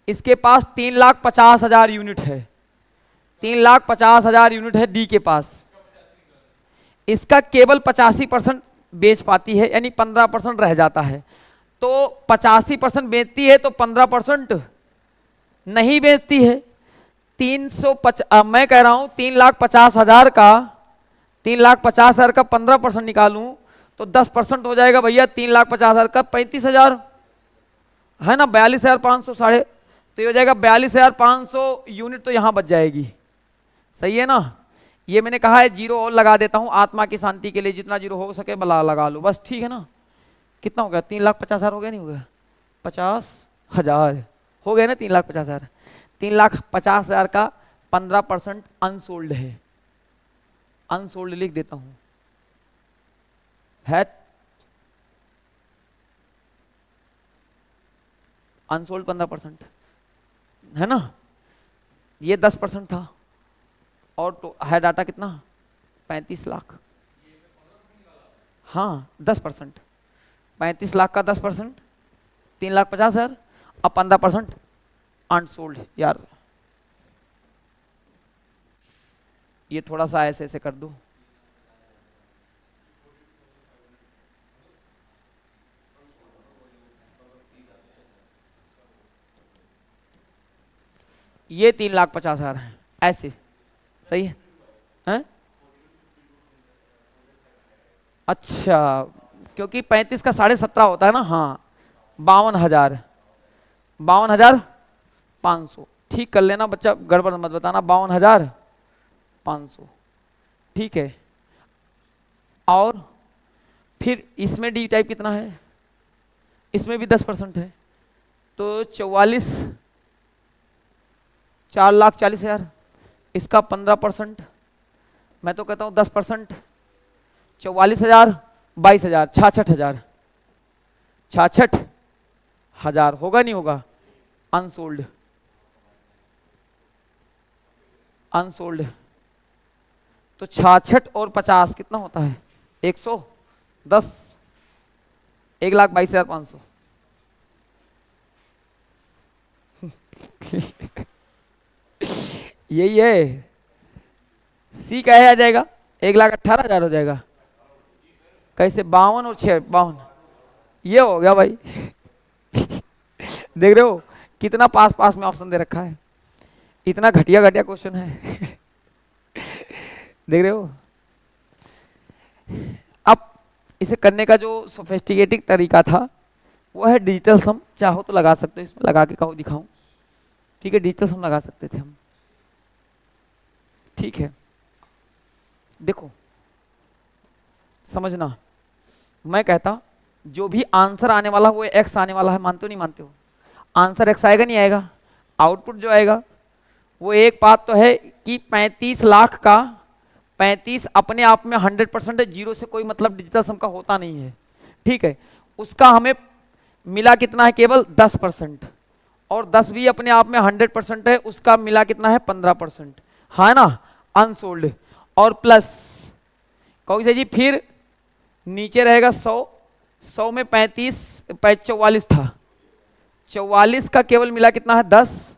इसके पास 3,50,000 यूनिट है, 3,50,000 यूनिट है डी के पास। इसका केवल 85% बेच पाती है, यानी 15% रह जाता है। तो 85% बेचती है तो 15% नहीं बेचती है। 350, मैं कह रहा हूं 3,50,000 का 3,50,000 का 15% निकालूं तो 10% हो जाएगा भैया 3,50,000 का 35,000 है ना, 42,500 साढ़े, तो ये हो जाएगा 42,500 यूनिट, तो यहां बच जाएगी। सही है ना। ये मैंने कहा है जीरो और लगा देता हूं आत्मा की शांति के लिए, जितना जीरो हो सके बला लगा लो बस, ठीक है ना। कितना हो गया 3,50,000 हो गया, नहीं हो गया 50,000 हो गया ना 3,50,000। 3,50,000 का 15% अनसोल्ड है, अनसोल्ड लिख देता हूं है, अनसोल्ड 15% है ना। ये 10% था और तो है डाटा कितना 35 लाख। हाँ 10%, 35 लाख का 10% 3,50,000, अब 15% अनसोल्ड। यार ये थोड़ा सा ऐसे ऐसे कर दो, ये 3,50,000 है ऐसे, सही है हैं? अच्छा, क्योंकि 35 का 17.5 होता है ना। हाँ 52,000, 52,500, ठीक कर लेना बच्चा, गड़बड़ मत बताना, 52,500, ठीक है। और फिर इसमें डी टाइप कितना है, इसमें भी 10% है, तो 4,40,000, इसका 15%, मैं तो कहता हूं 10%, 44,000, 22,000, 66,000, 66,000 होगा नहीं होगा अनसोल्ड, अनसोल्ड। तो 66 और 50 कितना होता है 110, 1,22,500 यही है। सी क्या है आ जाएगा 1,18,000 हो जाएगा। कैसे 52 और 6 52, ये हो गया भाई देख रहे हो कितना पास पास में ऑप्शन दे रखा है, इतना घटिया घटिया क्वेश्चन है देख रहे हो। अब इसे करने का जो सोफिस्टिकेटेड तरीका था वो है डिजिटल सम। चाहो तो लगा सकते हो, इसमें लगा के कहो दिखाऊं, ठीक है। डिजिटल सम लगा सकते थे हम, ठीक है। देखो समझना, मैं कहता जो भी आंसर आने वाला वो एक्स आने वाला है, मानते हो नहीं मानते हो? आंसर एक्स आएगा नहीं आएगा? आउटपुट जो आएगा वो एक बात तो है कि 35 लाख का 35 अपने आप में 100% है, जीरो से कोई मतलब डिजिटल सम का होता नहीं है, ठीक है। उसका हमें मिला कितना है केवल 10%, और 10 भी अपने आप में 100% है, उसका मिला कितना है 15%, हाँ ना, अनसोल्ड। और प्लस कौन सा जी, फिर नीचे रहेगा 100, 100 में 44 था, 44 का केवल मिला कितना है 10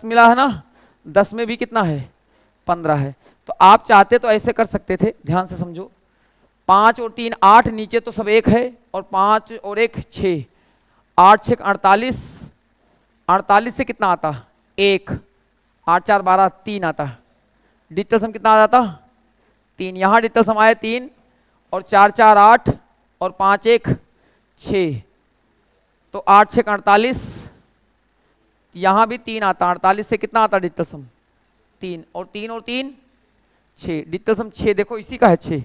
मिला है ना, 10 में भी कितना है 15 है। तो आप चाहते तो ऐसे कर सकते थे, ध्यान से समझो, 5 और 3 8, नीचे तो सब एक है, और 5 और 1 6, 8 6 48, 48 से कितना आता 1, 8 4 12 3 आता, डिजिटल सम कितना आ जाता 3, यहाँ डिजिटल सम आया 3, और 4 4 8, और 5 1 6, तो 8 6 48, यहाँ भी 3 आता, 48 से कितना आता डिजिटल सम 3, और 3 और 3 6, डिजिटल सम 6, देखो इसी का है 6,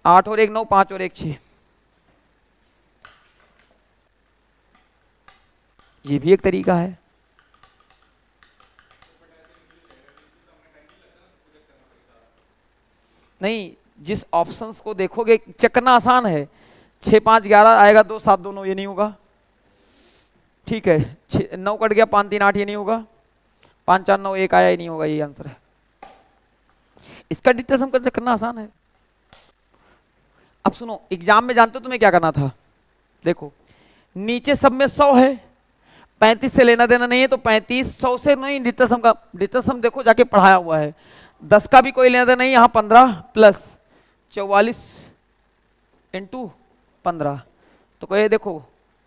8 और 1 9, 5 और 1 6, ये भी एक तरीका है। नहीं, जिस ऑप्शंस को देखोगे चेक करना आसान है, 6 5 11 आएगा, 2 7 2 9, ये नहीं होगा, ठीक है। 9 कट गया, 5 3 8, ये नहीं होगा, 5 4 9 1 आया, ये नहीं होगा, ये आंसर है। इसका डिजिटल सम करना आसान है। अब सुनो, एग्जाम में जानते हो तुम्हें क्या करना था? देखो नीचे सब में 100 है, 35 से लेना देना नहीं है, तो 35 100 से नहीं, डिजिटल सम का डिजिटल सम देखो जाके पढ़ाया हुआ है। 10 का भी कोई लेना देना नहीं, यहाँ 15 प्लस 44 इंटू 15, तो कहे देखो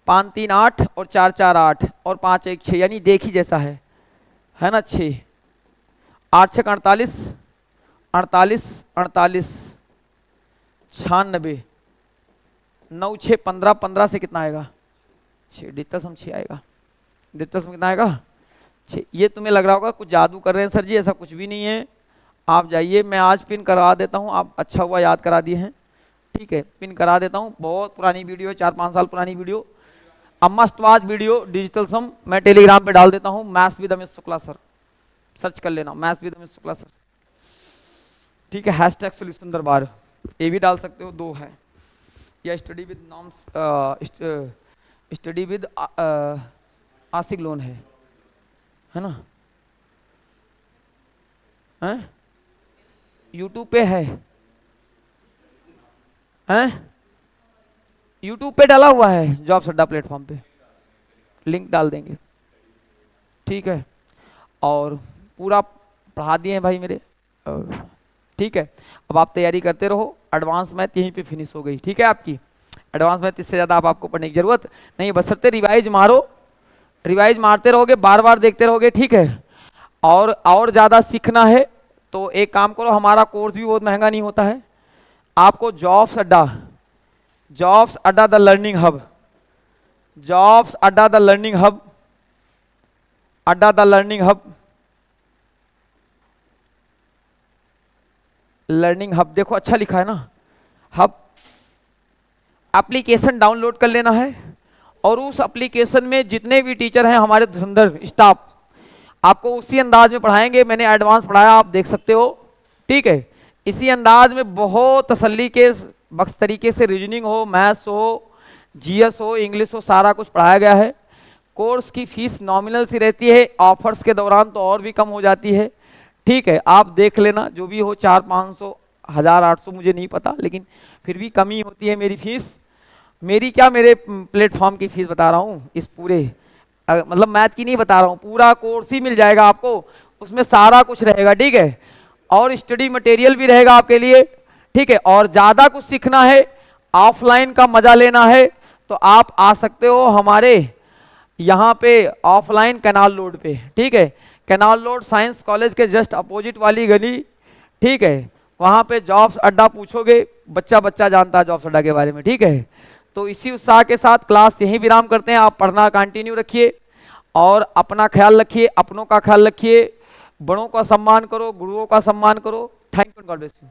5 3 8 और 4 4 8 और 5 1 6, यानी देख ही जैसा है ना। 6 8 6 48 48 48 96 9 6 15 15 से कितना आएगा? 6, डिजिटल सम 6 आएगा। डिजिटल सम कितना आएगा? 6। ये तुम्हें लग रहा होगा कुछ जादू कर रहे हैं सर जी, ऐसा कुछ भी नहीं है। आप जाइए, मैं आज पिन करवा देता हूँ, आप अच्छा हुआ याद करा दिए हैं, ठीक है, पिन करा देता हूँ। बहुत पुरानी वीडियो है, 4-5 साल पुरानी video, a must watch video digital sum, मैं टेलीग्राम पे डाल देता हूँ। Maths with Amit Shukla sir, search कर लेना maths with Amit Shukla sir, ठीक है। हैशटैग सोल्यूशन दरबार, ये भी डाल सकते हो, 2 है, या study with norms, study with Asik Lone है ना, हैं यूट्यूब पे है, हैं यूट्यूब पे डाला हुआ है, जॉब्स अड्डा प्लेटफॉर्म पे लिंक डाल देंगे, ठीक है। और पूरा पढ़ा दिए हैं भाई मेरे, ठीक है। अब आप तैयारी करते रहो, एडवांस मैथ यहीं पे फिनिश हो गई, ठीक है। आपकी एडवांस मैथ इससे ज़्यादा आपको पढ़ने की जरूरत नहीं, बशर्ते रिवाइज मारो, रिवाइज मारते रहोगे, बार बार देखते रहोगे, ठीक है। और ज़्यादा सीखना है तो एक काम करो, हमारा कोर्स भी बहुत महंगा नहीं होता है, आपको जॉब्स अड्डा द लर्निंग हब, जॉब्स अड्डा द लर्निंग हब, अड्डा the learning hub, learning hub देखो अच्छा लिखा है ना, हब। एप्लीकेशन डाउनलोड कर लेना है, और उस एप्लीकेशन में जितने भी टीचर हैं हमारे धुरंधर स्टाफ, आपको उसी अंदाज में पढ़ाएंगे। मैंने एडवांस पढ़ाया, आप देख सकते हो, ठीक है। इसी अंदाज में बहुत तसल्ली के बख्श तरीके से रीजनिंग हो, मैथ्स हो, जीएस हो, इंग्लिश हो, सारा कुछ पढ़ाया गया है। कोर्स की फीस नॉमिनल सी रहती है, ऑफर्स के दौरान तो और भी कम हो जाती है, ठीक है। आप देख लेना, जो भी हो 400-500 1800 मुझे नहीं पता, लेकिन फिर भी कमी होती है मेरी फीस। मेरी क्या, मेरे प्लेटफॉर्म की फीस बता रहा हूँ, इस पूरे मतलब मैथ की नहीं बता रहा हूँ, पूरा कोर्स ही मिल जाएगा आपको, उसमें सारा कुछ रहेगा, ठीक है। और स्टडी मटेरियल भी रहेगा आपके लिए, ठीक है। और ज़्यादा कुछ सीखना है, ऑफलाइन का मजा लेना है, तो आप आ सकते हो हमारे यहाँ पे ऑफलाइन कैनाल रोड पे, ठीक है। कैनाल रोड साइंस कॉलेज के जस्ट अपोजिट वाली गली, ठीक है। वहाँ पे जॉब्स अड्डा पूछोगे, बच्चा बच्चा जानता है जॉब्स अड्डा के बारे में, ठीक है। तो इसी उत्साह के साथ क्लास यहीं विराम करते हैं। आप पढ़ना कंटिन्यू रखिए और अपना ख्याल रखिए, अपनों का ख्याल रखिए, बड़ों का सम्मान करो, गुरुओं का सम्मान करो। Thank you, God bless you.